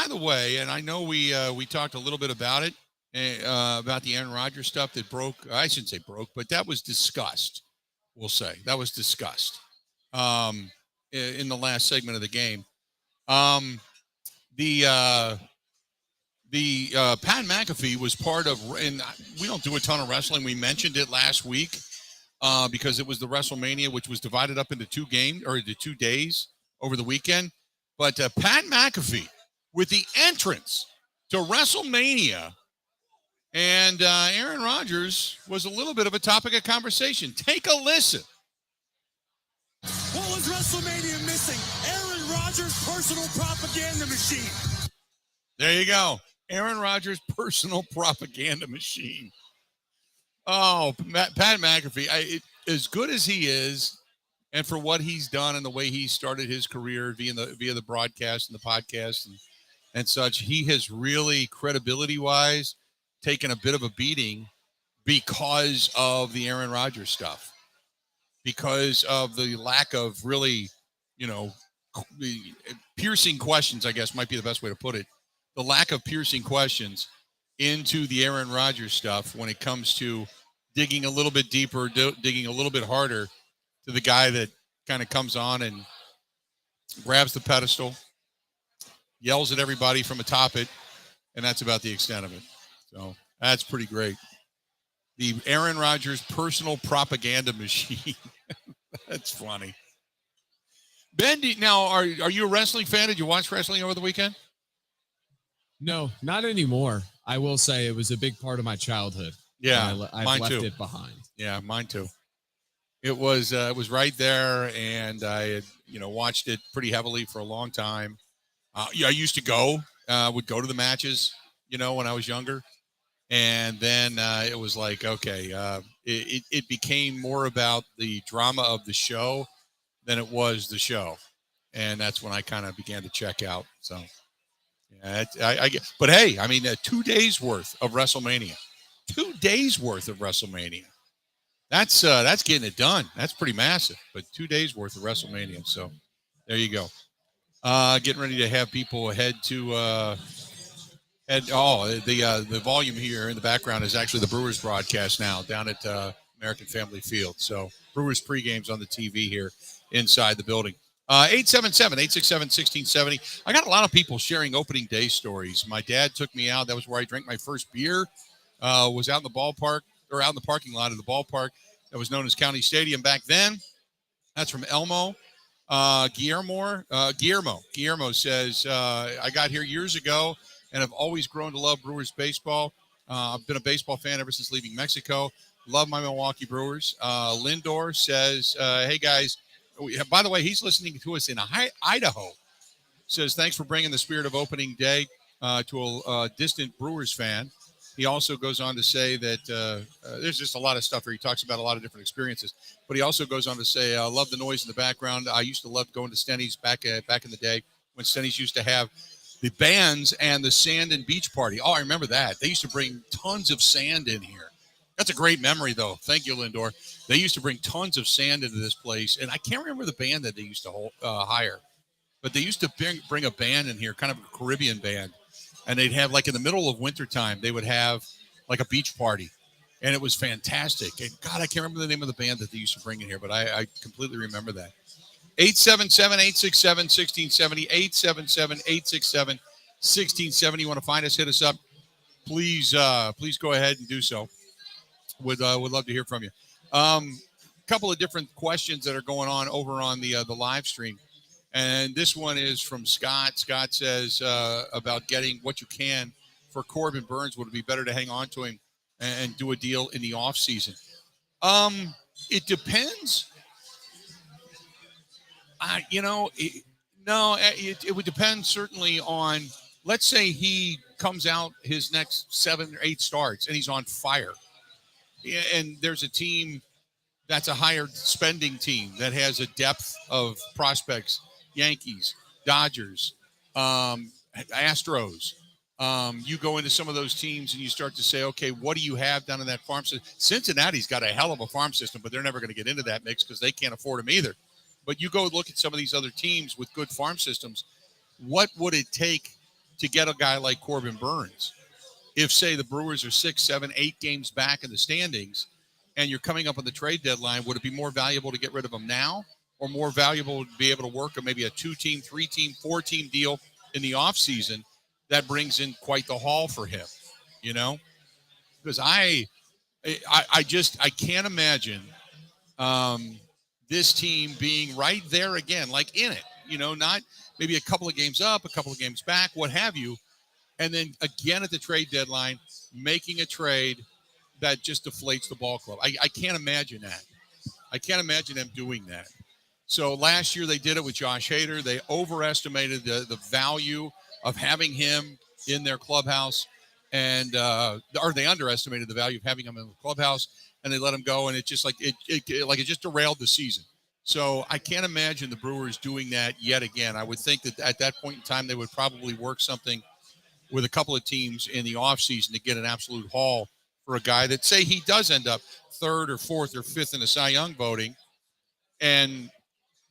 the way, and I know we talked a little bit about it, about the Aaron Rodgers stuff that broke. I shouldn't say broke, but that was discussed. We'll say that was discussed in the last segment of the game. The Pat McAfee was part of, and we don't do a ton of wrestling. We mentioned it last week because it was the WrestleMania, which was divided up into 2 days over the weekend. But Pat McAfee, with the entrance to WrestleMania, and Aaron Rodgers was a little bit of a topic of conversation. Take a listen. What was WrestleMania missing? Aaron Rodgers' personal propaganda machine. There you go. Aaron Rodgers' personal propaganda machine. Oh, Pat McAfee, as good as he is, and for what he's done and the way he started his career via the broadcast and the podcast and such, he has really, credibility-wise, taken a bit of a beating because of the Aaron Rodgers stuff, because of the lack of really, piercing questions, I guess might be the best way to put it. The lack of piercing questions into the Aaron Rodgers stuff when it comes to digging a little bit deeper, digging a little bit harder to the guy that kind of comes on and grabs the pedestal, yells at everybody from atop it, and that's about the extent of it. So that's pretty great. The Aaron Rodgers personal propaganda machine. That's funny. Ben, now, are you a wrestling fan? Did you watch wrestling over the weekend? No, not anymore. I will say it was a big part of my childhood. Yeah, I've mine left too. it behind. Yeah, mine too. It was right there, and I had watched it pretty heavily for a long time. I used to would go to the matches, when I was younger. And then it was like, okay, it became more about the drama of the show than it was the show. And that's when I kind of began to check out. So, yeah, I get, but hey, I mean, 2 days worth of WrestleMania, 2 days worth of WrestleMania. That's getting it done. That's pretty massive, but 2 days worth of WrestleMania. So there you go. Getting ready to have people head to, the volume here in the background is actually the Brewers broadcast now down at American Family Field. So Brewers pregames on the TV here inside the building. 877-867-1670. I got a lot of people sharing opening day stories. My dad took me out. That was where I drank my first beer. Was out in the ballpark, or out in the parking lot of the ballpark that was known as County Stadium back then. That's from Elmo. Guillermo says, I got here years ago and have always grown to love Brewers baseball. I've been a baseball fan ever since leaving Mexico. Love my Milwaukee Brewers. Lindor says, hey, guys, by the way, he's listening to us in Idaho. Says, thanks for bringing the spirit of opening day to a distant Brewers fan. He also goes on to say that there's just a lot of stuff here. He talks about a lot of different experiences. But he also goes on to say, I love the noise in the background. I used to love going to STENY'S back in the day when STENY'S used to have the bands and the sand and beach party. Oh, I remember that. They used to bring tons of sand in here. That's a great memory, though. Thank you, Lindor. They used to bring tons of sand into this place. And I can't remember the band that they used to hire. But they used to bring a band in here, kind of a Caribbean band. And they'd have, like, in the middle of wintertime, they would have, like, a beach party. And it was fantastic. And, God, I can't remember the name of the band that they used to bring in here, but I completely remember that. 877-867-1670, 877-867-1670. You want to find us, hit us up. Please go ahead and do so. Would love to hear from you. Couple of different questions that are going on over on the live stream. And this one is from Scott. Scott says about getting what you can for Corbin Burns. Would it be better to hang on to him and do a deal in the offseason? It depends. It would depend certainly on, let's say he comes out his next 7 or 8 starts and he's on fire. And there's a team that's a higher spending team that has a depth of prospects. Yankees, Dodgers, Astros. You go into some of those teams and you start to say, okay, what do you have down in that farm system? Cincinnati's got a hell of a farm system, but they're never going to get into that mix because they can't afford them either. But you go look at some of these other teams with good farm systems. What would it take to get a guy like Corbin Burns? If, say, the Brewers are 6, 7, 8 games back in the standings and you're coming up on the trade deadline, would it be more valuable to get rid of him now? Or more valuable to be able to work maybe a 2-team, 3-team, 4-team deal in the offseason that brings in quite the haul for him, Because I can't imagine this team being right there again, like in it, not maybe a couple of games up, a couple of games back, what have you, and then again at the trade deadline, making a trade that just deflates the ball club. I can't imagine that. I can't imagine them doing that. So last year they did it with Josh Hader. They overestimated the value of having him in their clubhouse, or they underestimated the value of having him in the clubhouse, and they let him go. And it just it just derailed the season. So I can't imagine the Brewers doing that yet again. I would think that at that point in time they would probably work something with a couple of teams in the offseason to get an absolute haul for a guy that, say, he does end up 3rd or 4th or 5th in the Cy Young voting, and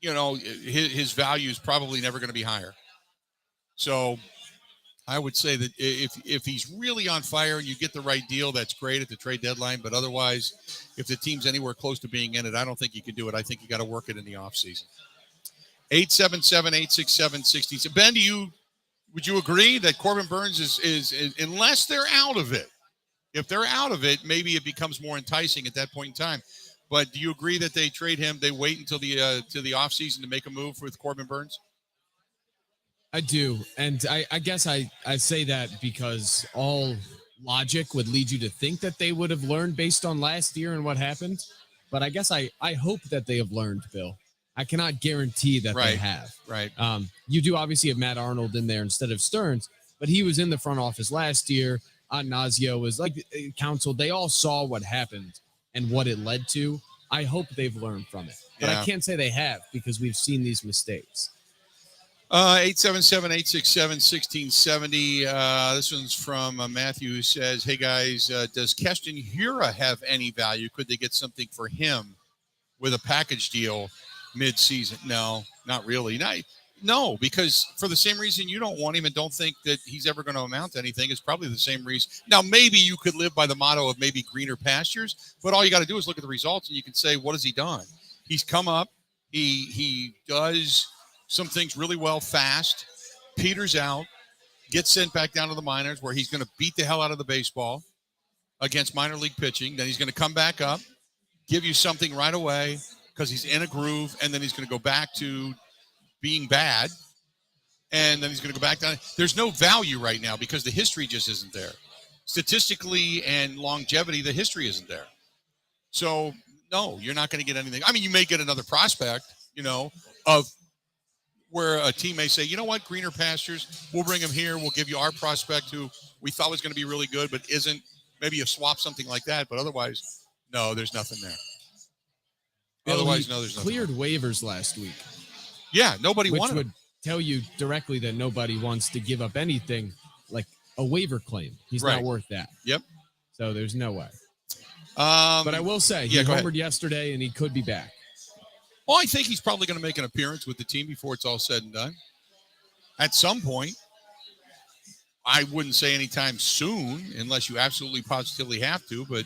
his value is probably never going to be higher. So I would say that if he's really on fire and you get the right deal, that's great at the trade deadline. But otherwise, if the team's anywhere close to being in it, I don't think you can do it. I think you got to work it in the offseason. 877-867-16. Ben, would you agree that Corbin Burns is unless they're out of it? If they're out of it, maybe it becomes more enticing at that point in time. But do you agree that they trade him? They wait until the offseason to make a move with Corbin Burns? I do. And I guess I say that because all logic would lead you to think that they would have learned based on last year and what happened. But I guess I hope that they have learned, Bill. I cannot guarantee that they have. Right. You do obviously have Matt Arnold in there instead of Stearns, but he was in the front office last year. Ignacio was like counsel. They all saw what happened and what it led to. I hope they've learned from it, but I can't say they have because we've seen these mistakes. 877-867-1670. This one's from Matthew, who says, hey guys, does Keston Hura have any value? Could they get something for him with a package deal mid-season? No, not really. No, because for the same reason you don't want him and don't think that he's ever going to amount to anything, is probably the same reason. Now, maybe you could live by the motto of maybe greener pastures, but all you got to do is look at the results and you can say, what has he done? He's come up. He does some things really well fast, peters out, gets sent back down to the minors where he's going to beat the hell out of the baseball against minor league pitching. Then he's going to come back up, give you something right away because he's in a groove, and then he's going to go back to being bad, and then he's going to go back down. There's no value right now because the history just isn't there. Statistically and longevity, the history isn't there. So, no, you're not going to get anything. I mean, you may get another prospect, of where a team may say, you know what, greener pastures, we'll bring him here. We'll give you our prospect who we thought was going to be really good but isn't. Maybe you swap something like that, but otherwise, no, there's nothing there. Otherwise, no, there's nothing. Cleared waivers last week. Yeah, nobody which wanted would him. Tell you directly that nobody wants to give up anything like a waiver claim. He's not worth that. Yep. So there's no way. But I will say, he homered yesterday, and he could be back. Well, I think he's probably going to make an appearance with the team before it's all said and done. At some point. I wouldn't say anytime soon, unless you absolutely positively have to. But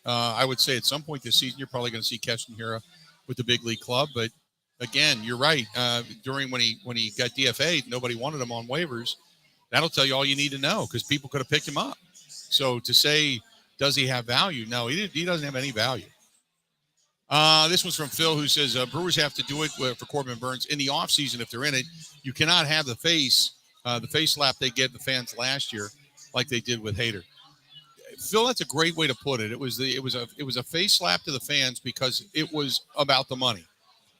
I would say at some point this season, you're probably going to see Keston Hura with the big league club. But again, you're right. During when he got DFA'd, nobody wanted him on waivers. That'll tell you all you need to know because people could have picked him up. So to say, does he have value? No, he doesn't have any value. This one's from Phil, who says Brewers have to do it for Corbin Burns in the offseason if they're in it. You cannot have the face slap they gave the fans last year like they did with Hader. Phil, that's a great way to put it. It was a face slap to the fans because it was about the money.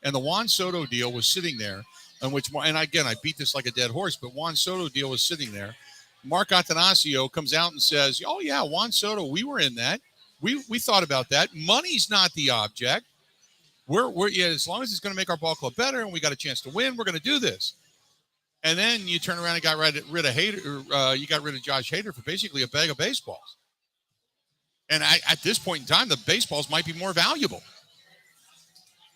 And the Juan Soto deal was sitting there, and again, I beat this like a dead horse, but Juan Soto deal was sitting there. Mark Attanasio comes out and says, oh, yeah, Juan Soto, we were in that. We thought about that. Money's not the object. We're as long as it's going to make our ball club better and we got a chance to win, we're going to do this. And then you turn around and got rid of Hader. You got rid of Josh Hader for basically a bag of baseballs. And at this point in time, the baseballs might be more valuable.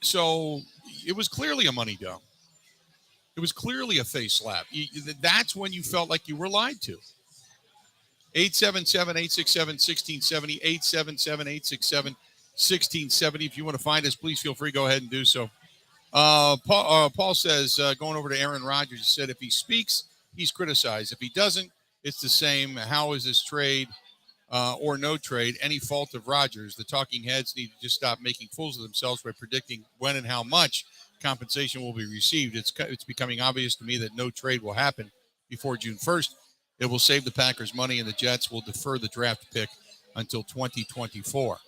So it was clearly a money dump. It was clearly a face slap. That's when you felt like you were lied to. 877-867-1670, 877-867-1670. If you want to find us, please feel free. Go ahead and do so. Paul says, going over to Aaron Rodgers, he said, if he speaks, he's criticized. If he doesn't, it's the same. How is this trade or no trade any fault of Rodgers? The talking heads need to just stop making fools of themselves by predicting when and how much compensation will be received. It's becoming obvious to me that no trade will happen before June 1st. It will save the Packers money, and the Jets will defer the draft pick until 2024.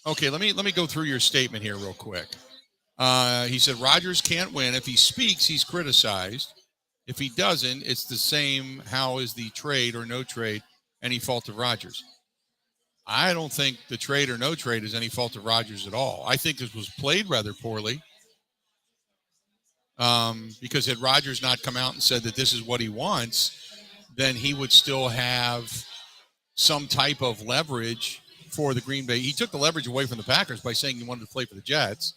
Okay, let me go through your statement here real quick. He said Rodgers can't win. If he speaks, he's criticized. If he doesn't, it's the same. How is the trade or no trade any fault of Rodgers? I don't think the trade or no trade is any fault of Rodgers at all. I think this was played rather poorly. Because had Rodgers not come out and said that this is what he wants, then he would still have some type of leverage for the Green Bay. He took the leverage away from the Packers by saying he wanted to play for the Jets.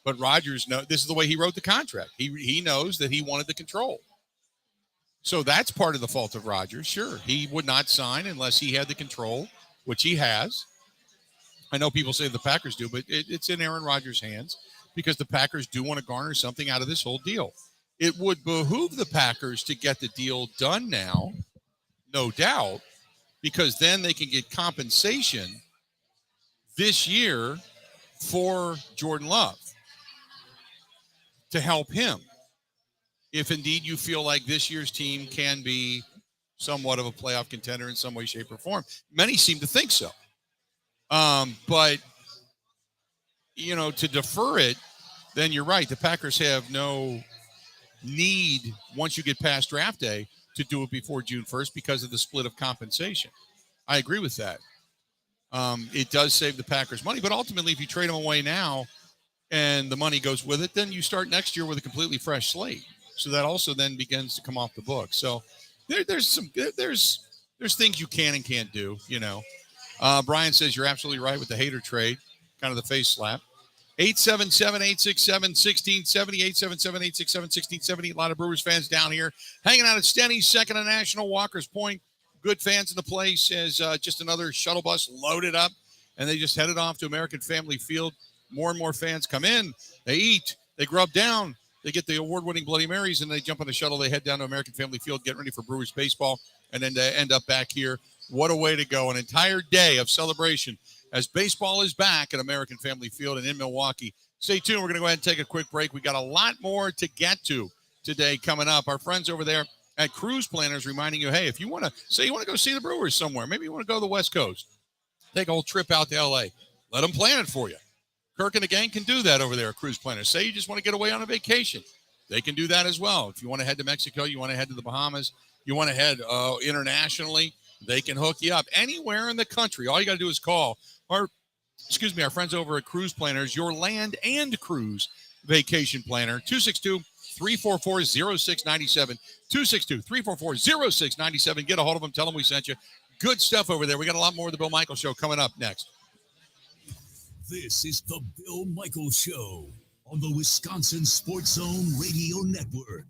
But Rodgers this is the way he wrote the contract. He knows that he wanted the control. So that's part of the fault of Rodgers. Sure, he would not sign unless he had the control, which he has. I know people say the Packers do, but it's in Aaron Rodgers' hands because the Packers do want to garner something out of this whole deal. It would behoove the Packers to get the deal done now, no doubt, because then they can get compensation this year for Jordan Love to help him. If indeed you feel like this year's team can be somewhat of a playoff contender in some way, shape, or form. Many seem to think so. But, to defer it, then you're right. The Packers have no need, once you get past draft day, to do it before June 1st because of the split of compensation. I agree with that. It does save the Packers money, but ultimately, if you trade them away now and the money goes with it, then you start next year with a completely fresh slate. So that also then begins to come off the book. So there's things you can and can't do, Brian says you're absolutely right with the Hader trade, kind of the face slap. 877-867-1670, 877-867-1670. A lot of Brewers fans down here hanging out at STENY'S, second and National, Walker's Point. Good fans in the place as just another shuttle bus loaded up, and they just headed off to American Family Field. More and more fans come in. They eat. They grub down. They get the award-winning Bloody Marys, and they jump on the shuttle. They head down to American Family Field, get ready for Brewers baseball, and then they end up back here. What a way to go. An entire day of celebration as baseball is back at American Family Field and in Milwaukee. Stay tuned. We're going to go ahead and take a quick break. We got a lot more to get to today coming up. Our friends over there at Cruise Planners reminding you, hey, if you want to say you want to go see the Brewers somewhere, maybe you want to go to the West Coast, take a whole trip out to L.A., let them plan it for you. Kirk and the gang can do that over there at Cruise Planners. Say you just want to get away on a vacation. They can do that as well. If you want to head to Mexico, you want to head to the Bahamas, you want to head internationally, they can hook you up anywhere in the country. All you got to do is call our friends over at Cruise Planners, your land and cruise vacation planner, 262-344-0697, 262-344-0697. Get a hold of them. Tell them we sent you. Good stuff over there. We got a lot more of the Bill Michaels Show coming up next. This is the Bill Michaels Show on the Wisconsin Sports Zone Radio Network.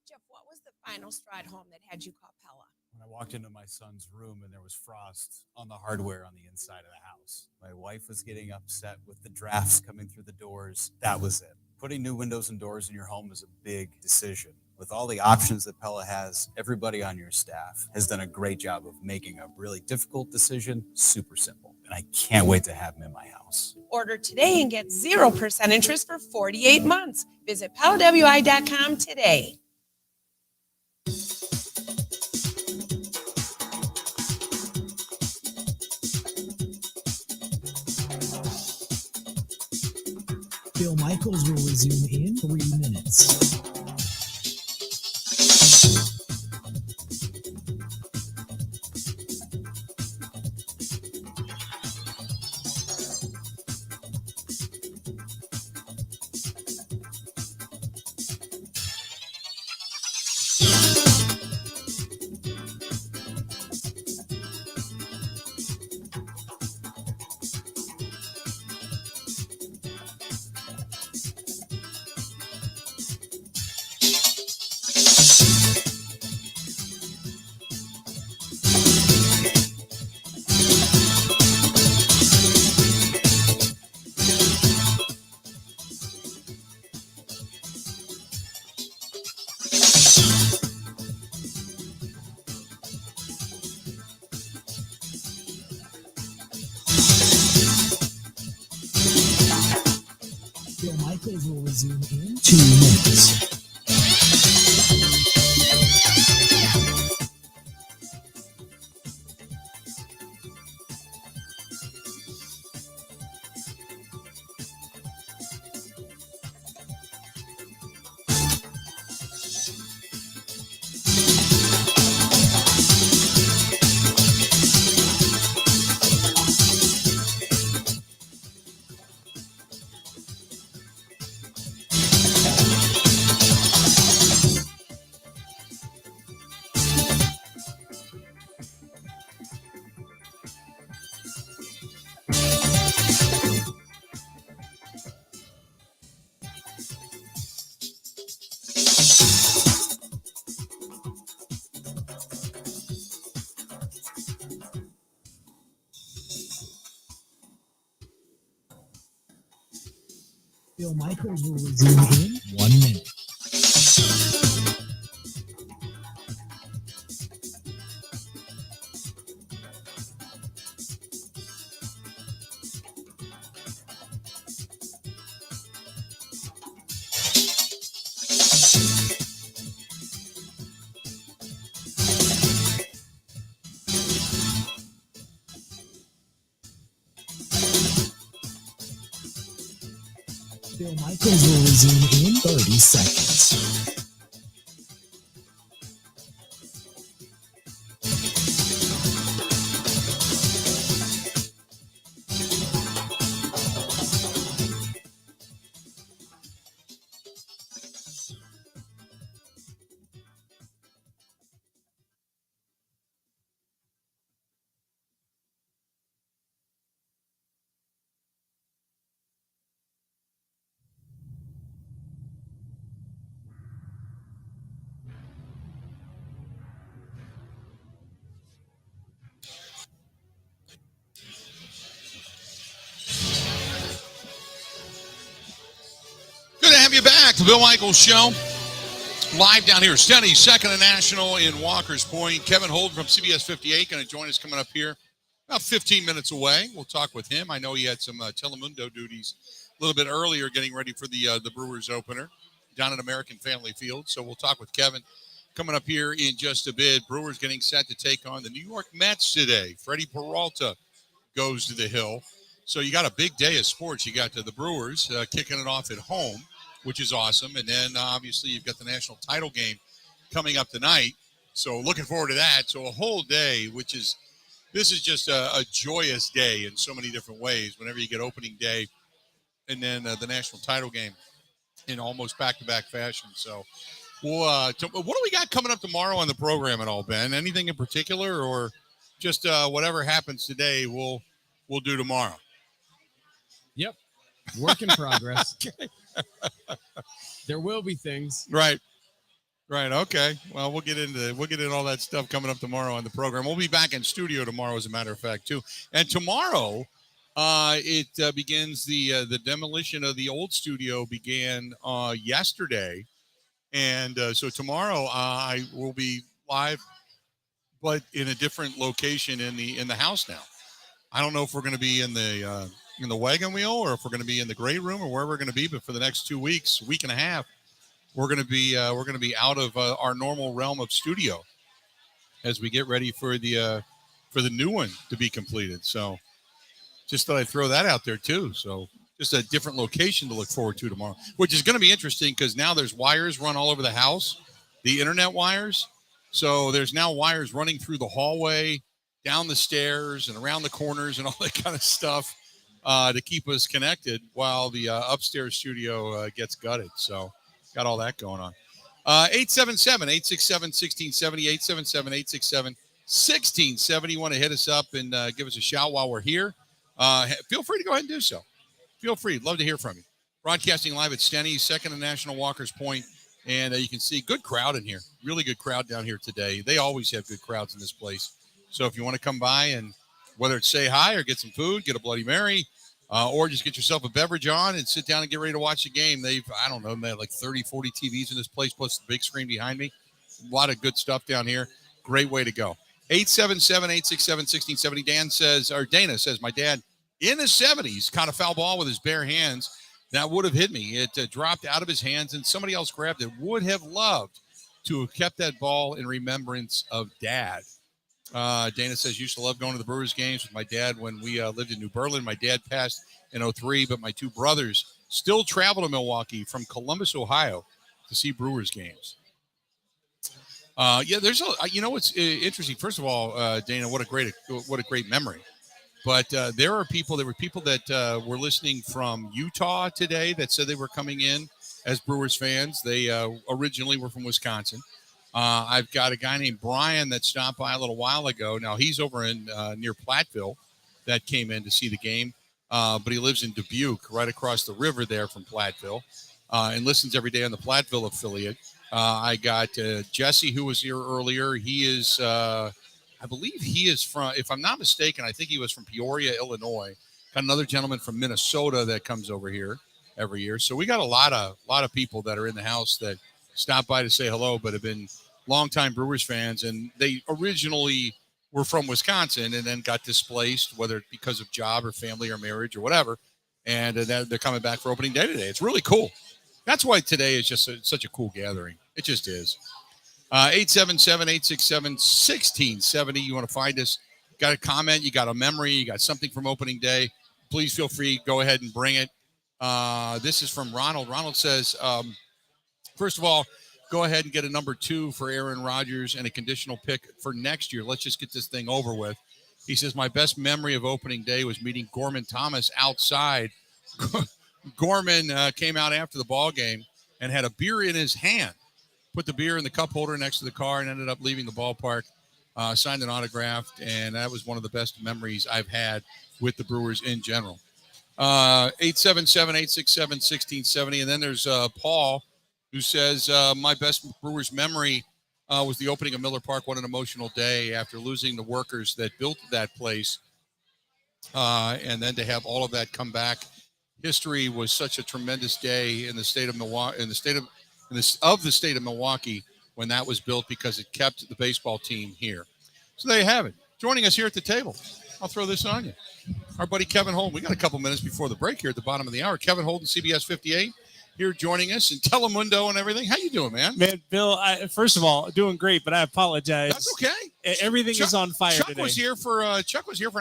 Jeff, what was the final straw at home that had you call Pella? When I walked into my son's room and there was frost on the hardware on the inside of the house. My wife was getting upset with the drafts coming through the doors. That was it. Putting new windows and doors in your home is a big decision. With all the options that Pella has, everybody on your staff has done a great job of making a really difficult decision super simple. And I can't wait to have them in my house. Order today and get 0% interest for 48 months. Visit PellaWI.com today. Bill Michaels will resume in 3 minutes. Bill Michaels will resume in 2 minutes. Bill Michaels will resume in 1 minute. Bill Michaels will resume in 30 seconds. Good to have you back. The Bill Michaels Show. Live down here. STENY'S, second and national in Walker's Point. Kevin Holden from CBS 58 going to join us coming up here about 15 minutes away. We'll talk with him. I know he had some Telemundo duties a little bit earlier getting ready for the Brewers opener down at American Family Field. So we'll talk with Kevin coming up here in just a bit. Brewers getting set to take on the New York Mets today. Freddie Peralta goes to the Hill. So you got a big day of sports. You got the Brewers kicking it off at home, which is awesome. And then, obviously, you've got the national title game coming up tonight. So looking forward to that. So a whole day, this is just a joyous day in so many different ways whenever you get opening day and then the national title game in almost back-to-back fashion. So what do we got coming up tomorrow on the program at all, Ben? Anything in particular, or just whatever happens today we'll do tomorrow? Yep. Work in progress. There will be things. Right. Okay. Well, we'll get into all that stuff coming up tomorrow on the program. We'll be back in studio tomorrow, as a matter of fact, too. And tomorrow, it begins the demolition of the old studio began yesterday, and so tomorrow I will be live, but in a different location in the house now. I don't know if we're going to be in the wagon wheel or if we're going to be in the great room or where we're going to be, but for the next 2 weeks, week and a half, we're going to be out of our normal realm of studio as we get ready for the new one to be completed. So just thought I'd throw that out there too. So just a different location to look forward to tomorrow, which is going to be interesting because now there's wires run all over the house, the internet wires. So there's now wires running through the hallway, down the stairs and around the corners and all that kind of stuff to keep us connected while the upstairs studio gets gutted. So got all that going on. 877-867-1670, 877-867-1670. You want to hit us up and give us a shout while we're here. Feel free to go ahead and do so. Feel free. Love to hear from you. Broadcasting live at STENY'S, second and national Walker's Point. And you can see good crowd in here. Really good crowd down here today. They always have good crowds in this place. So if you want to come by and whether it's say hi or get some food, get a Bloody Mary, or just get yourself a beverage on and sit down and get ready to watch the game. They have like 30, 40 TVs in this place, plus the big screen behind me. A lot of good stuff down here. Great way to go. 877-867-1670. Dana says, my dad in the 70s caught a foul ball with his bare hands. That would have hit me. It dropped out of his hands and somebody else grabbed it. Would have loved to have kept that ball in remembrance of Dad. Dana says, used to love going to the Brewers games with my dad when we lived in New Berlin. My dad passed in 2003, but my two brothers still travel to Milwaukee from Columbus, Ohio to see Brewers games. There's what's interesting. First of all, Dana, what a great memory. But there were people that were listening from Utah today that said they were coming in as Brewers fans. They originally were from Wisconsin. I've got a guy named Brian that stopped by a little while ago. Now he's over in near Platteville that came in to see the game, but he lives in Dubuque, right across the river there from Platteville, and listens every day on the Platteville affiliate. I got Jesse, who was here earlier. He is, I believe he is from, if I'm not mistaken, I think he was from Peoria, Illinois. Got another gentleman from Minnesota that comes over here every year. So we got a lot of people that are in the house that stop by to say hello, but have been longtime Brewers fans, and they originally were from Wisconsin and then got displaced, whether because of job or family or marriage or whatever, and they're coming back for opening day today. It's really cool. That's why today is just such a cool gathering. It just is. 877-867-1670. You want to find us, got a comment, you got a memory, you got something from opening day, please feel free, go ahead and bring it. This is from Ronald. Ronald says, first of all, go ahead and get a number 2 for Aaron Rodgers and a conditional pick for next year. Let's just get this thing over with. He says, my best memory of opening day was meeting Gorman Thomas outside. Gorman came out after the ball game and had a beer in his hand, put the beer in the cup holder next to the car, and ended up leaving the ballpark, signed an autograph, and that was one of the best memories I've had with the Brewers in general. 877-867-1670. And then there's Paul, who says, my best Brewers memory was the opening of Miller Park. What an emotional day after losing the workers that built that place. And then to have all of that come back. History was such a tremendous day in the state of Milwaukee, the state of Milwaukee when that was built, because it kept the baseball team here. So there you have it. Joining us here at the table, I'll throw this on you, our buddy Kevin Holden. We got a couple minutes before the break here at the bottom of the hour. Kevin Holden, CBS 58, here joining us, and Telemundo and everything. How you doing, man? Man, Bill, first of all, doing great, but I apologize. That's okay. Everything is on fire Chuck today. was here for an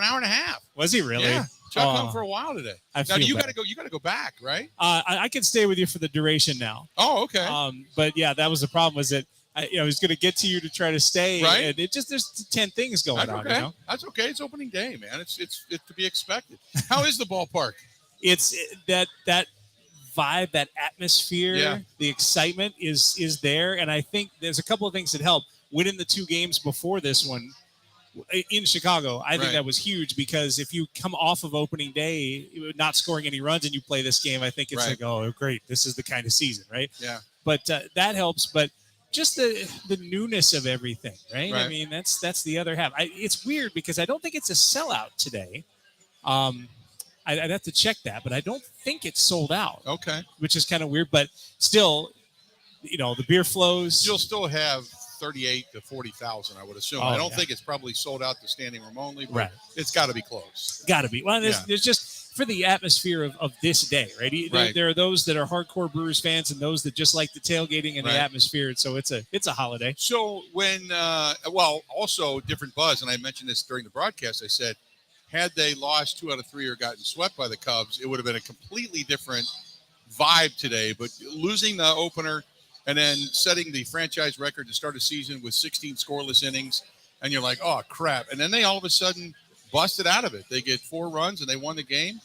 hour and a half. Was he really? Yeah. Chuck home for a while today. Now you got to go. You got to go back, right? I can stay with you for the duration now. Oh, okay. But yeah, that was the problem. Was that I was going to get to you to try to stay, right? And it just there's 10 things going That's on. okay. You know? That's okay. It's opening day, man. It's to be expected. How is the ballpark? It's that vibe, that atmosphere, Yeah. the excitement is there, and I think there's a couple of things that help. Winning the 2 games before this one in Chicago, I think Right. that was huge, because if you come off of opening day not scoring any runs and you play this game, I think it's Right. like, oh, great, this is the kind of season, right? Yeah. But that helps. But just the newness of everything, right? I Right. mean, that's the other half. It's weird because I don't think it's a sellout today. I'd have to check that, but I don't think it's sold out. Okay. Which is kind of weird, but still, the beer flows. You'll still have 38 to 40,000, I would assume. Oh, I don't yeah. think it's probably sold out to standing room only, but Right. it's got to be close. Got to be. Well, Yeah. there's just for the atmosphere of this day, right? Right. There are those that are hardcore Brewers fans and those that just like the tailgating and Right. the atmosphere. So it's a holiday. So when, also different buzz, and I mentioned this during the broadcast, I said, had they lost 2 out of 3 or gotten swept by the Cubs, it would have been a completely different vibe today. But losing the opener and then setting the franchise record to start a season with 16 scoreless innings, and you're like, oh, crap. And then they all of a sudden busted out of it. They get 4 runs, and they won the game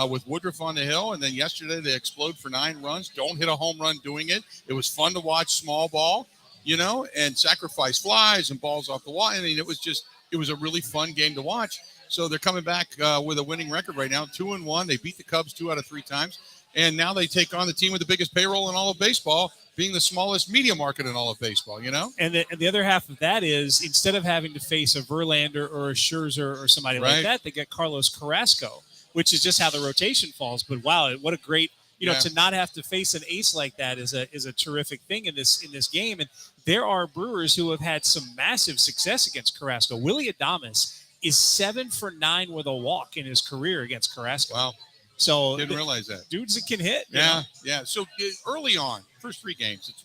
with Woodruff on the hill. And then yesterday they explode for 9 runs. Don't hit a home run doing it. It was fun to watch small ball, and sacrifice flies and balls off the wall. I mean, it was a really fun game to watch. So they're coming back with a winning record right now, 2-1. They beat the Cubs 2 out of 3 times. And now they take on the team with the biggest payroll in all of baseball, being the smallest media market in all of baseball, And the other half of that is, instead of having to face a Verlander or a Scherzer or somebody Right. like that, they get Carlos Carrasco, which is just how the rotation falls. But wow, what a great, Yeah. to not have to face an ace like that is a terrific thing in this game. And there are Brewers who have had some massive success against Carrasco. Willie Adames is 7 for 9 with a walk in his career against Carrasco. Wow. So Didn't realize that. dudes that can hit. you Yeah, know? yeah. So early on, first 3 games, it's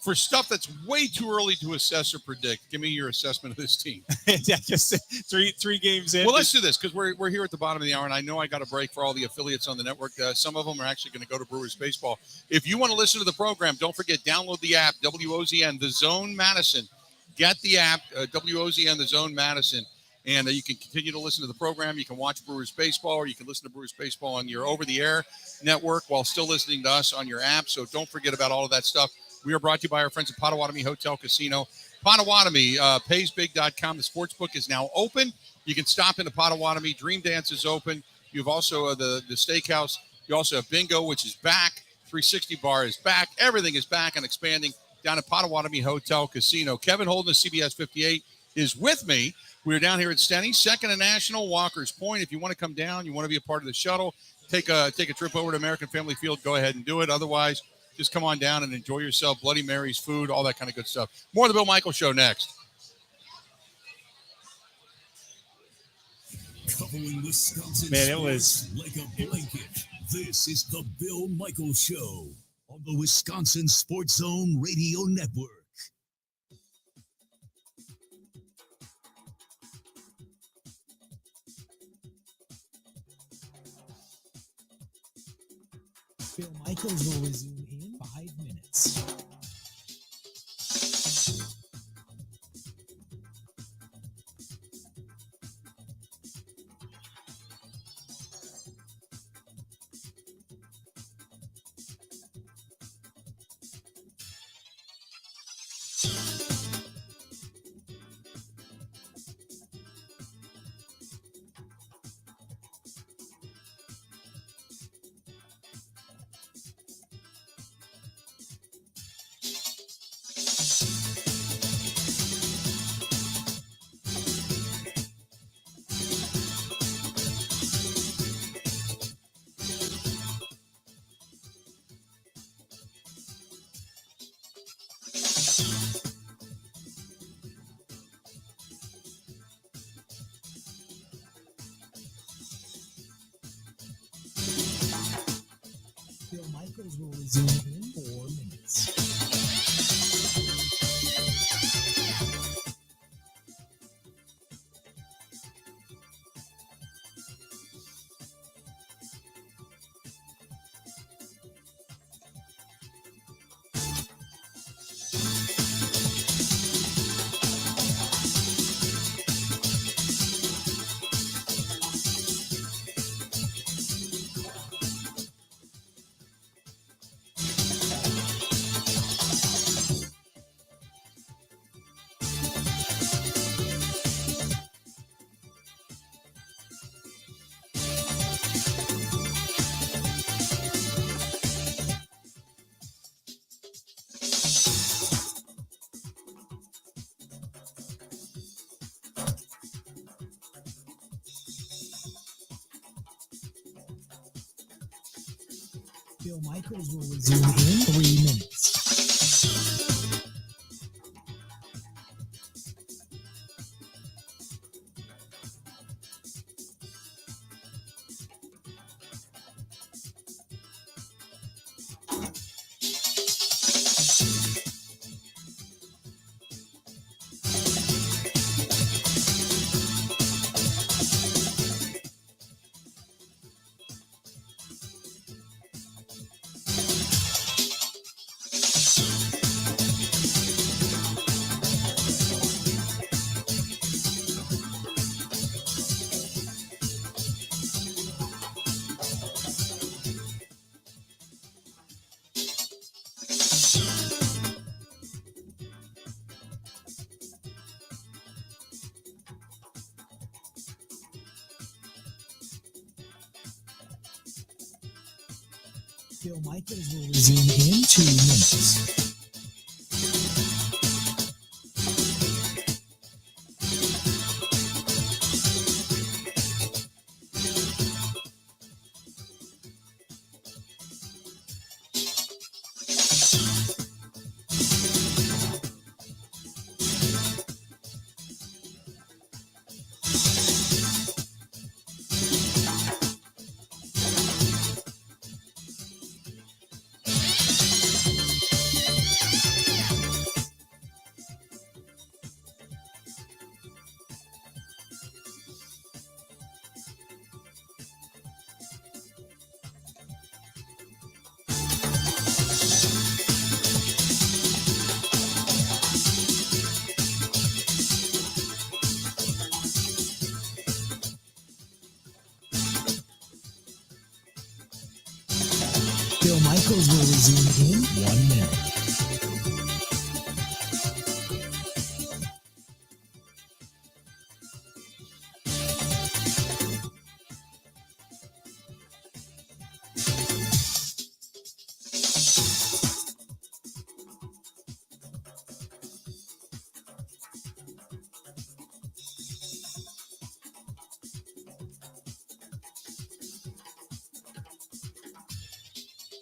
for stuff that's way too early to assess or predict. Give me your assessment of this team. Yeah, just three games in. Well, let's do this, because we're here at the bottom of the hour, and I know I got a break for all the affiliates on the network. Some of them are actually going to go to Brewers baseball. If you want to listen to the program, don't forget, download the app, WOZN, The Zone Madison. Get the app, WOZN, The Zone Madison. And you can continue to listen to the program. You can watch Brewers baseball, or you can listen to Brewers baseball on your over-the-air network while still listening to us on your app. So don't forget about all of that stuff. We are brought to you by our friends at Potawatomi Hotel Casino. Potawatomi, paysbig.com. The sportsbook is now open. You can stop into Potawatomi. Dream Dance is open. You have also the steakhouse. You also have bingo, which is back. 360 bar is back. Everything is back and expanding down at Potawatomi Hotel Casino. Kevin Holden of CBS 58 is with me. We're down here at STENY'S, 2nd and National, Walker's Point. If you want to come down, you want to be a part of the shuttle, take a trip over to American Family Field, go ahead and do it. Otherwise, just come on down and enjoy yourself. Bloody Mary's, food, all that kind of good stuff. More of the Bill Michaels Show next. Covering Wisconsin Man, it was sports like a blanket. This is the Bill Michaels Show on the Wisconsin Sports Zone Radio Network. Bill Michaels will resume in 5 minutes. Bill Michaels will resume in 4 minutes. Bill Michaels will resume in 3 minutes. Bill Michaels will resume in 2 minutes. Bill Michaels will resume in 1 minute.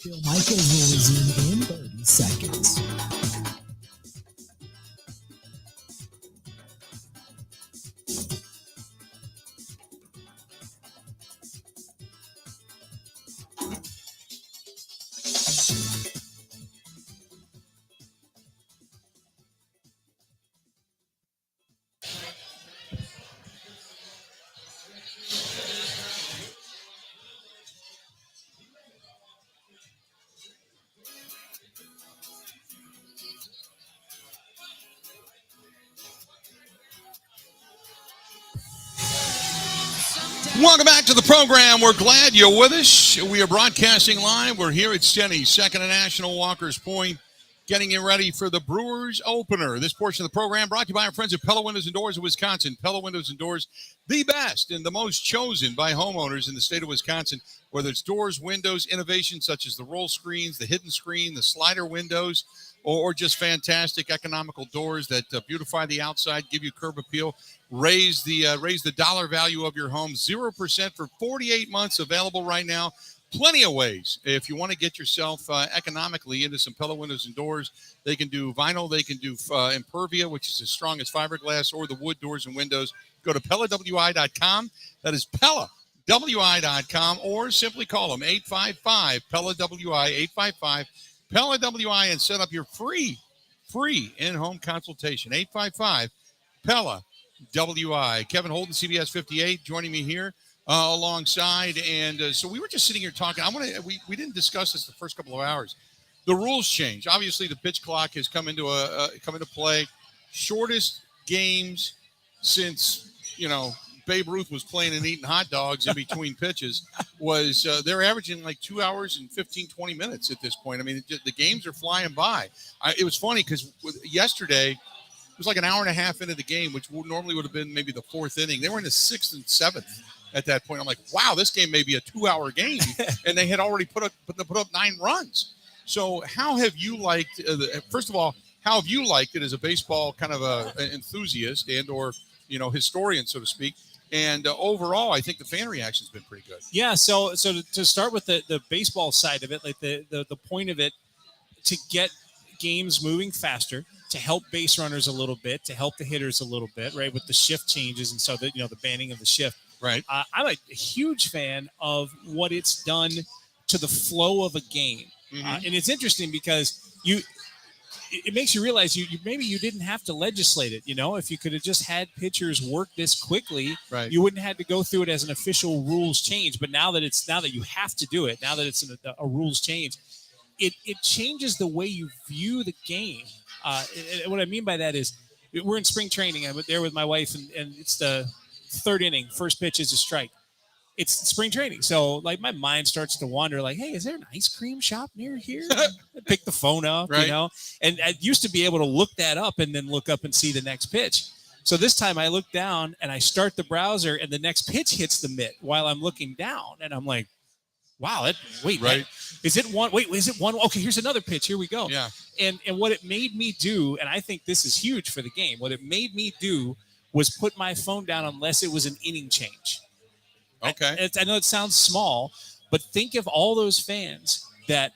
Bill Michaels will resume in 30 seconds. Welcome back to the program. We're glad you're with us. We are broadcasting live. We're here at STENY'S, Second and National, Walker's Point, getting you ready for the Brewers opener. This portion of the program brought to you by our friends at Pella Windows and Doors of Wisconsin. Pella Windows and Doors, the best and the most chosen by homeowners in the state of Wisconsin. Whether it's doors, windows, innovations such as the roll screens, the hidden screen, the slider windows, or just fantastic economical doors that beautify the outside, give you curb appeal, raise the dollar value of your home. 0% for 48 months available right now. Plenty of ways. If you want to get yourself economically into some Pella windows and doors, they can do vinyl, they can do Impervia, which is as strong as fiberglass, or the wood doors and windows. Go to PellaWI.com. That is PellaWI.com, or simply call them 855-PELLA-WI, 855 Pella WI, and set up your free in-home consultation. 855 Pella WI. Kevin Holden, CBS 58, joining me here alongside. And so we were just sitting here talking. We didn't discuss this the first couple of hours. The rules change. Obviously, the pitch clock has come into play. Shortest games since Babe Ruth was playing and eating hot dogs in between pitches was they're averaging like 2 hours and 15, 20 minutes at this point. I mean, the games are flying by. It was funny because yesterday it was like an hour and a half into the game, which normally would have been maybe the fourth inning. They were in the sixth and seventh at that point. I'm like, wow, this game may be a 2-hour game. And they had already put up 9 runs. So how have you liked, first of all, how have you liked it as a baseball kind of an enthusiast and or, historian, so to speak? And overall, I think the fan reaction has been pretty good. Yeah. So to start with the baseball side of it, like the point of it, to get games moving faster, to help base runners a little bit, to help the hitters a little bit, right, with the shift changes, and so that the banning of the shift. Right. I'm a huge fan of what it's done to the flow of a game, and it's interesting because it makes you realize maybe you didn't have to legislate it. If you could have just had pitchers work this quickly, right, you wouldn't have to go through it as an official rules change. But now that you have to do it, now that it's a rules change, it changes the way you view the game. What I mean by that is we're in spring training. I'm there with my wife, and it's the third inning. First pitch is a strike. It's spring training. So like my mind starts to wander like, hey, is there an ice cream shop near here? Pick the phone up, right, and I used to be able to look that up and then look up and see the next pitch. So this time I look down and I start the browser and the next pitch hits the mitt while I'm looking down. And I'm like, wow, is it one? Wait, is it one? Okay, here's another pitch. Here we go. Yeah. And what it made me do, and I think this is huge for the game, what it made me do was put my phone down unless it was an inning change. Okay. I know it sounds small, but think of all those fans that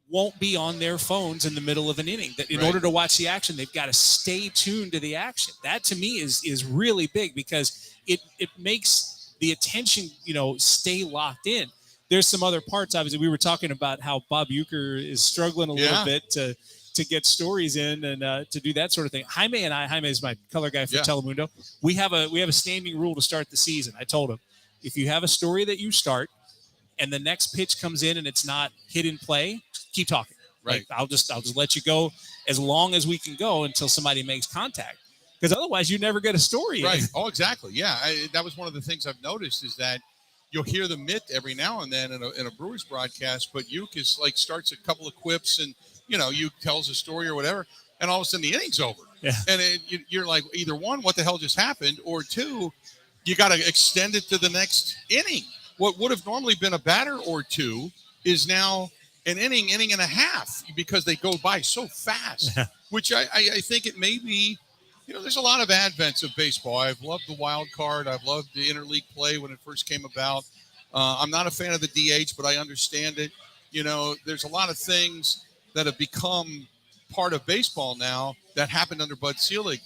won't be on their phones in the middle of an inning. That in order to watch the action, they've got to stay tuned to the action. That to me is really big because it makes the attention, stay locked in. There's some other parts. Obviously, we were talking about how Bob Uecker is struggling a little bit to get stories in and to do that sort of thing. Jaime is my color guy for Telemundo. We have a standing rule to start the season. I told him, if you have a story that you start and the next pitch comes in and it's not hit in play, keep talking. Right. Like, I'll just let you go as long as we can go until somebody makes contact. Because otherwise you never get a story. Right. Oh, exactly. Yeah. That was one of the things I've noticed is that you'll hear the mitt every now and then in a Brewers broadcast, but Uke is like starts a couple of quips and, Uke tells a story or whatever, and all of a sudden the inning's over. Yeah. And you're like, either one, what the hell just happened? Or two, you got to extend it to the next inning. What would have normally been a batter or two is now an inning and a half because they go by so fast, which I think it may be, there's a lot of advents of baseball. I've loved the wild card. I've loved the interleague play when it first came about. I'm not a fan of the DH, but I understand it. There's a lot of things that have become part of baseball now that happened under Bud Selig.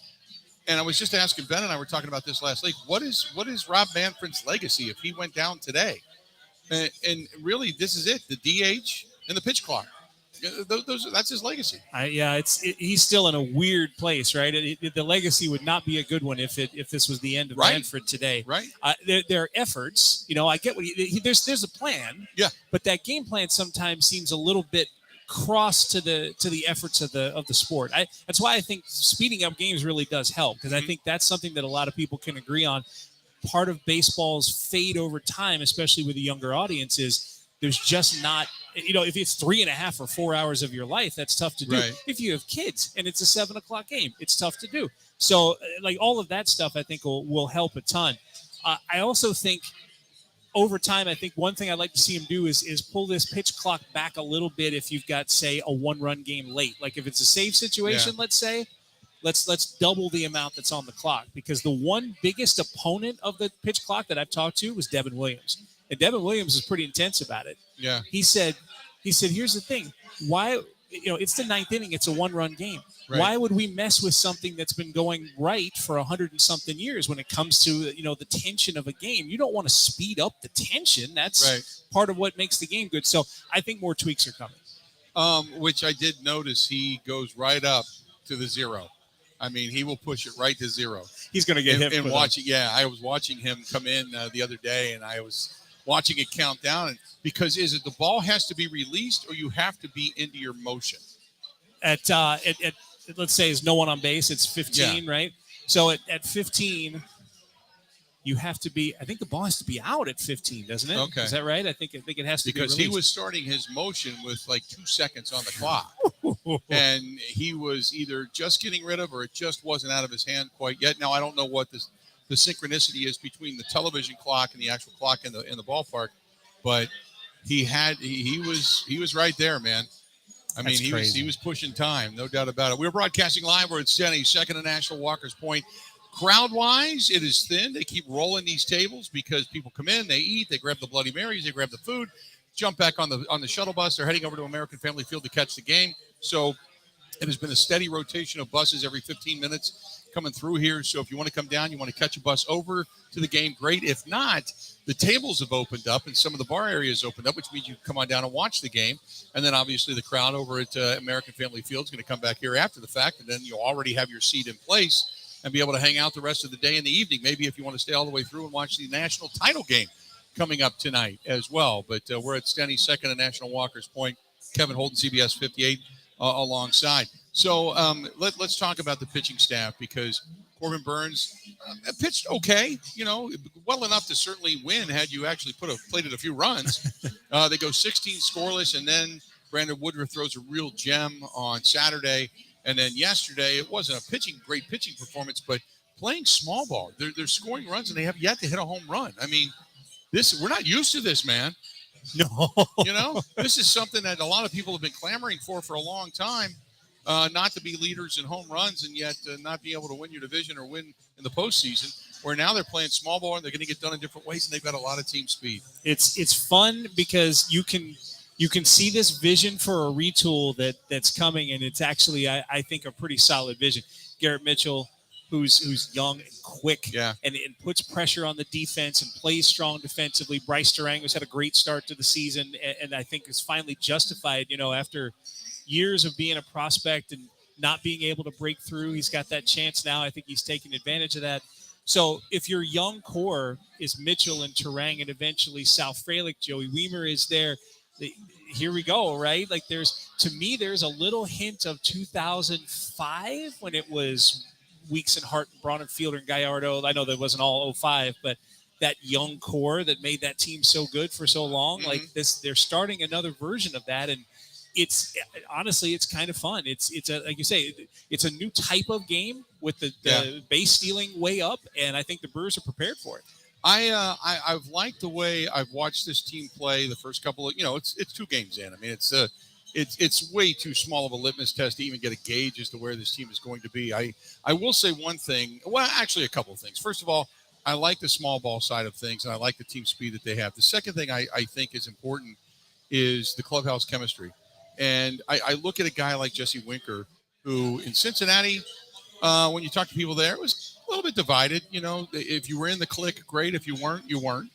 And I was just asking Ben and I were talking about this last week. What is Rob Manfred's legacy if he went down today? And really, this is it: the DH and the pitch clock. That's his legacy. He's still in a weird place, right? The legacy would not be a good one if this was the end of Manfred today. Right. There are efforts. I get what there's a plan. Yeah. But that game plan sometimes seems a little bit cross to the efforts of the sport. That's why I think speeding up games really does help, because I think that's something that a lot of people can agree on. part of baseball's fade over time, especially with a younger audience, is there's just not, if it's 3.5 or 4 hours of your life, that's tough to do. Right. If you have kids and it's a 7:00 game, it's tough to do. So like all of that stuff, I think will help a ton. I also think over time, I think one thing I'd like to see him do is pull this pitch clock back a little bit if you've got, say, a 1-run game late. Like if it's a save situation, let's say, let's double the amount that's on the clock, because the one biggest opponent of the pitch clock that I've talked to was Devin Williams. And Devin Williams is pretty intense about it. Yeah. He said, here's the thing. Why, it's the 9th inning. It's a 1-run game. Right. Why would we mess with something that's been going right for 100 and something years when it comes to, the tension of a game? You don't want to speed up the tension. That's part of what makes the game good. So I think more tweaks are coming. Which I did notice he goes right up to the 0. I mean, he will push it right to 0. He's going to get hit. And watching, I was watching him come in the other day, and I was watching it count down. And because is it the ball has to be released, or you have to be into your motion? At let's say is no one on base, it's 15, right? So at 15, you have to be. I think the ball has to be out at 15, doesn't it? Okay, is that right? I think it has to because be he was starting his motion with like 2 seconds on the clock, and he was either just getting rid of, or it just wasn't out of his hand quite yet. Now I don't know what the synchronicity is between the television clock and the actual clock in the ballpark, but he was right there, man. I mean, he was pushing time, no doubt about it. We're broadcasting live. We're at STENY'S, second and National Walker's Point. Crowd-wise, it is thin. They keep rolling these tables because people come in, they eat, they grab the Bloody Marys, they grab the food, jump back on the shuttle bus. They're heading over to American Family Field to catch the game. So it has been a steady rotation of buses every 15 minutes coming through here. So if you want to come down, you want to catch a bus over to the game, great. If not, the tables have opened up and some of the bar areas opened up, which means you can come on down and watch the game. And then obviously the crowd over at American Family Field is going to come back here after the fact, and then you'll already have your seat in place and be able to hang out the rest of the day and the evening. Maybe if you want to stay all the way through and watch the national title game coming up tonight as well. But we're at STENY'S, second and National Walker's Point. Kevin Holden, CBS 58, alongside. So let's talk about the pitching staff, because Corbin Burns pitched okay, well enough to certainly win had you actually plated a few runs. They go 16 scoreless, and then Brandon Woodruff throws a real gem on Saturday. And then yesterday, it wasn't a great pitching performance, but playing small ball. They're scoring runs, and they have yet to hit a home run. I mean, we're not used to this, man. No. This is something that a lot of people have been clamoring for a long time. Not to be leaders in home runs and yet not be able to win your division or win in the postseason, where now they're playing small ball and they're going to get done in different ways, and they've got a lot of team speed. It's fun because you can see this vision for a retool that's coming, and it's actually I think a pretty solid vision. Garrett Mitchell, who's young and quick, and puts pressure on the defense and plays strong defensively. Bryce Durang, who's had a great start to the season, and I think is finally justified, after years of being a prospect and not being able to break through. He's got that chance now. I think he's taking advantage of that. So if your young core is Mitchell and Turang and eventually Sal Frelick, Joey Weimer is there, here we go, right? Like there's a little hint of 2005 when it was Weeks and Hart and Braun and Fielder and Gallardo. I know that wasn't all 05, but that young core that made that team so good for so long, like this, they're starting another version of that. And it's honestly, it's kind of fun. It's like you say, it's a new type of game with the base stealing way up, and I think the Brewers are prepared for it. I've liked the way I've watched this team play the first couple of, it's 2 games in. I mean, it's way too small of a litmus test to even get a gauge as to where this team is going to be. I will say one thing, well, actually a couple of things. First of all, I like the small ball side of things, and I like the team speed that they have. The second thing I think is important is the clubhouse chemistry. And I look at a guy like Jesse Winker, who in Cincinnati, when you talk to people there, it was a little bit divided. If you were in the clique, great. If you weren't, you weren't.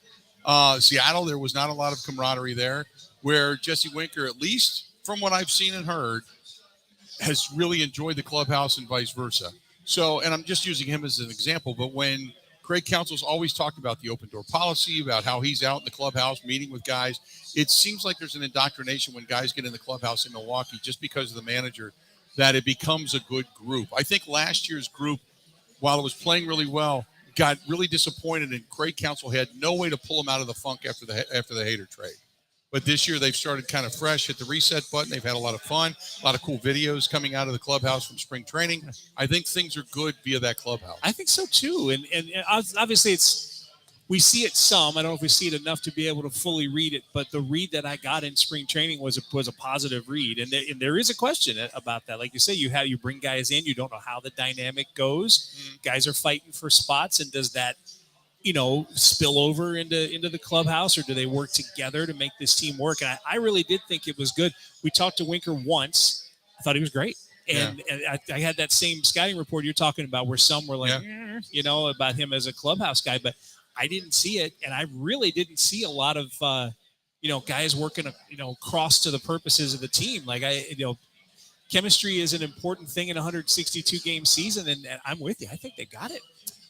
Seattle, there was not a lot of camaraderie there, where Jesse Winker, at least from what I've seen and heard, has really enjoyed the clubhouse and vice versa. So, and I'm just using him as an example, but when Craig Counsell's always talked about the open door policy, about how he's out in the clubhouse meeting with guys. It seems like there's an indoctrination when guys get in the clubhouse in Milwaukee just because of the manager, that it becomes a good group. I think last year's group, while it was playing really well, got really disappointed, and Craig Counsell had no way to pull him out of the funk after the Hader trade. But this year they've started kind of fresh, hit the reset button. They've had a lot of fun, a lot of cool videos coming out of the clubhouse from spring training. I think things are good via that clubhouse. I think so too. And obviously we see it some. I don't know if we see it enough to be able to fully read it, but the read that I got in spring training was a positive read. And there is a question about that. Like you say, you bring guys in, you don't know how the dynamic goes. Guys are fighting for spots, and does that spill over into the clubhouse, or do they work together to make this team work? And I really did think it was good. We talked to Winker once. I thought he was great. And I had that same scouting report you're talking about where some were like, about him as a clubhouse guy, but I didn't see it. And I really didn't see a lot of, guys working, cross to the purposes of the team. Like chemistry is an important thing in a 162 game season. And I'm with you. I think they got it.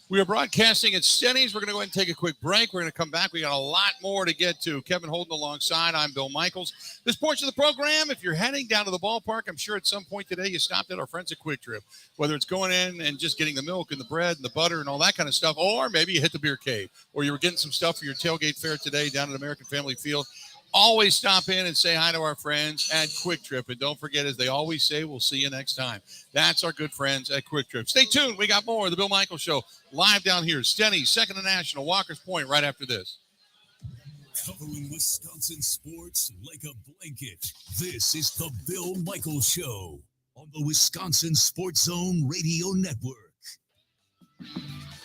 We are broadcasting at STENY'S. We're going to go ahead and take a quick break. We're going to come back. We got a lot more to get to. Kevin Holden alongside. I'm Bill Michaels. This portion of the program, if you're heading down to the ballpark, I'm sure at some point today you stopped at our friends at Quick Trip, whether it's going in and just getting the milk and the bread and the butter and all that kind of stuff, or maybe you hit the beer cave, or you were getting some stuff for your tailgate fare today down at American Family Field. Always stop in and say hi to our friends at Quick Trip. And don't forget, as they always say, we'll see you next time. That's our good friends at Quick Trip. Stay tuned. We got more of the Bill Michaels Show live down here. STENY'S, Second and National, Walker's Point, right after this. Covering Wisconsin sports like a blanket. This is the Bill Michaels Show on the Wisconsin Sports Zone Radio Network.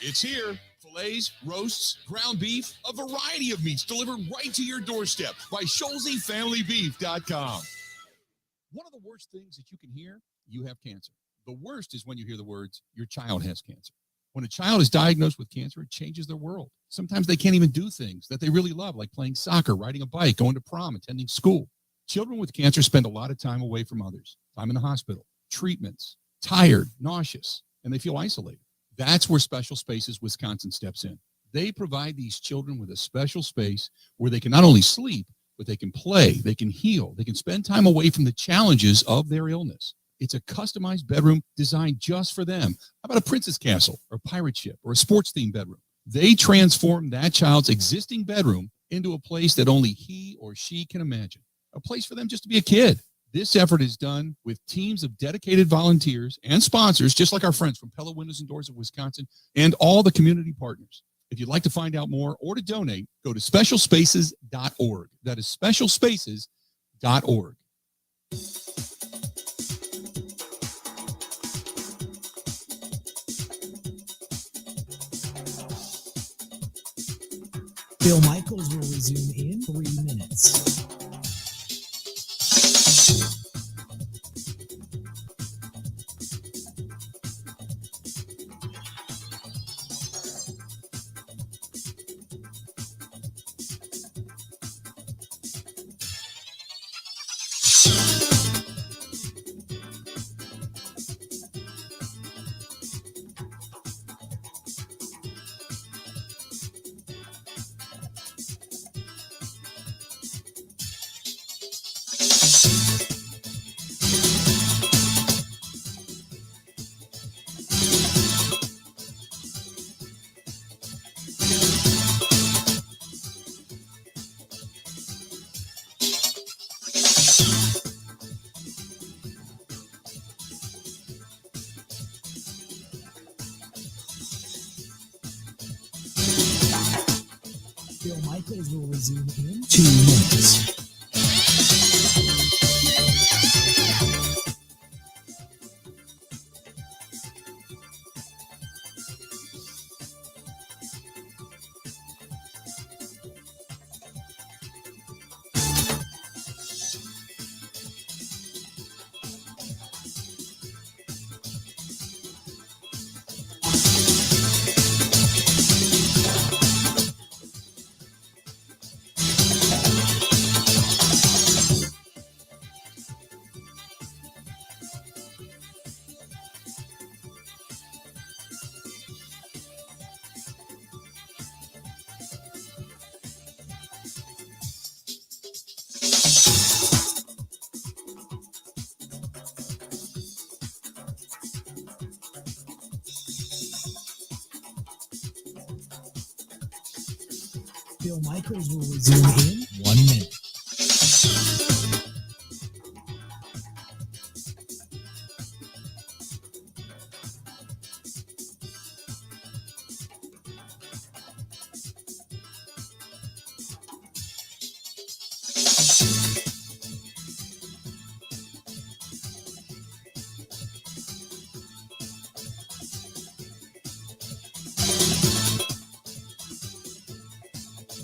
It's here. Fillets, roasts, ground beef, a variety of meats delivered right to your doorstep by ScholeseyFamilyBeef.com. One of the worst things that you can hear, you have cancer. The worst is when you hear the words, your child has cancer. When a child is diagnosed with cancer, it changes their world. Sometimes they can't even do things that they really love, like playing soccer, riding a bike, going to prom, attending school. Children with cancer spend a lot of time away from others, time in the hospital, treatments, tired, nauseous, and they feel isolated. That's where Special Spaces Wisconsin steps in. They provide these children with a special space where they can not only sleep, but they can play, they can heal, they can spend time away from the challenges of their illness. It's a customized bedroom designed just for them. How about a princess castle or a pirate ship or a sports-themed bedroom? They transform that child's existing bedroom into a place that only he or she can imagine, a place for them just to be a kid. This effort is done with teams of dedicated volunteers and sponsors, just like our friends from Pella Windows and Doors of Wisconsin and all the community partners. If you'd like to find out more or to donate, go to specialspaces.org. That is specialspaces.org. Bill Michaels will resume in 3 minutes. Bill Michaels will resume in 2 minutes. Bill Michaels will resume in 1 minute.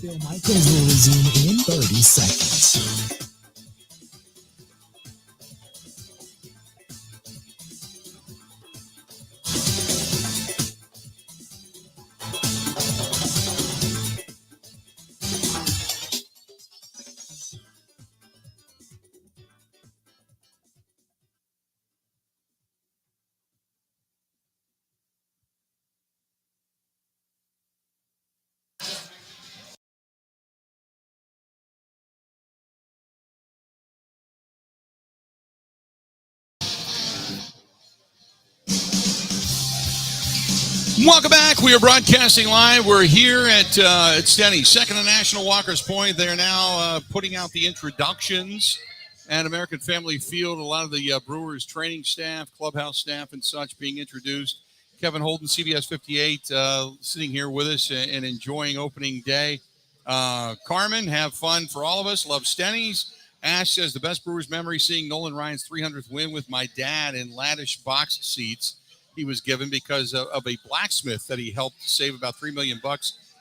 Bill Michaels will resume in 30 seconds. Welcome back. We are broadcasting live. We're here at STENY'S, second to National Walker's Point. They're now putting out the introductions at American Family Field. A lot of the Brewers training staff, clubhouse staff, and such being introduced. Kevin Holden, CBS 58, sitting here with us and enjoying opening day. Carmen, have fun for all of us. Love STENY'S. Ash says the best Brewers memory seeing Nolan Ryan's 300th win with my dad in laddish box seats. He was given because of a blacksmith that he helped save about $3 million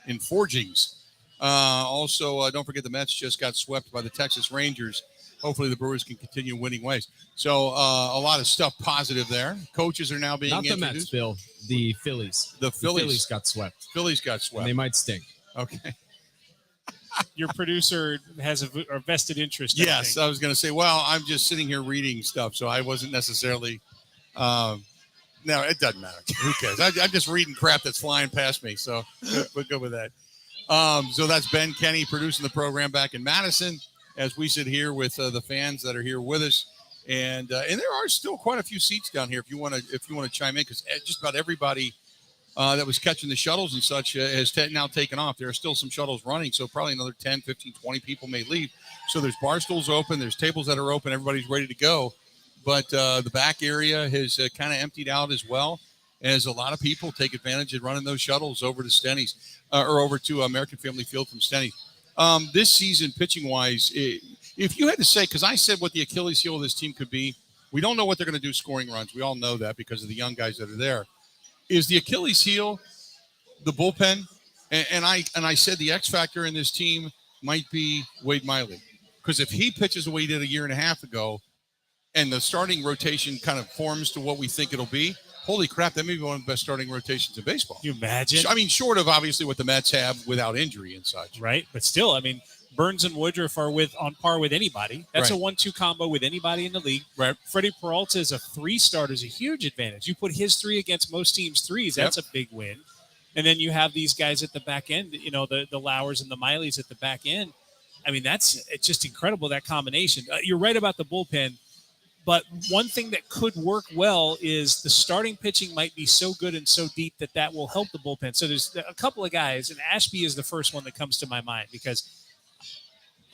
in forgings. Also, don't forget the Mets just got swept by the Texas Rangers. Hopefully the Brewers can continue winning ways. So a lot of stuff positive there. Coaches are now being introduced. Not the Mets, Bill. The Phillies. The Phillies got swept. Phillies got swept. And they might stink. Okay. Your producer has a vested interest. Yes, I was going to say, well, I'm just sitting here reading stuff, so I wasn't necessarily no, it doesn't matter. Who cares? I'm just reading crap that's flying past me, so we're good with that. So that's Ben Kenny producing the program back in Madison as we sit here with the fans that are here with us, and there are still quite a few seats down here if you want to chime in, because just about everybody that was catching the shuttles and such has now taken off. There are still some shuttles running, so probably another 10, 15, 20 people may leave. So there's bar stools open, there's tables that are open, everybody's ready to go. But the back area has kind of emptied out as well, as a lot of people take advantage of running those shuttles over to STENY'S or over to American Family Field from STENY'S. This season, pitching-wise, if you had to say, because I said what the Achilles heel of this team could be, we don't know what they're going to do scoring runs. We all know that because of the young guys that are there. Is the Achilles heel the bullpen? And I said the X factor in this team might be Wade Miley, because if he pitches the way he did a year and a half ago, and the starting rotation kind of forms to what we think it'll be, holy crap, that may be one of the best starting rotations in baseball. Can you imagine? I mean, short of obviously what the Mets have without injury and such. Right, but still, I mean, Burns and Woodruff are on par with anybody. That's right. A 1-2 combo with anybody in the league. Right. Freddie Peralta is a 3-starter, is a huge advantage. You put his 3 against most teams' 3s, that's a big win. And then you have these guys at the back end, the Lowers and the Mileys at the back end. I mean, it's just incredible, that combination. You're right about the bullpen. But one thing that could work well is the starting pitching might be so good and so deep that will help the bullpen. So there's a couple of guys, and Ashby is the first one that comes to my mind because,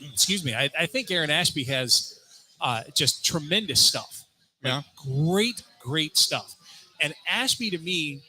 I think Aaron Ashby has just tremendous stuff. Yeah. Great stuff. And Ashby, to me,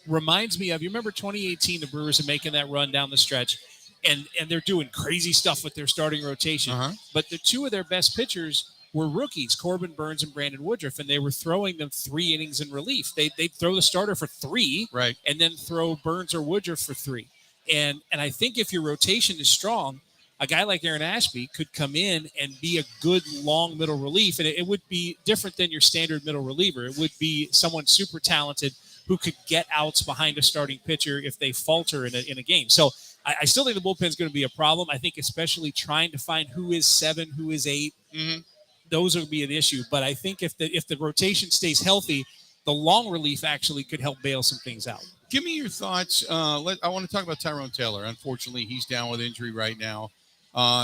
reminds me of, you remember 2018, the Brewers are making that run down the stretch, and they're doing crazy stuff with their starting rotation. Uh-huh. But the 2 of their best pitchers were rookies, Corbin Burns and Brandon Woodruff, and they were throwing them 3 innings in relief. They'd throw the starter for 3, right, and then throw Burns or Woodruff for 3. And I think if your rotation is strong, a guy like Aaron Ashby could come in and be a good long middle relief, and it would be different than your standard middle reliever. It would be someone super talented who could get outs behind a starting pitcher if they falter in a game. So I still think the bullpen is going to be a problem. I think especially trying to find who is 7, who is 8. Mm-hmm. Those will be an issue. But I think if the rotation stays healthy, the long relief actually could help bail some things out. Give me your thoughts. I want to talk about Tyrone Taylor. Unfortunately, he's down with injury right now.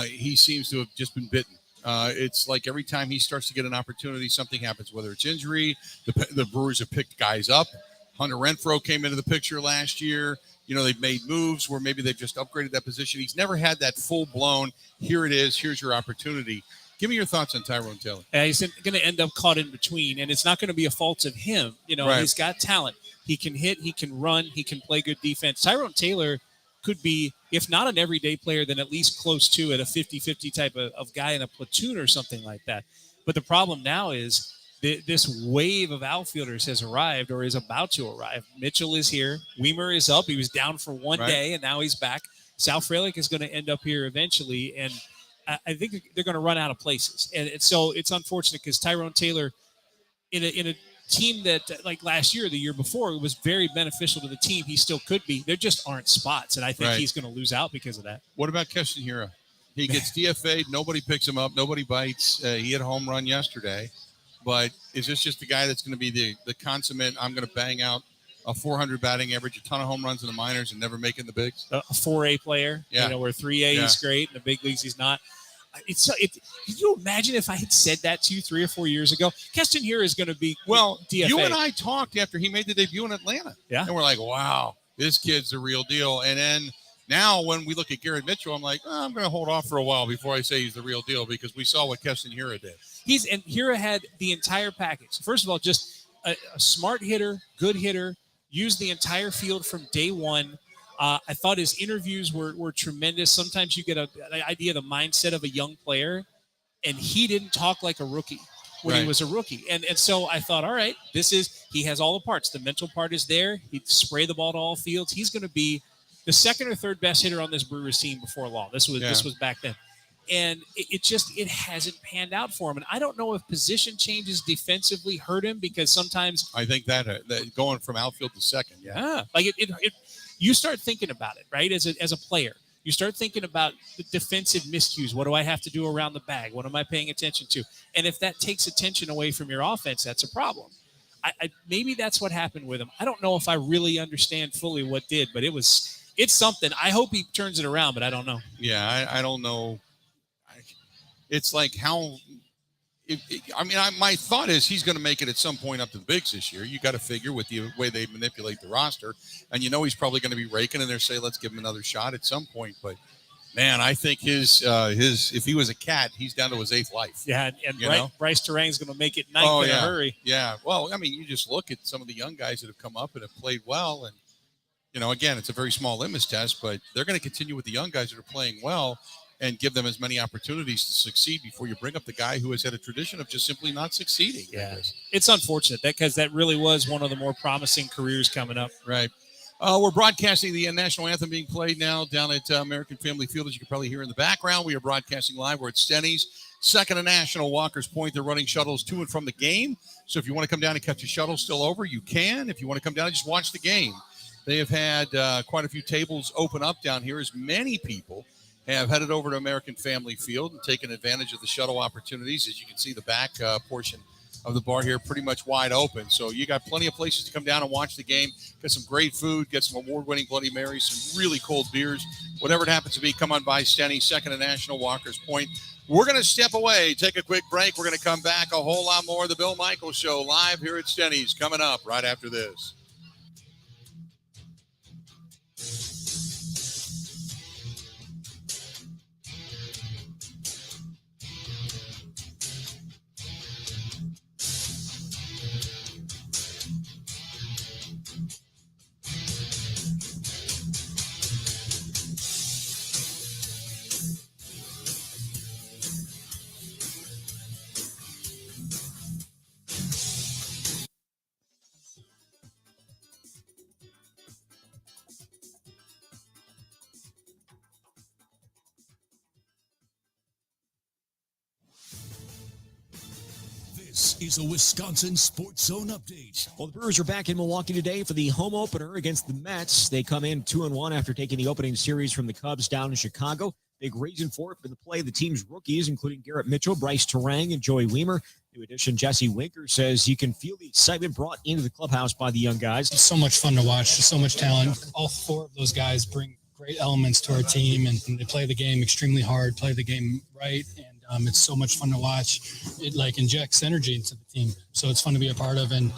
He seems to have just been bitten. It's like every time he starts to get an opportunity, something happens, whether it's injury, the Brewers have picked guys up Hunter Renfroe came into the picture last year. They've made moves where maybe they've just upgraded that position. He's never had that full-blown, here it is, here's your opportunity. Give me your thoughts on Tyrone Taylor. He's going to end up caught in between, and it's not going to be a fault of him. Right. He's got talent. He can hit, he can run, he can play good defense. Tyrone Taylor could be, if not an everyday player, then at least close to it, a 50-50 type of guy in a platoon or something like that. But the problem now is this wave of outfielders has arrived or is about to arrive. Mitchell is here. Weimer is up. He was down for one day, and now he's back. Sal Frelick is going to end up here eventually, and I think they're going to run out of places. And so it's unfortunate because Tyrone Taylor, in a team that, like last year, the year before, it was very beneficial to the team. He still could be. There just aren't spots, and I think he's going to lose out because of that. What about Keston Hiura? He gets DFA'd. Nobody picks him up. Nobody bites. He had a home run yesterday. But is this just the guy that's going to be the consummate, I'm going to bang out a 400 batting average, a ton of home runs in the minors and never making the bigs? A 4A player, where 3A he's great, in the big leagues he's not. Can you imagine if I had said that to you 3 or 4 years ago? Keston Hiura is going to be DFA. You and I talked after he made the debut in Atlanta. Yeah. And we're like, wow, this kid's the real deal. And then now when we look at Garrett Mitchell, I'm like, I'm going to hold off for a while before I say he's the real deal because we saw what Keston Hiura did. And Hiura had the entire package. First of all, just a smart hitter, good hitter, used the entire field from day one. I thought his interviews were tremendous. Sometimes you get an idea of the mindset of a young player, and he didn't talk like a rookie when he was a rookie. And so I thought, all right, he has all the parts. The mental part is there. He'd spray the ball to all fields. He's going to be the second or third best hitter on this Brewers team before long. This was back then. And it hasn't panned out for him. And I don't know if position changes defensively hurt him because sometimes I think that going from outfield to second. Yeah. Like you start thinking about it, right? As a player, you start thinking about the defensive miscues. What do I have to do around the bag? What am I paying attention to? And if that takes attention away from your offense, that's a problem. Maybe that's what happened with him. I don't know if I really understand fully what did, but it's something. I hope he turns it around, but I don't know. Yeah, I don't know. It's like how my thought is he's going to make it at some point up to the bigs this year. You got to figure with the way they manipulate the roster, and he's probably going to be raking in there, say let's give him another shot at some point. But man, I think his if he was a cat, he's down to his 8th life. Yeah, and Bryce Terang's going to make it 9th in a hurry. Yeah, well, you just look at some of the young guys that have come up and have played well, and again, it's a very small litmus test, but they're going to continue with the young guys that are playing well and give them as many opportunities to succeed before you bring up the guy who has had a tradition of just simply not succeeding. Yeah, it's unfortunate because that really was one of the more promising careers coming up. Right. We're broadcasting the national anthem being played now down at American Family Field, as you can probably hear in the background. We are broadcasting live. We're at STENY'S, second and national. Walker's Point. They're running shuttles to and from the game. So if you want to come down and catch a shuttle still over, you can. If you want to come down and just watch the game, they have had quite a few tables open up down here as many people have headed over to American Family Field and taken advantage of the shuttle opportunities. As you can see, the back portion of the bar here pretty much wide open. So you got plenty of places to come down and watch the game, get some great food, get some award-winning Bloody Marys, some really cold beers. Whatever it happens to be, come on by STENY'S, second and national, Walker's Point. We're going to step away, take a quick break. We're going to come back, a whole lot more of the Bill Michaels Show live here at STENY'S coming up right after this. This is a Wisconsin Sports Zone update. Well, the Brewers are back in Milwaukee today for the home opener against the Mets. They come in 2-1 after taking the opening series from the Cubs down in Chicago. Big reason for it, for the play of the team's rookies, including Garrett Mitchell, Bryce Terang, and Joey Weimer. New addition Jesse Winker says you can feel the excitement brought into the clubhouse by the young guys. It's so much fun to watch. There's so much talent. All 4 of those guys bring great elements to our team, and they play the game extremely hard, play the game right, and it's so much fun to watch. It injects energy into the team, so it's fun to be a part of. And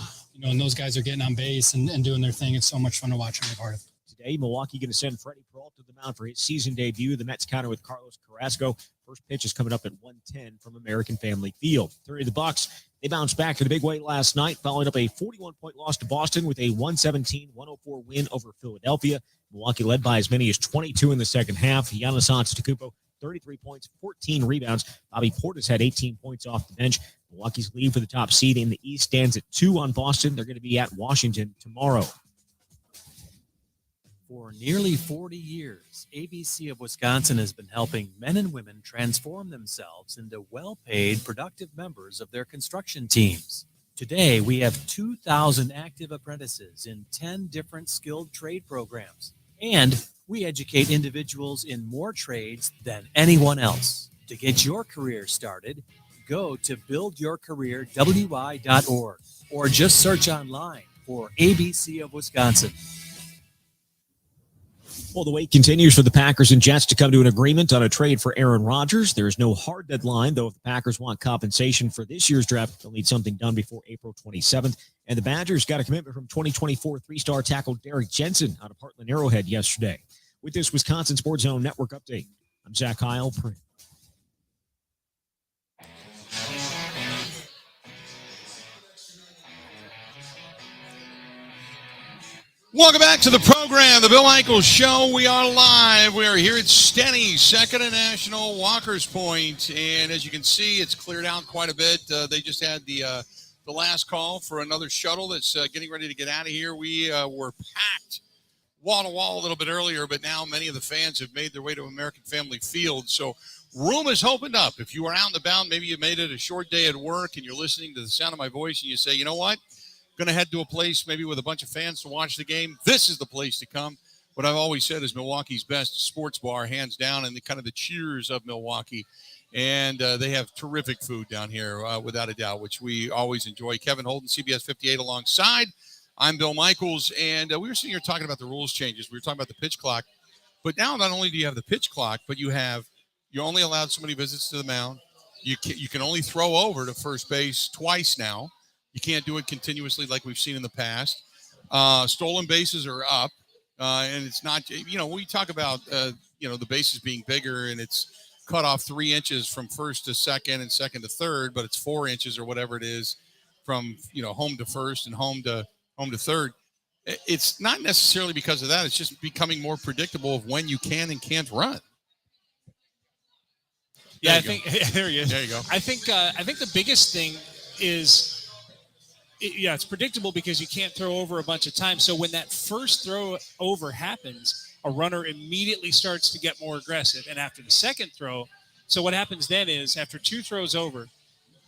and those guys are getting on base and doing their thing. It's so much fun to watch and be part of. Today, Milwaukee going to send Freddie Peralta to the mound for his season debut. The Mets counter with Carlos Carrasco. First pitch is coming up at 1:10 from American Family Field. 30 the Bucks. They bounced back to the big way last night, following up a 41-point loss to Boston with a 117-104 win over Philadelphia. Milwaukee led by as many as 22 in the second half. Giannis Antetokounmpo, 33 points, 14 rebounds. Bobby Portis had 18 points off the bench. Milwaukee's lead for the top seed in the East stands at 2 on Boston. They're going to be at Washington tomorrow. For nearly 40 years, ABC of Wisconsin has been helping men and women transform themselves into well-paid, productive members of their construction teams. Today, we have 2,000 active apprentices in 10 different skilled trade programs, and we educate individuals in more trades than anyone else. To get your career started, go to buildyourcareerwi.org or just search online for ABC of Wisconsin. Well, the wait continues for the Packers and Jets to come to an agreement on a trade for Aaron Rodgers. There is no hard deadline, though. If the Packers want compensation for this year's draft, they'll need something done before April 27th. And the Badgers got a commitment from 2024 three-star tackle Derek Jensen out of Heartland Arrowhead yesterday. With this Wisconsin Sports Zone Network update, I'm Zach Heil. Welcome back to the program, the Bill Michaels Show. We are live. We are here at STENY'S, Second and National, Walker's Point, and as you can see, it's cleared out quite a bit. They just had the last call for another shuttle that's getting ready to get out of here. We were packed wall to wall a little bit earlier, but now many of the fans have made their way to American Family Field, so room has opened up. If you are out and about, maybe you made it a short day at work and you're listening to the sound of my voice and you say, you know what? Going to head to a place maybe with a bunch of fans to watch the game. This is the place to come. What I've always said is Milwaukee's best sports bar, hands down, and the kind of the cheers of Milwaukee. And they have terrific food down here, without a doubt, which we always enjoy. Kevin Holden, CBS 58 alongside. I'm Bill Michaels, and we were sitting here talking about the rules changes. We were talking about the pitch clock. But now not only do you have the pitch clock, but you're only allowed so many visits to the mound. You can only throw over to first base twice now. You can't do it continuously like we've seen in the past. Stolen bases are up, and it's not, we talk about, the bases being bigger, and it's cut off 3 inches from first to second and second to third, but it's 4 inches or whatever it is from, home to first and home to third. It's not necessarily because of that. It's just becoming more predictable of when you can and can't run. Yeah, I think there he is. There you go. I think the biggest thing is, it's predictable because you can't throw over a bunch of times. So when that first throw over happens, a runner immediately starts to get more aggressive. And after the second throw, so what happens then is after 2 throws over,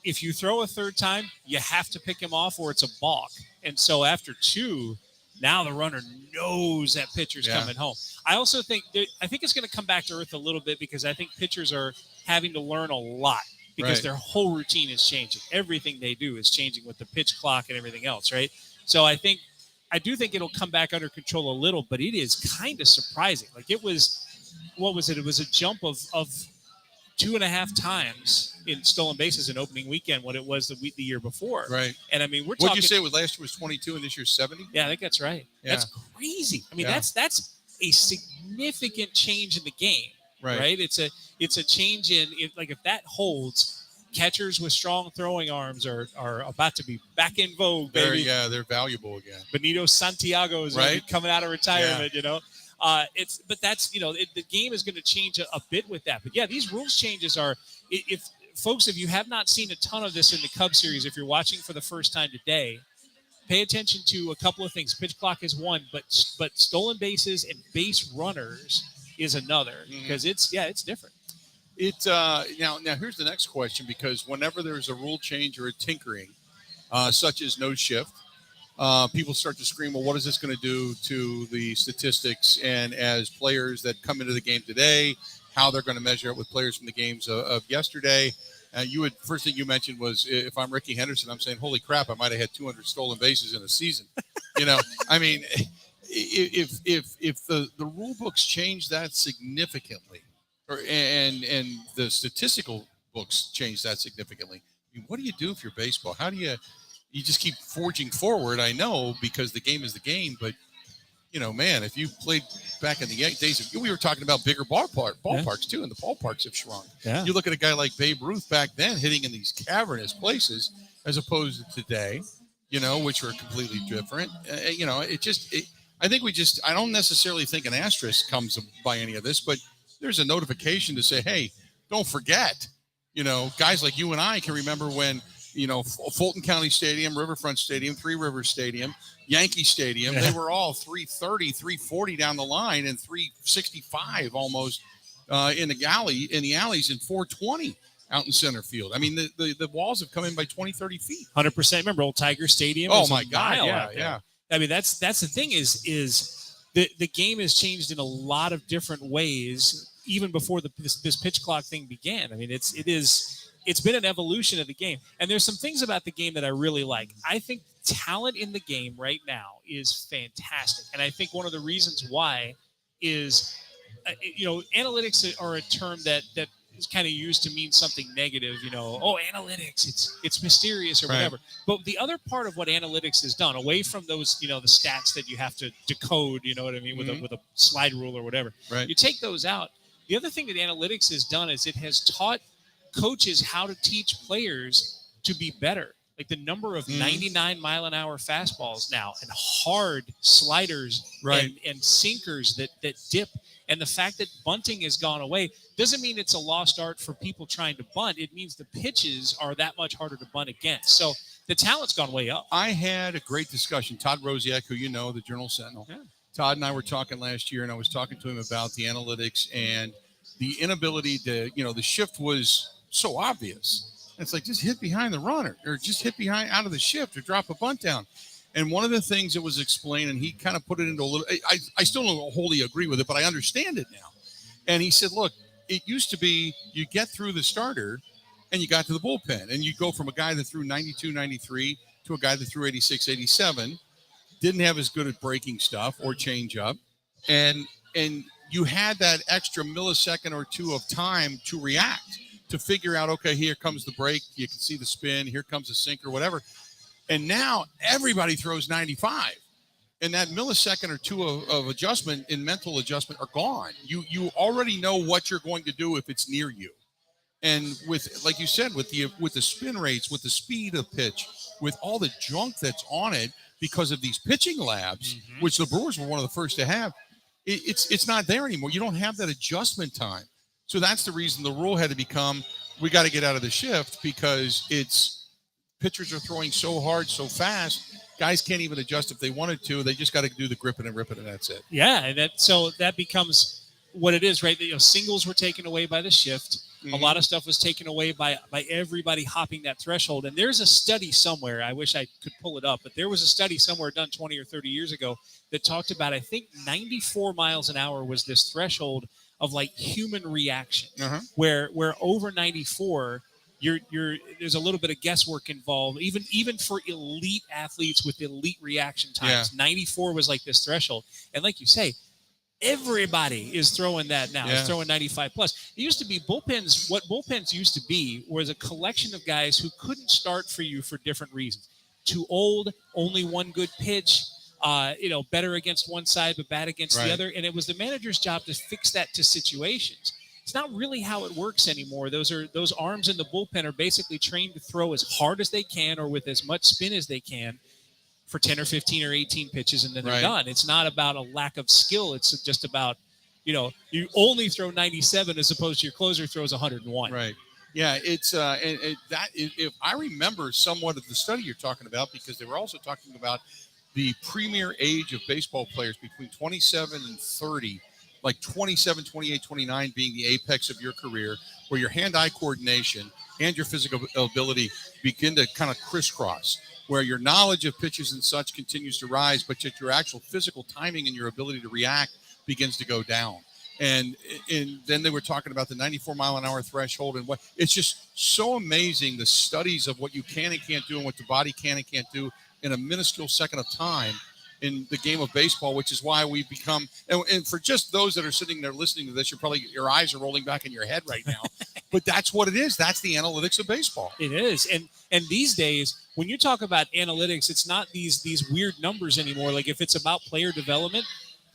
if you throw a third time, you have to pick him off or it's a balk. And so after 2, now the runner knows that pitcher's coming home. I also think it's going to come back to earth a little bit because I think pitchers are having to learn a lot. Because their whole routine is changing. Everything they do is changing with the pitch clock and everything else, right? So I do think it'll come back under control a little, but it is kind of surprising. Like it was, what was it? It was a jump of 2.5 times in stolen bases in opening weekend what it was the year before. Right. And I mean, we're What'd talking. you say it was last year was 22 and this year's 70? Yeah, I think that's right. Yeah. That's crazy. I mean, that's a significant change in the game. Right. It's a change in if that holds, catchers with strong throwing arms are about to be back in vogue, baby. They're valuable again. Benito Santiago is coming out of retirement, but that's, the game is going to change a bit with that. But yeah, these rules changes are, if you have not seen a ton of this in the Cubs series, if you're watching for the first time today, pay attention to a couple of things. Pitch clock is one, but stolen bases and base runners is another because it's different. Now here's the next question, because whenever there's a rule change or a tinkering, such as no shift, people start to scream, well, what is this going to do to the statistics? And as players that come into the game today, how they're going to measure it with players from the games of yesterday. First thing you mentioned was, if I'm Ricky Henderson, I'm saying, holy crap, I might have had 200 stolen bases in a season. I mean, if the rule books change that significantly, and the statistical books change that significantly, I mean, what do you do if you're baseball? How do you you just keep forging forward. I know, because the game is the game, but man, if you played back in the days we were talking about bigger ballparks too, and the ballparks have shrunk. Yeah. You look at a guy like Babe Ruth back then hitting in these cavernous places as opposed to today, which were completely different. I think I don't necessarily think an asterisk comes by any of this, but there's a notification to say, hey, don't forget, guys like you and I can remember when, Fulton County Stadium, Riverfront Stadium, Three Rivers Stadium, Yankee Stadium, they were all 330, 340 down the line and 365 almost in the alleys and 420 out in center field. I mean, the walls have come in by 20, 30 feet. 100%. Remember Old Tiger Stadium? Oh my God. Yeah. I mean, that's the thing is the game has changed in a lot of different ways, even before this pitch clock thing began. I mean, it's been an evolution of the game. And there's some things about the game that I really like. I think talent in the game right now is fantastic. And I think one of the reasons why is, analytics are a term that is kind of used to mean something negative, analytics, it's mysterious or whatever. But the other part of what analytics has done, away from those, the stats that you have to decode, you know what I mean, with a slide rule or whatever, you take those out. The other thing that analytics has done is it has taught coaches how to teach players to be better. Like the number of 99-mile-an-hour fastballs now and hard sliders and sinkers that dip. And the fact that bunting has gone away doesn't mean it's a lost art for people trying to bunt. It means the pitches are that much harder to bunt against. So the talent's gone way up. I had a great discussion. Todd Rosiak, who the Journal Sentinel. Yeah. Todd and I were talking last year, and I was talking to him about the analytics and the inability to, the shift was so obvious. It's like, just hit behind the runner or just hit behind out of the shift or drop a bunt down. And one of the things that was explained, and he kind of put it into a little, I still don't wholly agree with it, but I understand it now. And he said, look, it used to be you get through the starter and you got to the bullpen and you go from a guy that threw 92, 93 to a guy that threw 86, 87, didn't have as good at breaking stuff or change up. And you had that extra millisecond or two of time to react, to figure out, okay, here comes the break. You can see the spin. Here comes the sinker, whatever. And now everybody throws 95. And that millisecond or two of adjustment and mental adjustment are gone. You already know what you're going to do if it's near you. And with, like you said, with the spin rates, with the speed of pitch, with all the junk that's on it because of these pitching labs, which the Brewers were one of the first to have, it's not there anymore. You don't have that adjustment time. So that's the reason the rule had to become, we got to get out of the shift, because pitchers are throwing so hard, so fast, guys can't even adjust if they wanted to. They just got to do the grip it and rip it, and that's it. Yeah, and that becomes what it is, right? Singles were taken away by the shift. A lot of stuff was taken away by everybody hopping that threshold. And there's a study somewhere, I wish I could pull it up, but there was a study somewhere done 20 or 30 years ago that talked about, I think 94 miles an hour was this threshold of like human reaction, where over 94, there's a little bit of guesswork involved, even for elite athletes with elite reaction times. 94 was like this threshold. And like you say, everybody is throwing that now. It's throwing 95 plus. It used to be bullpens. What bullpens used to be was a collection of guys who couldn't start for you for different reasons. Too old, only one good pitch, better against one side but bad against the other. And it was the manager's job to fix that to situations. It's not really how it works anymore. Those arms in the bullpen are basically trained to throw as hard as they can or with as much spin as they can for 10 or 15 or 18 pitches, and then they're done. It's not about a lack of skill. It's just about, you only throw 97 as opposed to your closer throws 101. Right. Yeah, it's if I remember somewhat of the study you're talking about, because they were also talking about the premier age of baseball players between 27 and 30, like 27, 28, 29 being the apex of your career, where your hand-eye coordination and your physical ability begin to kind of crisscross, where your knowledge of pitches and such continues to rise, but yet your actual physical timing and your ability to react begins to go down. And then they were talking about the 94-mile-an-hour threshold, and what it's just so amazing, the studies of what you can and can't do and what the body can and can't do in a minuscule second of time. in the game of baseball, which is why we've become, and for just those that are sitting there listening to this, your eyes are rolling back in your head right now. But that's what it is. That's the analytics of baseball. It is. And these days, when you talk about analytics, it's not these weird numbers anymore. Like if it's about player development,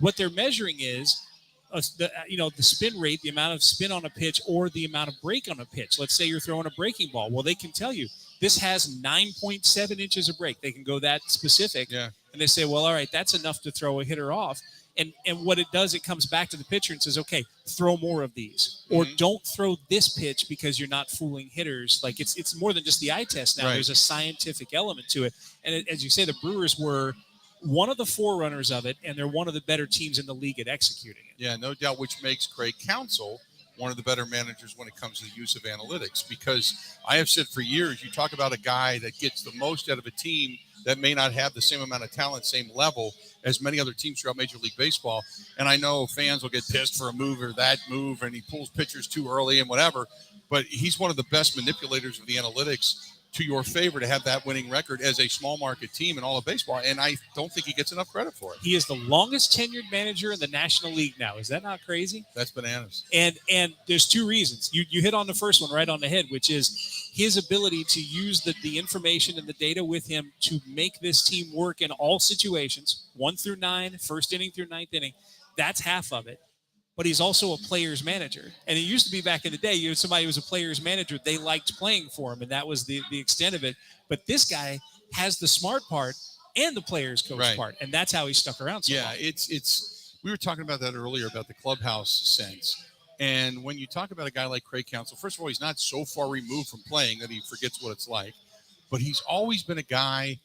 what they're measuring is the spin rate, the amount of spin on a pitch or the amount of break on a pitch. Let's say you're throwing a breaking ball. Well, they can tell you this has 9.7 inches of break. They can go that specific. Yeah. And they say, well, all right, that's enough to throw a hitter off. And what it does, it comes back to the pitcher and says, okay, throw more of these. Or don't throw this pitch because you're not fooling hitters. Like it's more than just the eye test now. Right. There's a scientific element to it. And as you say, the Brewers were one of the forerunners of it, and they're one of the better teams in the league at executing it. Yeah, no doubt, which makes Craig Counsell one of the better managers when it comes to the use of analytics. Because I have said for years, you talk about a guy that gets the most out of a team that may not have the same amount of talent, same level as many other teams throughout Major League Baseball. And I know fans will get pissed for a move or that move, and he pulls pitchers too early and whatever. But he's one of the best manipulators of the analytics to your favor to have that winning record as a small market team in all of baseball. And I don't think he gets enough credit for it. He is the longest tenured manager in the National League now. Is that not crazy? That's bananas. And there's two reasons. You hit on the first one right on the head, which is his ability to use the information and the data with him to make this team work in all situations, 1 through 9, first inning through 9th inning. That's half of it. But he's also a player's manager. And it used to be back in the day, you had somebody who was a player's manager, they liked playing for him, and that was the extent of it. But this guy has the smart part and the player's coach part, and that's how he stuck around so long. It's we were talking about that earlier about the clubhouse sense. And when you talk about a guy like Craig Counsell, first of all, he's not so far removed from playing that he forgets what it's like. But he's always been a guy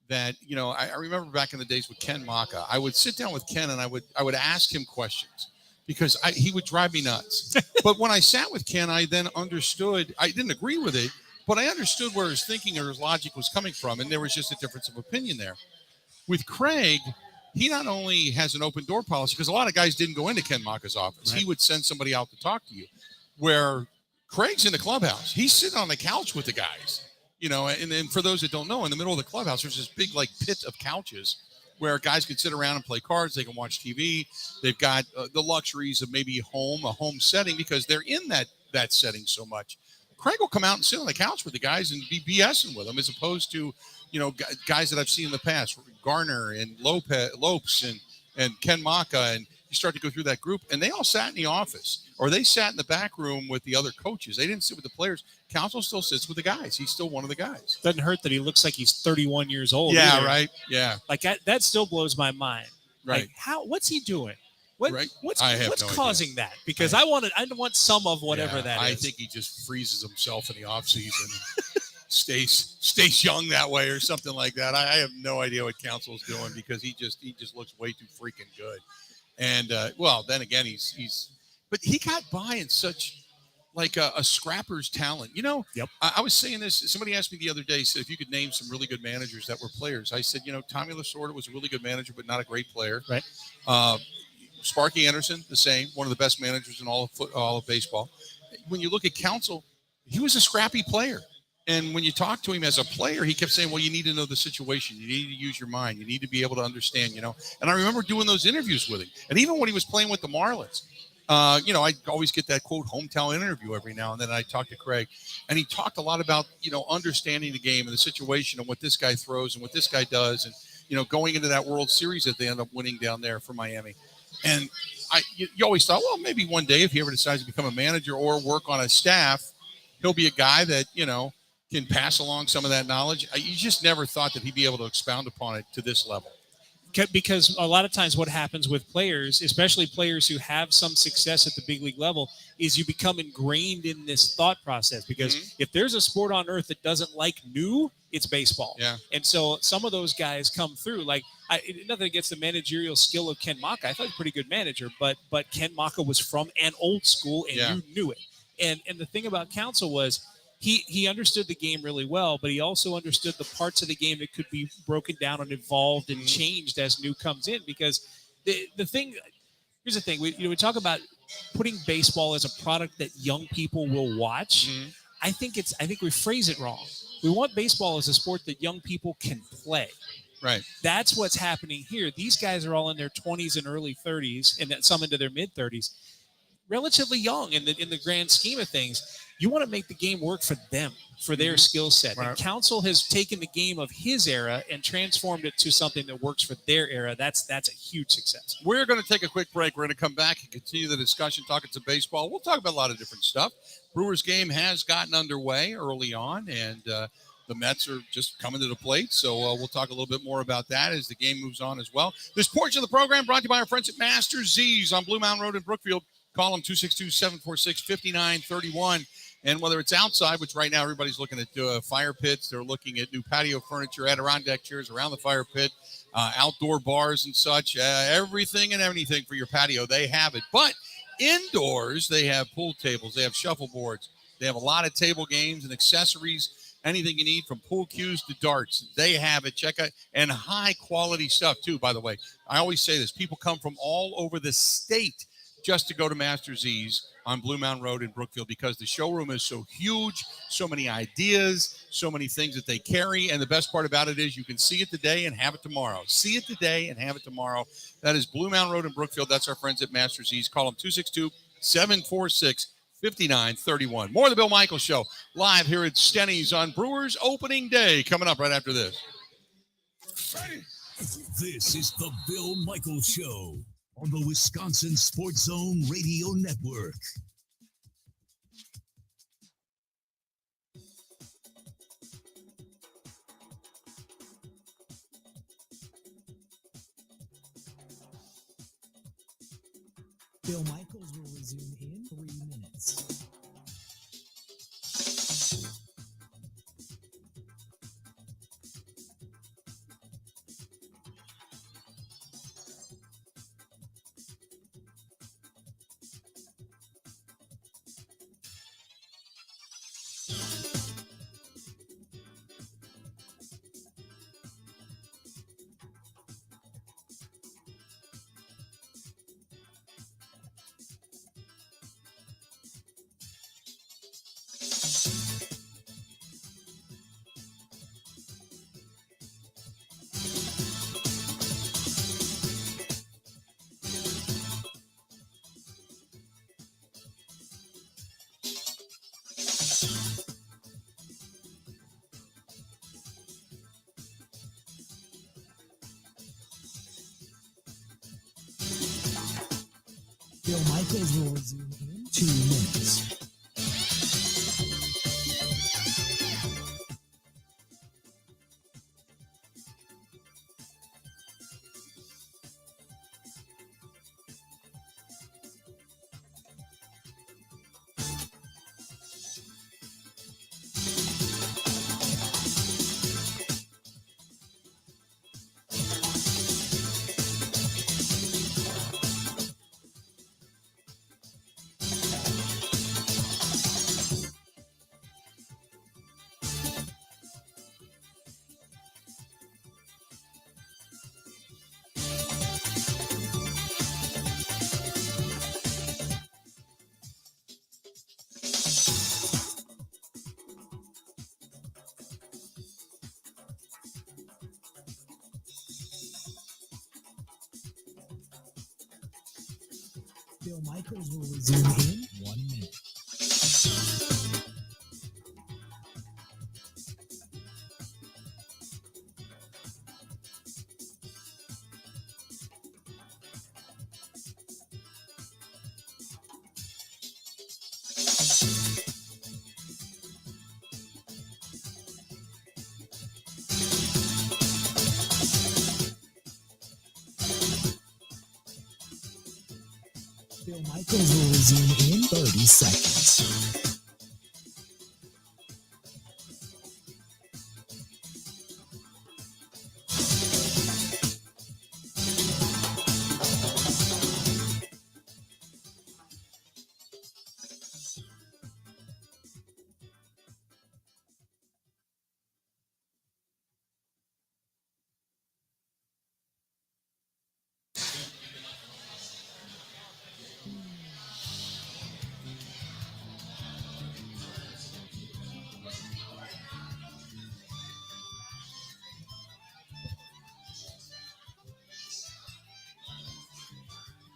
that, I remember back in the days with Ken Maka, I would sit down with Ken and I would ask him questions, because he would drive me nuts. But when I sat with Ken, I then understood. I didn't agree with it, but I understood where his thinking or his logic was coming from, and there was just a difference of opinion there. With Craig, he not only has an open door policy, because a lot of guys didn't go into Ken Maka's office. Right. He would send somebody out to talk to you, where Craig's in the clubhouse. He's sitting on the couch with the guys, and then for those that don't know, in the middle of the clubhouse, there's this big pit of couches where guys can sit around and play cards. They can watch TV. They've got the luxuries of maybe a home setting, because they're in that setting so much. Craig will come out and sit on the couch with the guys and be BSing with them, as opposed to, guys that I've seen in the past, Garner and Lopes and Ken Maka, and you start to go through that group, and they all sat in the office, or they sat in the back room with the other coaches. They didn't sit with the players. Counsell still sits with the guys. He's still one of the guys. Doesn't hurt that he looks like he's 31 years old. Yeah, either. right. Yeah. Like that still blows my mind. Right. Like what's he doing? What's no causing idea. that? Because I want some of whatever that is. I think he just freezes himself in the off season. stays young that way or something like that. I have no idea what Counsell's doing, because he just looks way too freaking good. And then again, but he got by in such a scrapper's talent. Yep. I was saying this. Somebody asked me the other day, said if you could name some really good managers that were players. I said, Tommy Lasorda was a really good manager, but not a great player. Right. Sparky Anderson, the same, one of the best managers in all of baseball. When you look at Counsell, he was a scrappy player. And when you talk to him as a player, he kept saying, well, you need to know the situation. You need to use your mind. You need to be able to understand, And I remember doing those interviews with him. And even when he was playing with the Marlins, I always get that quote hometown interview every now and then. I talk to Craig, and he talked a lot about, understanding the game and the situation and what this guy throws and what this guy does. And, going into that World Series that they end up winning down there for Miami. And you always thought, well, maybe one day if he ever decides to become a manager or work on a staff, he'll be a guy that, can pass along some of that knowledge. You just never thought that he'd be able to expound upon it to this level. Because a lot of times what happens with players, especially players who have some success at the big league level, is you become ingrained in this thought process. Because if there's a sport on earth that doesn't like new, it's baseball. Yeah. And so some of those guys come through. Nothing against the managerial skill of Ken Maka. I thought he was a pretty good manager, but Ken Maka was from an old school, and you knew it. And the thing about Counsell was, He understood the game really well, but he also understood the parts of the game that could be broken down and evolved and changed as new comes in. Because here's the thing, we talk about putting baseball as a product that young people will watch. I think we phrase it wrong. We want baseball as a sport that young people can play. Right. That's what's happening here. These guys are all in their 20s and early 30s, and then some into their mid 30s. Relatively young in the grand scheme of things. You want to make the game work for them, for their skill set. Right. And Council has taken the game of his era and transformed it to something that works for their era. That's a huge success. We're going to take a quick break. We're going to come back and continue the discussion, talking some baseball. We'll talk about a lot of different stuff. Brewers game has gotten underway early on, and the Mets are just coming to the plate. So we'll talk a little bit more about that as the game moves on as well. This portion of the program brought to you by our friends at Master Z's on Blue Mountain Road in Brookfield. Call them 262-746-5931. And whether it's outside, which right now everybody's looking at fire pits, they're looking at new patio furniture, Adirondack chairs around the fire pit, outdoor bars and such, everything and anything for your patio, they have it. But indoors, they have pool tables, they have shuffleboards, they have a lot of table games and accessories, anything you need from pool cues to darts. They have it. Check out, and high quality stuff too, by the way. I always say this, people come from all over the state just to go to Master Z's on Blue Mountain Road in Brookfield because the showroom is so huge, so many ideas, so many things that they carry. And the best part about it is you can see it today and have it tomorrow. See it today and have it tomorrow. That is Blue Mountain Road in Brookfield. That's our friends at Master Z's. Call them 262-746-5931. More of the Bill Michaels Show live here at STENY'S on Brewers opening day coming up right after this. This is the Bill Michaels Show on the Wisconsin Sports Zone Radio Network. Bill Michaels will resume in 3 minutes. Bill Michaels will resume in 2 minutes. Bill Michaels will resume in 1 minute. Bill Michaels will resume in 30 seconds.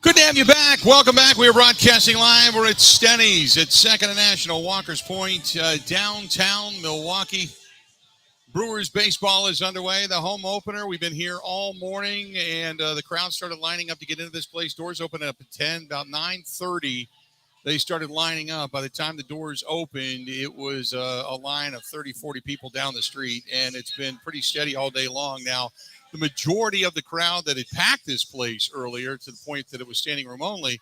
Good to have you back. Welcome back. We are broadcasting live. We're at STENY'S at 2nd and National, Walker's Point, downtown Milwaukee. Brewers baseball is underway. The home opener. We've been here all morning, and the crowd started lining up to get into this place. Doors opened up at 10. About 9:30, they started lining up. By the time the doors opened, it was a line of 30, 40 people down the street, and it's been pretty steady all day long. Now, the majority of the crowd that had packed this place earlier to the point that it was standing room only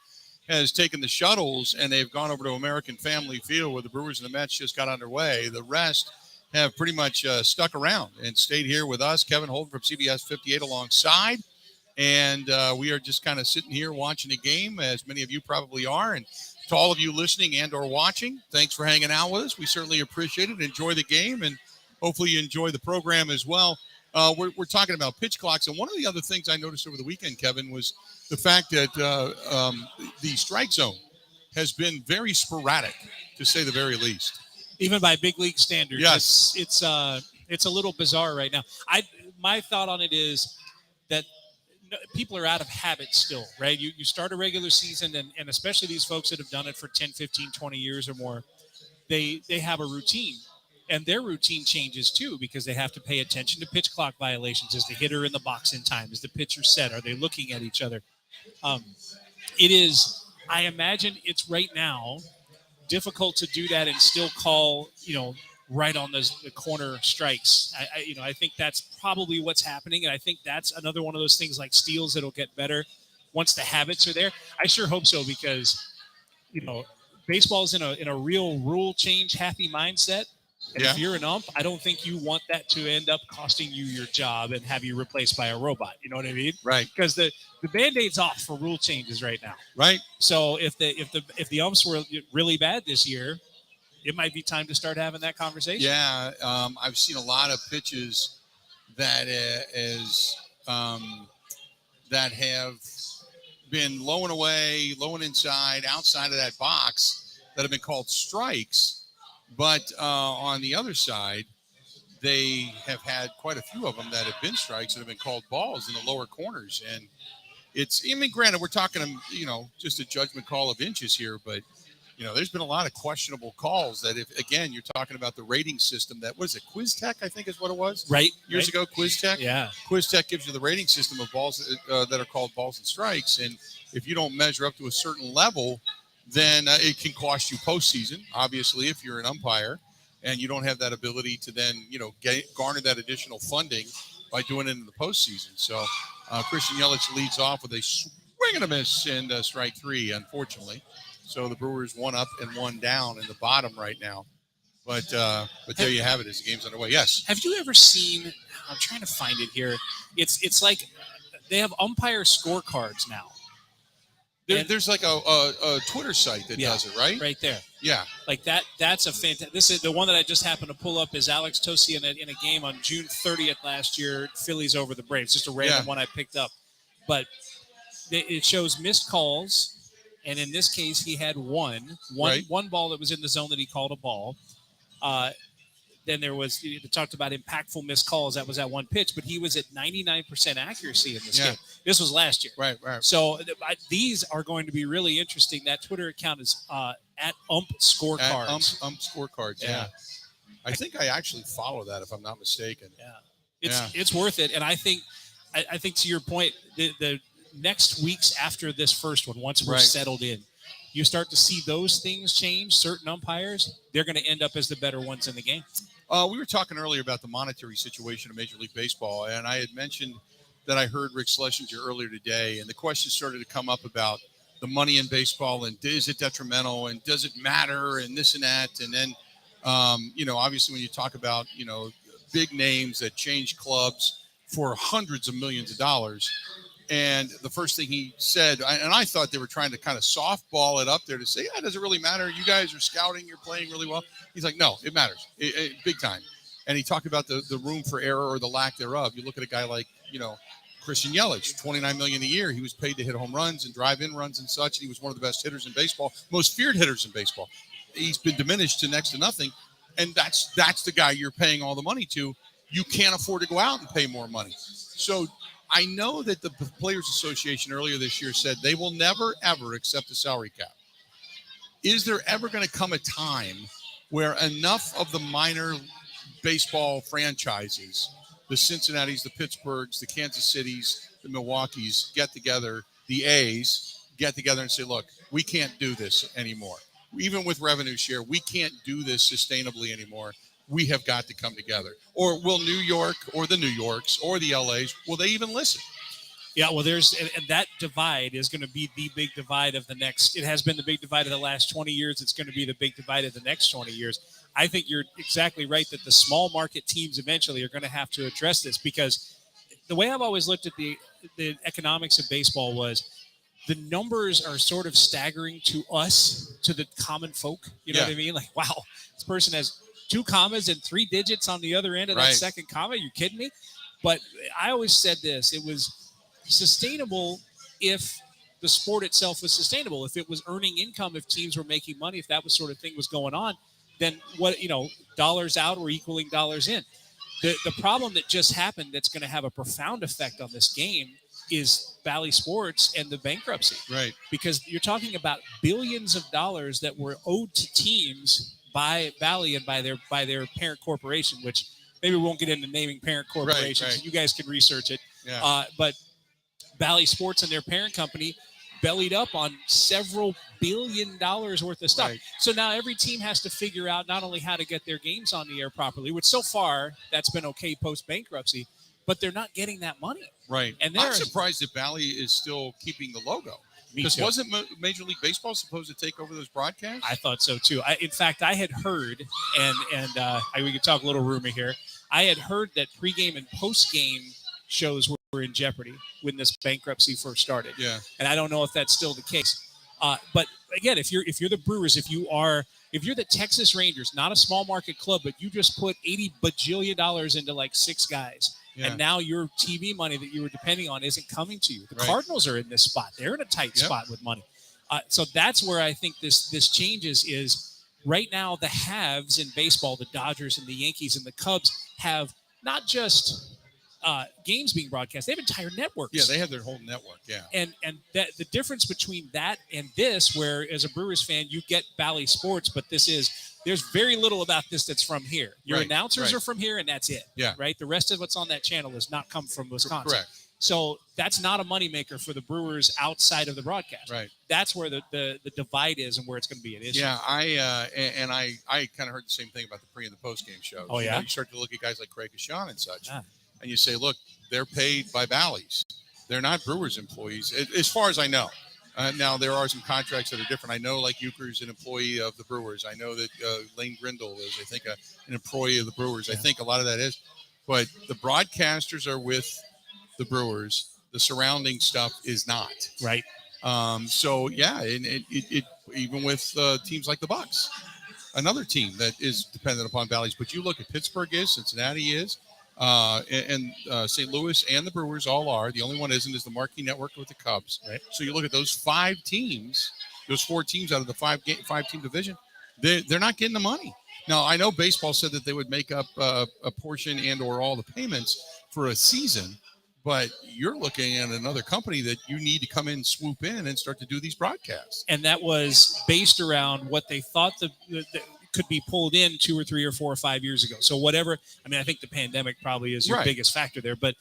has taken the shuttles, and they've gone over to American Family Field where the Brewers and the Mets just got underway. The rest have pretty much stuck around and stayed here with us. Kevin Holden from CBS 58 alongside. And we are just kind of sitting here watching the game, as many of you probably are. And to all of you listening and or watching, thanks for hanging out with us. We certainly appreciate it. Enjoy the game, and hopefully you enjoy the program as well. We're talking about pitch clocks. And one of the other things I noticed over the weekend, Kevin, was the fact that the strike zone has been very sporadic, to say the very least. Even by big league standards. Yes. It's a little bizarre right now. My thought on it is that people are out of habit still, right? You start a regular season, and especially these folks that have done it for 10, 15, 20 years or more, they have a routine. And their routine changes too, because they have to pay attention to pitch clock violations. Is the hitter in the box in time? Is the pitcher set? Are they looking at each other? It is, I imagine it's right now difficult to do that and still call, right on the corner strikes. I think that's probably what's happening. And I think that's another one of those things like steals that'll get better once the habits are there. I sure hope so, because, baseball's in a real rule change happy mindset. And if you're an ump, I don't think you want that to end up costing you your job and have you replaced by a robot. You know what I mean? Right. Because the Band-Aid's off for rule changes right now. Right. So if the umps were really bad this year, it might be time to start having that conversation. Yeah, I've seen a lot of pitches that that have been low and away, low and inside, outside of that box that have been called strikes. But on the other side, they have had quite a few of them that have been strikes that have been called balls in the lower corners. And granted, we're talking, just a judgment call of inches here, but, there's been a lot of questionable calls that you're talking about the rating system that was it, Quiz Tech, I think is what it was. Right. Years ago, Quiz Tech. Yeah. Quiz Tech gives you the rating system of balls that are called balls and strikes. And if you don't measure up to a certain level, then it can cost you postseason, obviously, if you're an umpire and you don't have that ability to then, garner that additional funding by doing it in the postseason. So Christian Yelich leads off with a swing and a miss and strike three, unfortunately. So the Brewers 1 up and 1 down in the bottom right now. But there you have it as the game's underway. Yes. Have you ever seen, I'm trying to find it here. It's like they have umpire scorecards now. There's like a Twitter site that does it, right? Right there. Yeah. Like that. That's a fantastic. This is the one that I just happened to pull up is Alex Tosi in a game on June 30th last year, Phillies over the Braves. Just a random one I picked up. But it shows missed calls. And in this case, he had one ball that was in the zone that he called a ball. Then there was, they talked about impactful missed calls. That was that one pitch, but he was at 99% accuracy in this game. This was last year. Right. So these are going to be really interesting. That Twitter account is at Ump Scorecards. Ump Scorecards, yeah. I think I actually follow that if I'm not mistaken. Yeah. It's worth it. And I think to your point, the next weeks after this first one, once we're settled in, you start to see those things change. Certain umpires, they're going to end up as the better ones in the game. We were talking earlier about the monetary situation of Major League Baseball, and I had mentioned that I heard Rick Schlesinger earlier today, and the question started to come up about the money in baseball and is it detrimental and does it matter and this and that. And then, obviously when you talk about, big names that change clubs for hundreds of millions of dollars, and the first thing he said, and I thought they were trying to kind of softball it up there to say, does it really matter? You guys are scouting. You're playing really well. He's like, no, it matters. Big time. And he talked about the room for error or the lack thereof. You look at a guy like, Christian Yelich, $29 million a year. He was paid to hit home runs and drive-in runs and such. And he was one of the best hitters in baseball, most feared hitters in baseball. He's been diminished to next to nothing. And that's the guy you're paying all the money to. You can't afford to go out and pay more money. So I know that the Players Association earlier this year said they will never, ever accept a salary cap. Is there ever going to come a time where enough of the minor baseball franchises, the Cincinnatis, the Pittsburghs, the Kansas Cities, the Milwaukees, get together, the A's get together and say, look, we can't do this anymore. Even with revenue share, we can't do this sustainably anymore. We have got to come together. Or will New York or the New Yorks or the LAs, will they even listen? Yeah, well, and that divide is going to be the big divide of the next. It has been the big divide of the last 20 years. It's going to be the big divide of the next 20 years. I think you're exactly right that the small market teams eventually are going to have to address this, because the way I've always looked at the economics of baseball was the numbers are sort of staggering to us, to the common folk. You know what I mean? Like, wow, this person has 2 commas and 3 digits on the other end of that second comma. You're kidding me? But I always said this: it was sustainable if the sport itself was sustainable, if it was earning income, if teams were making money, if that was sort of thing was going on, then what, dollars out were equaling dollars in. The problem that just happened that's going to have a profound effect on this game is Bally Sports and the bankruptcy. Right. Because you're talking about billions of dollars that were owed to teams by Bally and by their parent corporation, which maybe we won't get into naming parent corporations. Right. You guys can research it. Yeah. But Bally Sports and their parent company bellied up on several $billion worth of stuff. Right. So now every team has to figure out not only how to get their games on the air properly, which so far that's been okay post-bankruptcy, but they're not getting that money. Right. And I'm surprised that Bally is still keeping the logo. Because wasn't Major League Baseball supposed to take over those broadcasts? I thought so too. In fact, I had heard, and we could talk a little rumor here. I had heard that pregame and postgame shows were in jeopardy when this bankruptcy first started. Yeah. And I don't know if that's still the case. But again, if you're the Brewers, if you're the Texas Rangers, not a small market club, but you just put $80 bajillion into like 6 guys. Yeah. And now your TV money that you were depending on isn't coming to you. The Right. Cardinals are in this spot. They're in a tight spot with money. So that's where I think this changes is right now the haves in baseball, the Dodgers and the Yankees and the Cubs have not just games being broadcast. They have entire networks. Yeah, they have their whole network. Yeah. And that the difference between that and this, where as a Brewers fan, you get Bally Sports, but there's very little about this that's from here. Your announcers are from here, and that's it. Yeah. Right? The rest of what's on that channel does not come from Wisconsin. Correct. So that's not a moneymaker for the Brewers outside of the broadcast. Right. That's where the divide is and where it's going to be an issue. Yeah, I kind of heard the same thing about the pre and the post game shows. Oh, yeah? You start to look at guys like Craig Kashan and such, Yeah. and you say, look, they're paid by Bally's. They're not Brewers employees, as far as I know. Now, there are some contracts that are different. I know, like, Euchre's an employee of the Brewers. I know that Lane Grindle is, I think, an employee of the Brewers. I think a lot of that is. But the broadcasters are with the Brewers. The surrounding stuff is not. Right. So, yeah, and it even with teams like the Bucks, another team that is dependent upon Bally's. But you look at Pittsburgh is, Cincinnati is, and St. Louis and the Brewers all are. The only one isn't is the Marquee Network with the Cubs. Right. So you look at those 5 teams, those 4 teams out of the 5-team division, they're not getting the money. Now, I know baseball said that they would make up a portion and or all the payments for a season, but you're looking at another company that you need to come in, swoop in, and start to do these broadcasts. And that was based around what they thought the could be pulled in 2 or 3 or 4 or 5 years ago. So whatever, I mean, I think the pandemic probably is your biggest factor there, but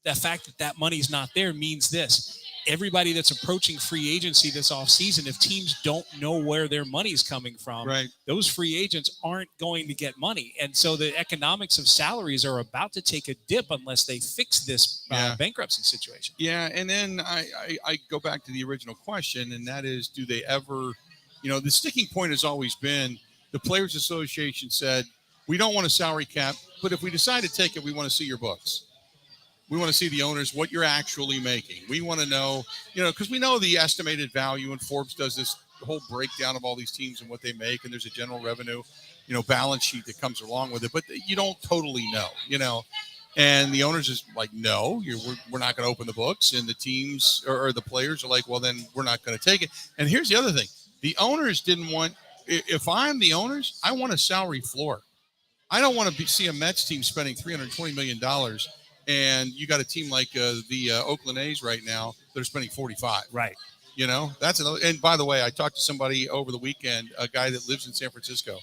the fact that money's not there means this. Everybody that's approaching free agency this offseason, if teams don't know where their money's coming from, those free agents aren't going to get money. And so the economics of salaries are about to take a dip unless they fix this bankruptcy situation. Yeah, and then I go back to the original question, and that is, do they ever, the sticking point has always been the Players Association said, we don't want a salary cap, but if we decide to take it, we want to see your books. We want to see the owners, what you're actually making. We want to know, because we know the estimated value, and Forbes does this whole breakdown of all these teams and what they make, and there's a general revenue, balance sheet that comes along with it, but you don't totally know, and the owners is like, no, we're not going to open the books, and the teams or the players are like, well, then we're not going to take it. And here's the other thing. The owners didn't want, if I'm the owners, I want a salary floor. I don't want to see a Mets team spending $320 million And you got a team like the Oakland A's right now that are spending 45. Right. You know, that's another. And by the way, I talked to somebody over the weekend, a guy that lives in San Francisco,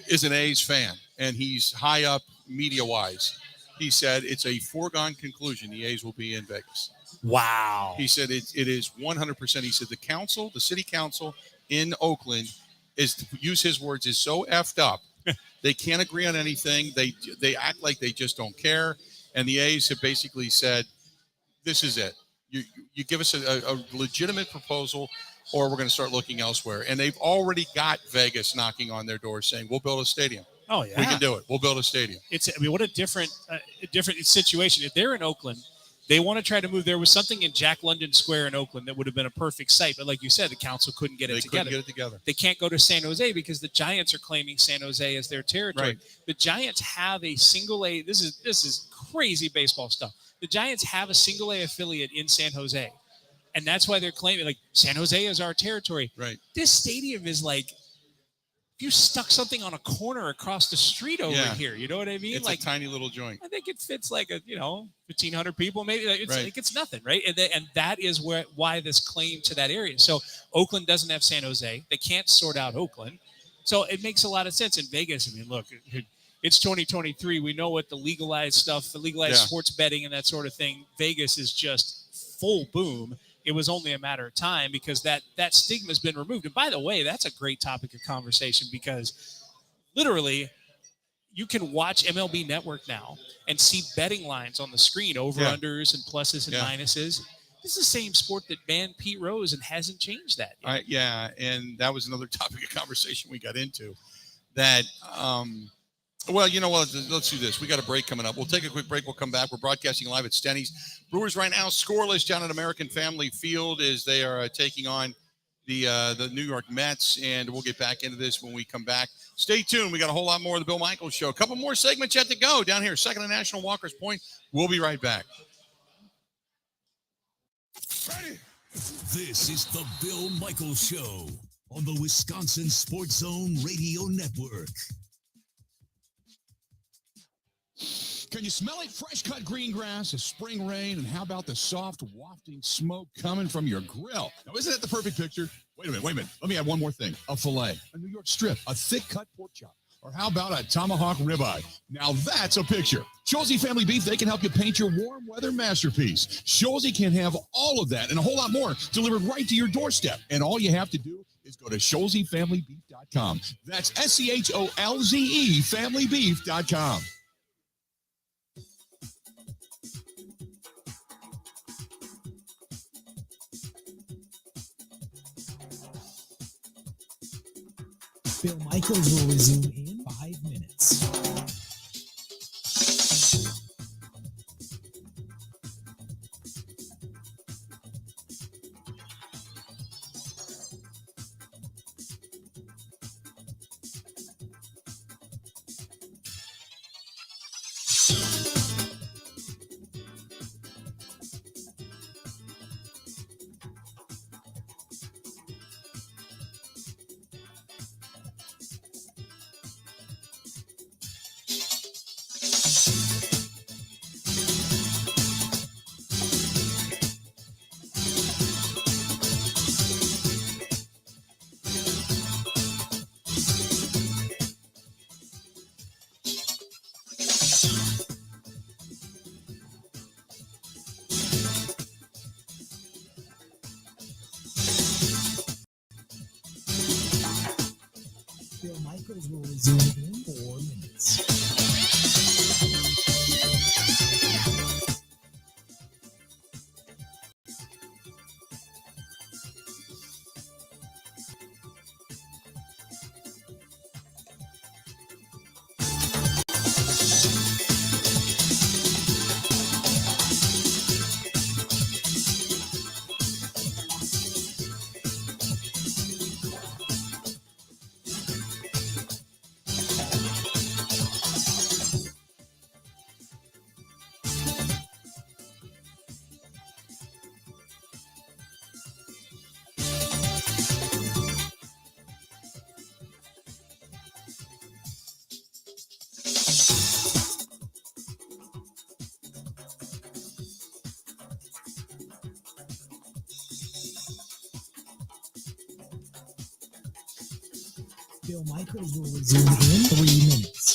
is an A's fan, and he's high up media-wise. He said it's a foregone conclusion the A's will be in Vegas. Wow. He said it is 100%. He said the city council in Oakland is, to use his words, is so effed up. They can't agree on anything. They act like they just don't care. And the A's have basically said, this is it. You give us a legitimate proposal, or we're going to start looking elsewhere. And they've already got Vegas knocking on their door saying, we'll build a stadium. Oh, yeah. We can do it. We'll build a stadium. What a different situation. If they're in Oakland, they want to try to move. There was something in Jack London Square in Oakland that would have been a perfect site. But like you said, the council couldn't get it together. They can't go to San Jose because the Giants are claiming San Jose as their territory. Right. The Giants have a single A. This is crazy baseball stuff. The Giants have a single A affiliate in San Jose. And that's why they're claiming, like, San Jose is our territory. Right. This stadium is like, if you stuck something on a corner across the street over here, you know what I mean? It's like a tiny little joint. I think it fits like 1,500 people, maybe. It's nothing, right? And that is why this claim to that area. So Oakland doesn't have San Jose. They can't sort out Oakland. So it makes a lot of sense in Vegas. I mean, look, it's 2023. We know what the legalized stuff, the legalized sports betting and that sort of thing. Vegas is just full boom. It was only a matter of time because that stigma has been removed. And by the way, that's a great topic of conversation because literally you can watch MLB Network now and see betting lines on the screen, over-unders and pluses and minuses. This is the same sport that banned Pete Rose and hasn't changed that yet. And that was another topic of conversation we got into. That, well, you know what? Let's do this. We got a break coming up. We'll take a quick break. We'll come back. We're broadcasting live at STENY'S. Brewers right now scoreless down at American Family Field as they are taking on the New York Mets, and we'll get back into this when we come back. Stay tuned. We got a whole lot more of the Bill Michaels Show. A couple more segments yet to go down here. Second and National, Walker's Point. We'll be right back. Ready? This is the Bill Michaels Show on the Wisconsin Sports Zone Radio Network. Can you smell it? Fresh cut green grass, a spring rain, and how about the soft wafting smoke coming from your grill? Now, isn't that the perfect picture? Wait a minute. Let me add one more thing. A filet, a New York strip, a thick cut pork chop, or how about a tomahawk ribeye? Now that's a picture. Schulze Family Beef, they can help you paint your warm weather masterpiece. Schulze can have all of that and a whole lot more delivered right to your doorstep. And all you have to do is go to SchulzeFamilyBeef.com. That's SCHOLZE FamilyBeef.com. Bill Michaels will resume in 5 minutes. Bill Michaels will resume in 4 minutes. Bill Michaels will resume in 3 minutes.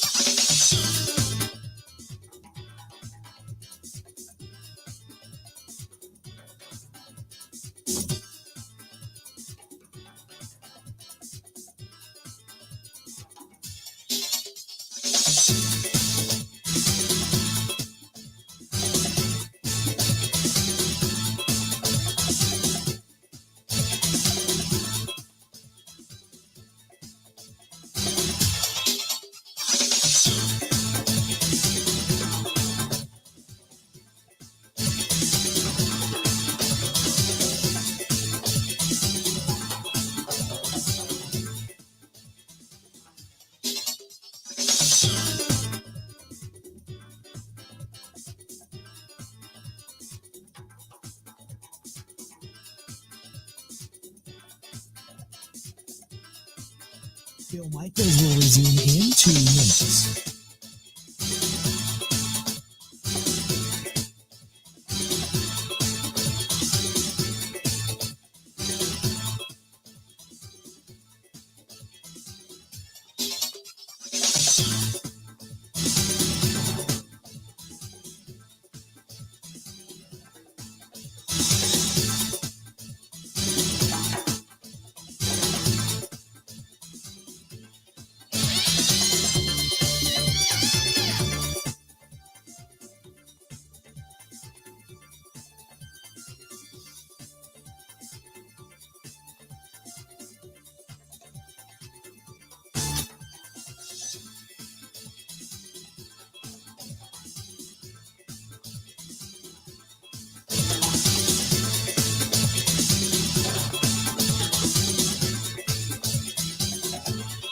Bill Michaels will resume in 2 minutes.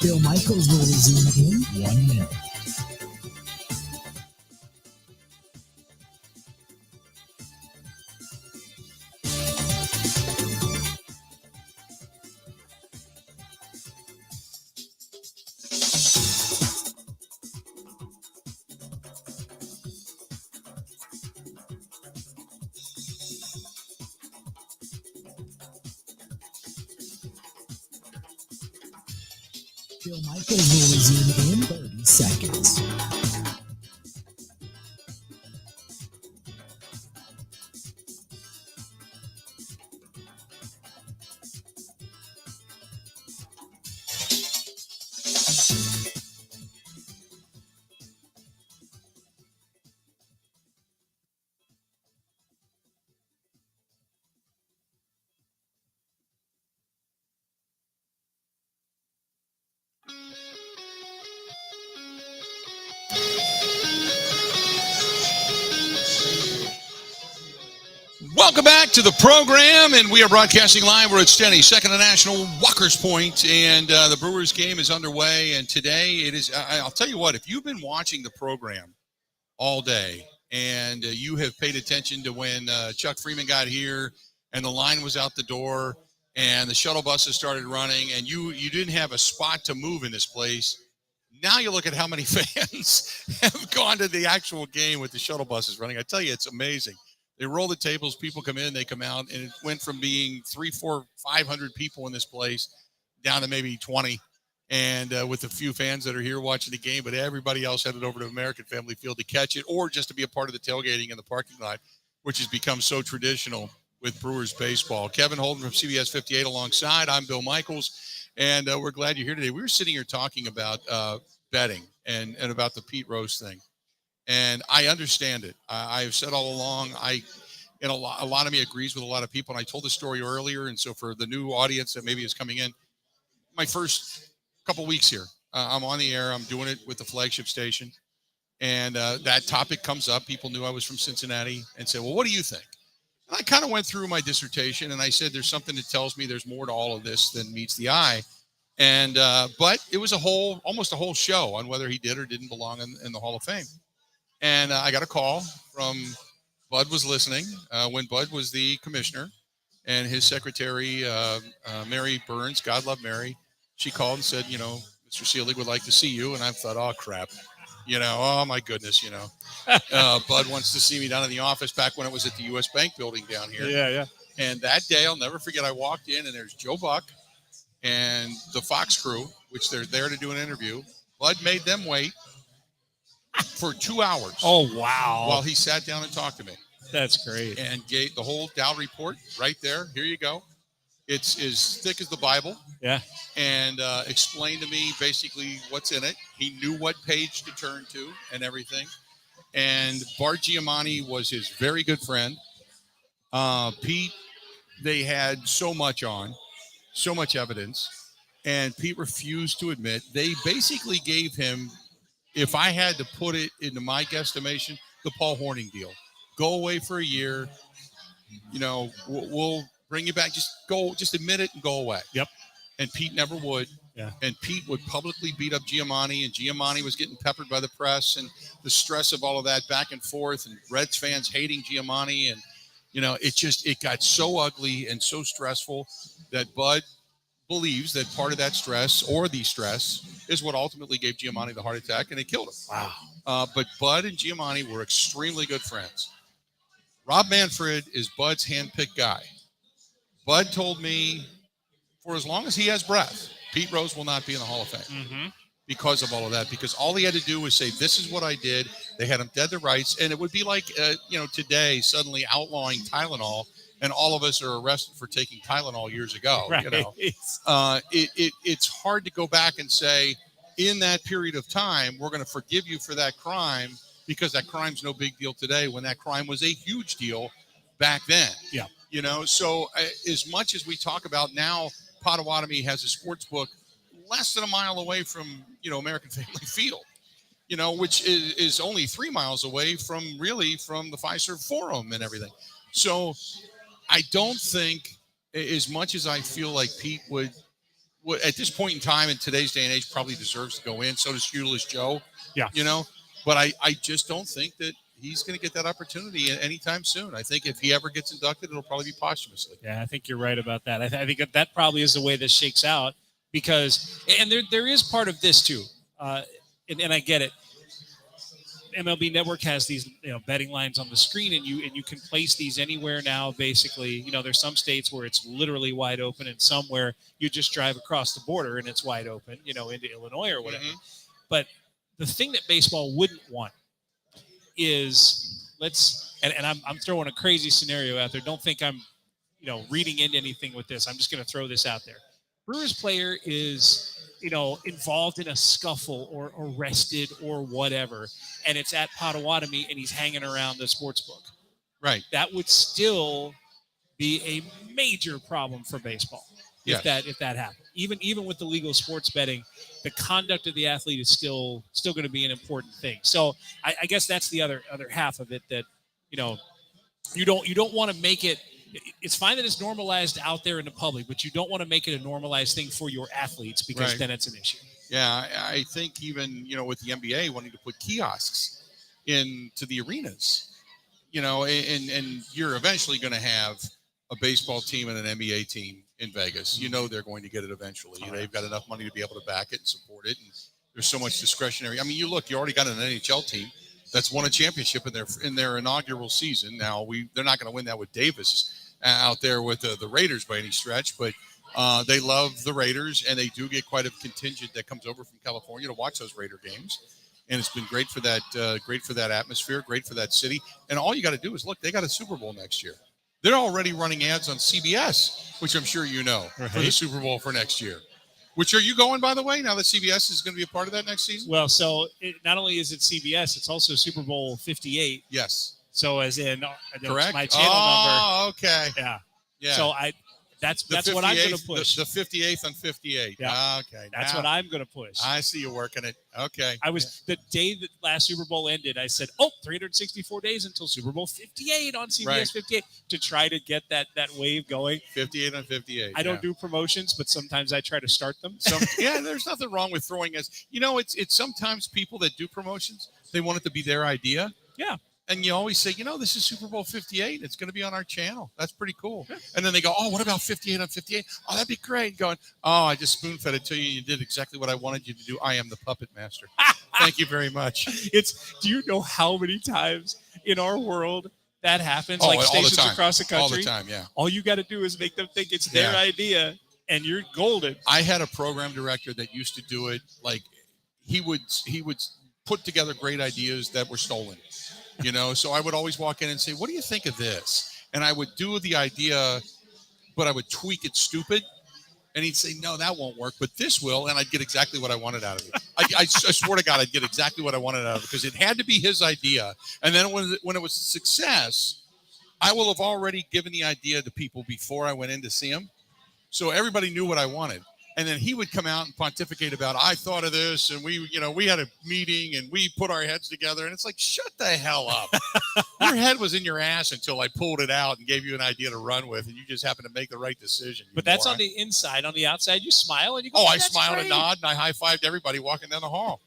Bill Michaels will resume in 1 minute. Bill Michaels will resume in 30 seconds. Welcome back to the program, and we are broadcasting live. We're at STENY'S, second to national, Walker's Point, and the Brewers game is underway. And today it is. I'll tell you what, if you've been watching the program all day and you have paid attention to when Chuck Freeman got here and the line was out the door and the shuttle buses started running, and you didn't have a spot to move in this place. Now you look at how many fans have gone to the actual game with the shuttle buses running. I tell you, it's amazing. They roll the tables, people come in, they come out, and it went from being 300, 400, 500 people in this place down to maybe 20, and with a few fans that are here watching the game, but everybody else headed over to American Family Field to catch it or just to be a part of the tailgating in the parking lot, which has become so traditional with Brewers baseball. Kevin Holden from CBS 58 alongside. I'm Bill Michaels, and we're glad you're here today. We were sitting here talking about betting and about the Pete Rose thing. And I understand it. I have said all along, a lot of me agrees with a lot of people. And I told the story earlier. And so for the new audience that maybe is coming in, my first couple weeks here, I'm on the air. I'm doing it with the flagship station. And that topic comes up. People knew I was from Cincinnati and said, well, what do you think? And I kind of went through my dissertation and I said, there's something that tells me there's more to all of this than meets the eye. And but it was almost a whole show on whether he did or didn't belong in the Hall of Fame. And I got a call from Bud was listening when Bud was the commissioner, and his secretary, Mary Burns, God love Mary, she called and said, Mr. Seelig would like to see you. And I thought, oh, crap. Oh, my goodness, Bud wants to see me down in the office back when it was at the U.S. Bank building down here. Yeah. And that day, I'll never forget, I walked in, and there's Joe Buck And the Fox crew, which they're there to do an interview, Bud made them wait for 2 hours. Oh, wow. While he sat down and talked to me. That's great. And gave the whole Dow report right there. Here you go. It's as thick as the Bible. Yeah. And explained to me basically what's in it. He knew what page to turn to and everything. And Bart Giamatti was his very good friend. Pete, they had so much on, so much evidence. And Pete refused to admit. They basically gave him, if I had to put it into my guesstimation, the Paul Hornung deal. Go away for a year. You know, we'll bring you back. Just admit it and go away. Yep. And Pete never would. Yeah. And Pete would publicly beat up Giamatti, and Giamatti was getting peppered by the press, and the stress of all of that back and forth, and Reds fans hating Giamatti. And, you know, it got so ugly and so stressful that Bud believes that part of that stress, or the stress, is what ultimately gave Giamatti the heart attack, and it killed him. Wow. But Bud and Giamatti were extremely good friends. Rob Manfred is Bud's handpicked guy. Bud told me, for as long as he has breath, Pete Rose will not be in the Hall of Fame because of all of that. Because all he had to do was say, "This is what I did." They had him dead to rights, and it would be like, today suddenly outlawing Tylenol, and all of us are arrested for taking Tylenol years ago. Right. You know, it's hard to go back and say, in that period of time, we're going to forgive you for that crime, because that crime's no big deal today, when that crime was a huge deal back then. Yeah. You know, so as much as we talk about now, Potawatomi has a sports book less than a mile away from, American Family Field, which is only 3 miles away from the Fiserv Forum and everything. So I don't think, as much as I feel like Pete would at this point in time in today's day and age probably deserves to go in. So does Shoeless Joe. Yeah. But I just don't think that he's going to get that opportunity anytime soon. I think if he ever gets inducted, it'll probably be posthumously. Yeah, I think you're right about that. I think that probably is the way this shakes out, because, and there is part of this too, and I get it. MLB Network has these betting lines on the screen, and you can place these anywhere now. Basically, there's some states where it's literally wide open, and some where you just drive across the border and it's wide open, into Illinois or whatever. But the thing that baseball wouldn't want is, I'm throwing a crazy scenario out there. Don't think I'm, reading into anything with this. I'm just going to throw this out there. Brewers player is, involved in a scuffle or arrested or whatever, and it's at Potawatomi and he's hanging around the sports book. Right. That would still be a major problem for baseball if that happened. Even with the legal sports betting, the conduct of the athlete is still going to be an important thing. So I guess that's the other half of it, that you don't want to make it. It's fine that it's normalized out there in the public, but you don't want to make it a normalized thing for your athletes, because then it's an issue. Yeah, I think even with the NBA wanting to put kiosks into the arenas, and you're eventually going to have a baseball team and an NBA team in Vegas. They're going to get it eventually. They've got enough money to be able to back it and support it, and there's so much discretionary. I mean, you already got an NHL team that's won a championship in their inaugural season. Now they're not going to win that with Davis out there with the Raiders by any stretch, but they love the Raiders, and they do get quite a contingent that comes over from California to watch those Raider games. And it's been great for that atmosphere, great for that city. And all you got to do is look, they got a Super Bowl next year. They're already running ads on CBS, which I'm sure for the Super Bowl for next year. Which are you going, by the way, now that CBS is going to be a part of that next season? Well, so not only is it CBS, it's also Super Bowl 58. Yes. So as in, correct. My channel number. Oh, okay. Yeah. Yeah. So that's what I'm going to push. The 58th on 58. Yeah. Okay. That's what I'm going to push. I see you working it. Okay. The day that last Super Bowl ended, I said, 364 days until Super Bowl 58 on CBS 58, to try to get that wave going. 58 on 58. I don't do promotions, but sometimes I try to start them. There's nothing wrong with throwing it's sometimes people that do promotions, they want it to be their idea. Yeah. And you always say, this is Super Bowl 58. It's going to be on our channel. That's pretty cool. Yeah. And then they go, what about 58 on 58? Oh, that'd be great. Going, I just spoon-fed it to you. You did exactly what I wanted you to do. I am the puppet master. Thank you very much. Do you know how many times in our world that happens? All like the stations time. across the country? All the time, yeah. All you got to do is make them think it's their idea. and you're golden. I had a program director that used to do it. Like he would put together great ideas that were stolen, so I would always walk in and say, what do you think of this? And I would do the idea, but I would tweak it stupid. And he'd say, no, that won't work, but this will. And I'd get exactly what I wanted out of it. I swear to God, I'd get exactly what I wanted out of it because it had to be his idea. And then when it was a success, I will have already given the idea to people before I went in to see him. So everybody knew what I wanted. And then he would come out and pontificate about, I thought of this, and we had a meeting, and we put our heads together. And it's like, shut the hell up. Your head was in your ass until I pulled it out and gave you an idea to run with, and you just happened to make the right decision. But that's on the inside. On the outside, you smile and you go, I "That's smiled great." and nod, and I high-fived everybody walking down the hall,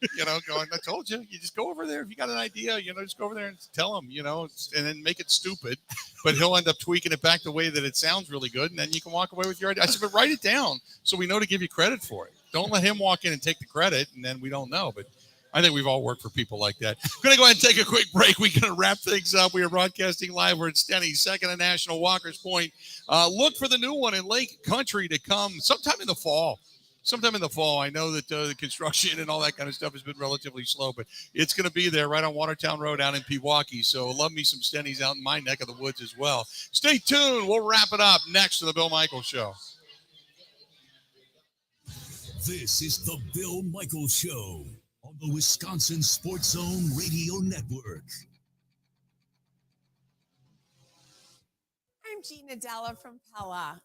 going, I told you, you just go over there. If you got an idea, just go over there and tell him, and then make it stupid. But he'll end up tweaking it back the way that it sounds really good, and then you can walk away with your idea. I said, but write it down so we know to give you credit for it. Don't let him walk in and take the credit, and then we don't know. But I think we've all worked for people like that. I'm going to go ahead and take a quick break. We're going to wrap things up. We are broadcasting live. We're at STENY'S, Second and National, Walker's Point. Look for the new one in Lake Country to come sometime in the fall. I know that the construction and all that kind of stuff has been relatively slow, but it's going to be there right on Watertown Road out in Milwaukee. So love me some Stenny's out in my neck of the woods as well. Stay tuned. We'll wrap it up next to the Bill Michaels Show. This is the Bill Michaels Show on the Wisconsin Sports Zone Radio Network. I'm Gina Della from Pella.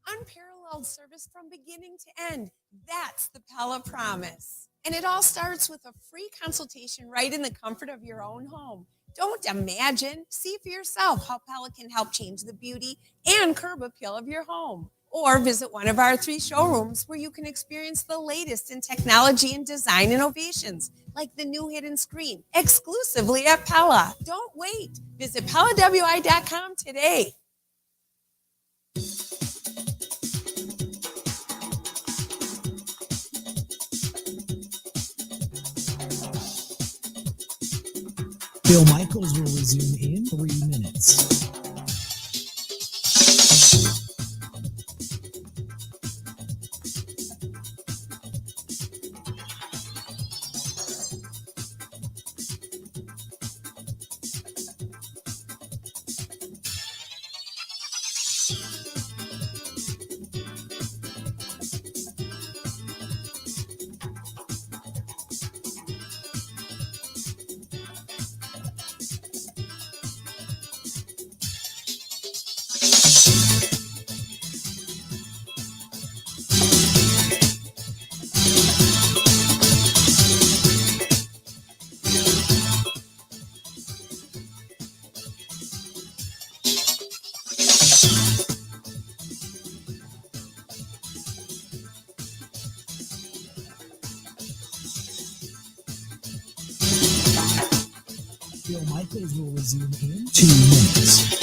Unparalleled service from beginning to end. That's the Pella promise. And it all starts with a free consultation right in the comfort of your own home. Don't imagine. See for yourself how Pella can help change the beauty and curb appeal of your home. Or visit one of our 3 showrooms where you can experience the latest in technology and design innovations, like the new hidden screen, exclusively at Pella. Don't wait. Visit PellaWI.com today. Bill Michaels will resume in 3 minutes. Bill Michaels will resume in 2 minutes.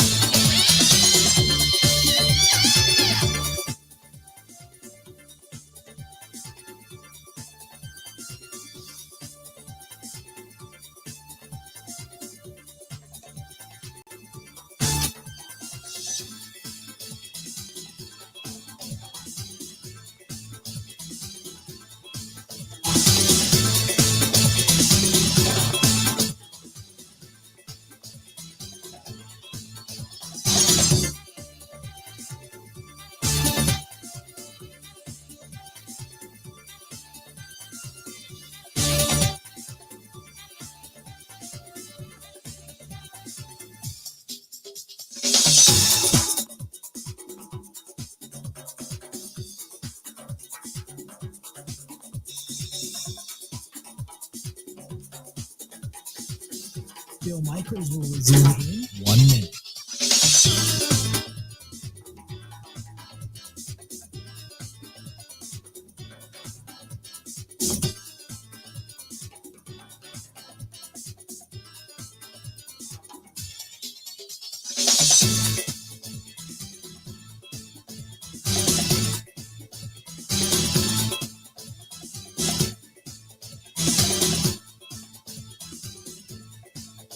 Bill Michaels will resume in 1 minute.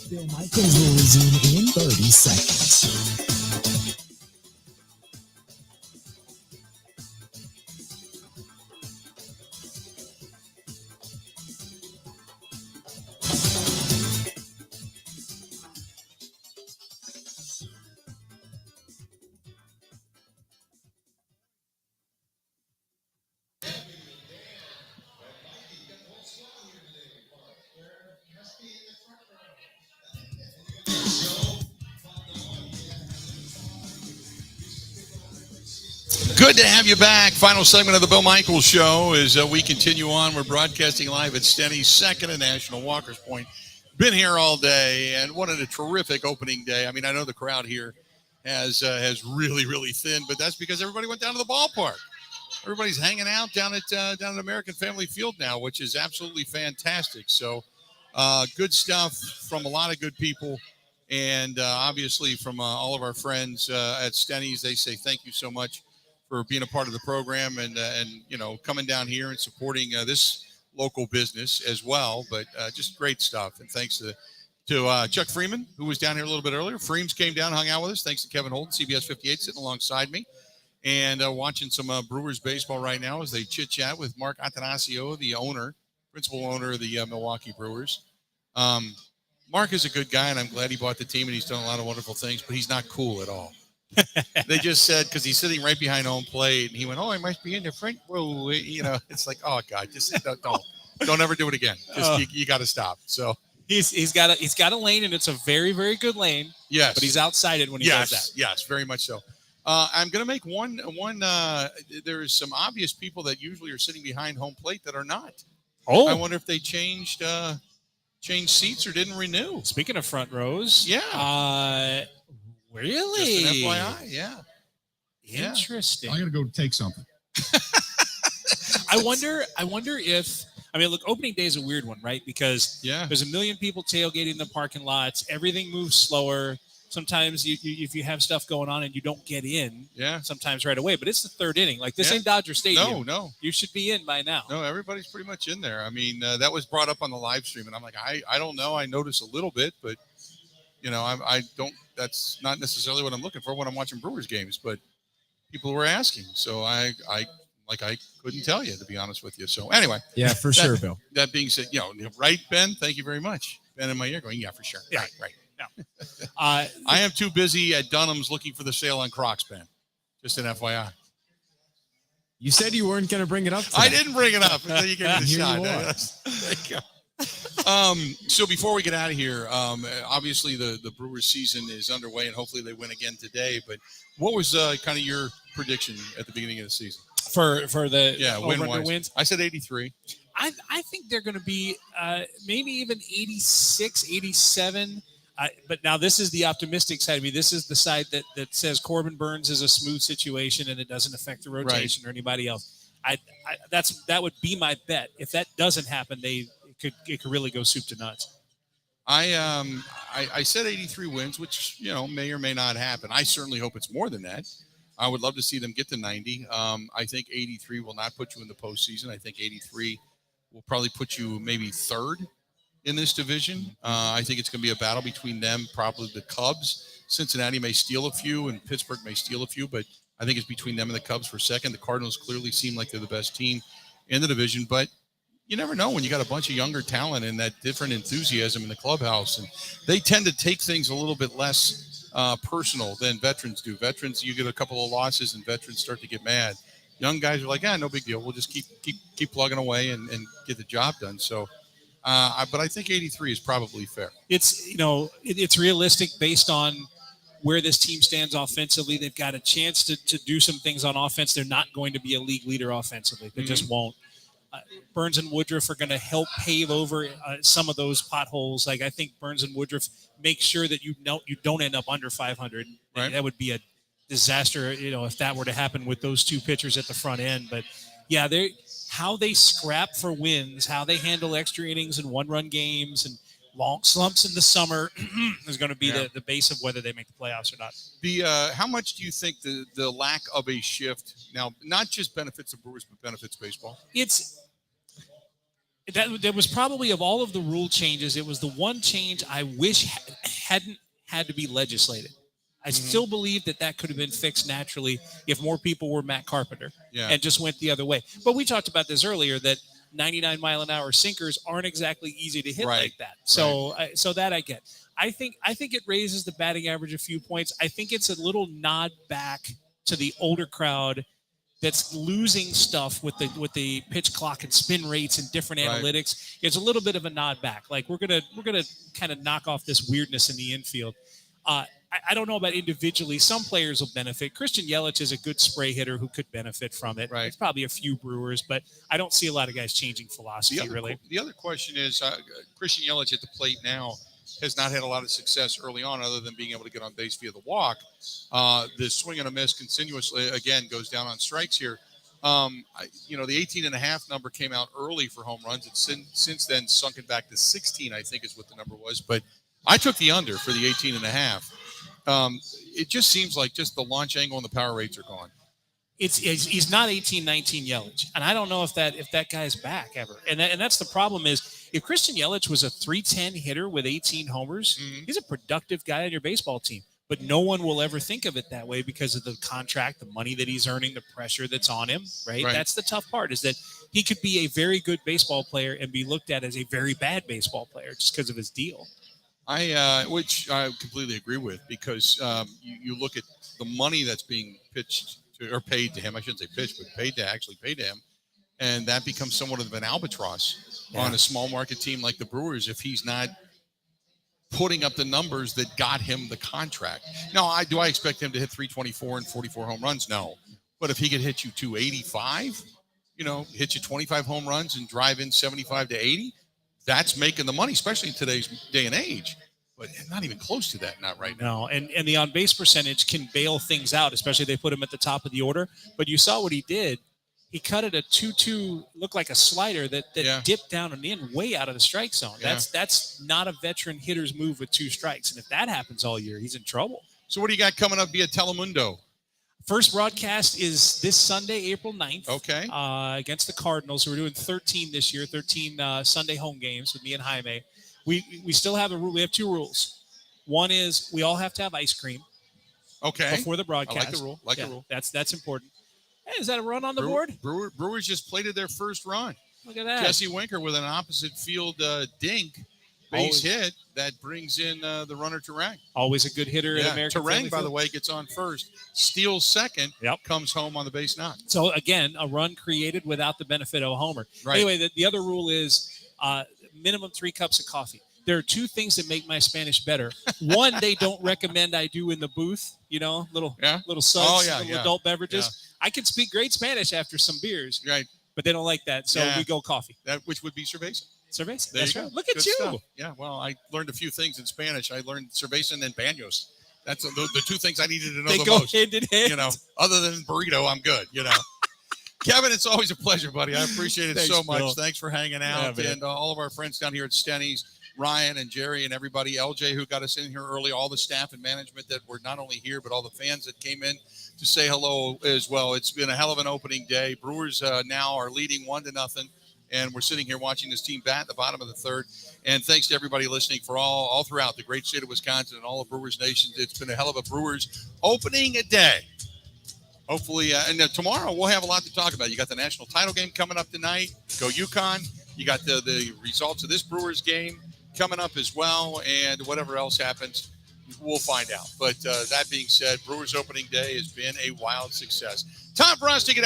Bill Michaels will resume in 30 seconds. Good to have you back. Final segment of the Bill Michaels Show as we continue on. We're broadcasting live at STENY'S, second and National Walker's Point. Been here all day, and what a terrific opening day. I mean, I know the crowd here has really thinned, but that's because everybody went down to the ballpark. Everybody's hanging out down at American Family Field now, which is absolutely fantastic. So, good stuff from a lot of good people, and obviously from all of our friends at STENY'S. They say thank you so much for being a part of the program and coming down here and supporting this local business as well. But just great stuff. And thanks to Chuck Freeman, who was down here a little bit earlier. Freems came down, hung out with us. Thanks to Kevin Holden, CBS 58, sitting alongside me. And watching some Brewers baseball right now as they chit-chat with Mark Attanasio, the principal owner of the Milwaukee Brewers. Mark is a good guy, and I'm glad he bought the team, and he's done a lot of wonderful things, but he's not cool at all. They just said, because he's sitting right behind home plate, and he went, I must be in the front row. It's like, oh, God, just don't ever do it again. Just you got to stop. So he's got a lane, and it's a very, very good lane. Yes. But he's outside it when he does that. Yes, very much so. I'm going to make one. There's some obvious people that usually are sitting behind home plate that are not. Oh. I wonder if they changed seats or didn't renew. Speaking of front rows. Yeah. Really? Just an FYI, yeah. Interesting. I'm going to go take something. I wonder if, look, opening day is a weird one, right? Because there's a million people tailgating in the parking lots. Everything moves slower. Sometimes if you have stuff going on and you don't get in, sometimes right away. But it's the third inning. Like, this ain't Dodger Stadium. No. You should be in by now. No, everybody's pretty much in there. I mean, that was brought up on the live stream, and I'm like, I don't know. I noticed a little bit, but, I don't. That's not necessarily what I'm looking for when I'm watching Brewers games. But people were asking, so I couldn't tell you, to be honest with you. So anyway. Yeah, for sure, Bill. That being said, right, Ben? Thank you very much. Ben in my ear going, yeah, for sure. Yeah. Right. No. I am too busy at Dunham's looking for the sale on Crocs, Ben. Just an FYI. You said you weren't going to bring it up today. I didn't bring it up until you gave me the Here shot. you are. There you go. So before we get out of here, obviously the Brewers season is underway, and hopefully they win again today. But what was kind of your prediction at the beginning of the season for the wins? I said 83. I think they're going to be maybe even 86, 87. But now this is the optimistic side of me. This is the side that says Corbin Burns is a smooth situation and it doesn't affect the rotation or anybody else. That would be my bet. If that doesn't happen, it could really go soup to nuts. I said 83 wins, which may or may not happen. I certainly hope it's more than that. I would love to see them get to 90. I think 83 will not put you in the postseason. I think 83 will probably put you maybe third in this division. I think it's going to be a battle between them, probably the Cubs. Cincinnati may steal a few, and Pittsburgh may steal a few, but I think it's between them and the Cubs for second. The Cardinals clearly seem like they're the best team in the division, but you never know when you got a bunch of younger talent and that different enthusiasm in the clubhouse, and they tend to take things a little bit less personal than veterans do. Veterans, you get a couple of losses, and veterans start to get mad. Young guys are like, no big deal. We'll just keep plugging away and get the job done. So. But I think 83 is probably fair. It's it's realistic based on where this team stands offensively. They've got a chance to do some things on offense. They're not going to be a league leader offensively. They just won't. Burns and Woodruff are going to help pave over some of those potholes. Like, I think Burns and Woodruff make sure that you don't end up under 500. Right. That would be a disaster, if that were to happen with those two pitchers at the front end. But yeah, how they scrap for wins, how they handle extra innings and one-run games and long slumps in the summer is going to be the base of whether they make the playoffs or not. How much do you think the lack of a shift now not just benefits the Brewers but benefits baseball? That was probably, of all of the rule changes, it was the one change I wish hadn't had to be legislated. I still believe that could have been fixed naturally if more people were Matt Carpenter and just went the other way. But we talked about this earlier, that 99-mile-an-hour sinkers aren't exactly easy to hit like that. So so that I get. I think it raises the batting average a few points. I think it's a little nod back to the older crowd that's losing stuff with the pitch clock and spin rates and different analytics. It's a little bit of a nod back. Like, we're gonna kind of knock off this weirdness in the infield. I don't know about individually. Some players will benefit. Christian Yelich is a good spray hitter who could benefit from it. Right. It's probably a few Brewers, but I don't see a lot of guys changing philosophy, really. The other question is Christian Yelich at the plate now has not had a lot of success early on other than being able to get on base via the walk. The swing and a miss continuously, again, goes down on strikes here. The 18.5 number came out early for home runs. It's since then sunken back to 16, I think is what the number was. But I took the under for the 18.5. It just seems like just the launch angle and the power rates are gone. He's not 18-19 Yelich, and I don't know if that guy's back ever. And that's the problem is if Christian Yelich was a 310 hitter with 18 homers, he's a productive guy on your baseball team. But no one will ever think of it that way because of the contract, the money that he's earning, the pressure that's on him, right? That's the tough part is that he could be a very good baseball player and be looked at as a very bad baseball player just because of his deal. Which I completely agree with because you look at the money that's being pitched or paid to him. I shouldn't say pitched, but paid to him. And that becomes somewhat of an albatross on a small market team like the Brewers if he's not putting up the numbers that got him the contract. Now, do I expect him to hit 324 and 44 home runs? No. But if he could hit you 285, hit you 25 home runs and drive in 75 to 80, that's making the money, especially in today's day and age. But not even close to that, not right now. No, and the on-base percentage can bail things out, especially if they put him at the top of the order. But you saw what he did. He cut it a 2-2, looked like a slider that dipped down and in way out of the strike zone. Yeah. That's not a veteran hitter's move with 2 strikes. And if that happens all year, he's in trouble. So what do you got coming up via Telemundo? First broadcast is this Sunday, April 9th. Okay. Against the Cardinals. So we're doing 13 this year, 13 Sunday home games with me and Jaime. We still have a rule. We have 2 rules. One is we all have to have ice cream. Okay. Before the broadcast. I like the rule. That's important. Hey, is that a run on the board? Brewers just plated their first run. Look at that. Jesse Winker with an opposite field dink base hit that brings in the runner Terang. Always a good hitter in American Terang, by the way, gets on first, steals second, comes home on the base knock. So, again, a run created without the benefit of a homer. Right. Anyway, the other rule is minimum 3 cups of coffee. There are 2 things that make my Spanish better. One, they don't recommend I do in the booth, little suds, adult beverages. Yeah. I can speak great Spanish after some beers, right? But they don't like that, so we go coffee. Which would be cerveza. Cerveza, There that's you right. go. Look at Good you. stuff. Yeah, well, I learned a few things in Spanish. I learned cerveza and then baños. That's the 2 things I needed to know They the go most. hand in hand. Other than burrito, I'm good, Kevin, it's always a pleasure, buddy. I appreciate it Thanks, so much. Bill. Thanks for hanging out. And all of our friends down here at STENY'S, Ryan and Jerry and everybody, LJ who got us in here early, all the staff and management that were not only here, but all the fans that came in to say hello as well. It's been a hell of an opening day. Brewers now are leading 1-0, and we're sitting here watching this team bat at the bottom of the third. And thanks to everybody listening for all throughout the great state of Wisconsin and all of Brewers Nation. It's been a hell of a Brewers opening day. Hopefully, and tomorrow we'll have a lot to talk about. You got the national title game coming up tonight. Go UConn. You got the results of this Brewers game coming up as well, and whatever else happens, we'll find out. But that being said, Brewers opening day has been a wild success. Time for us to get out.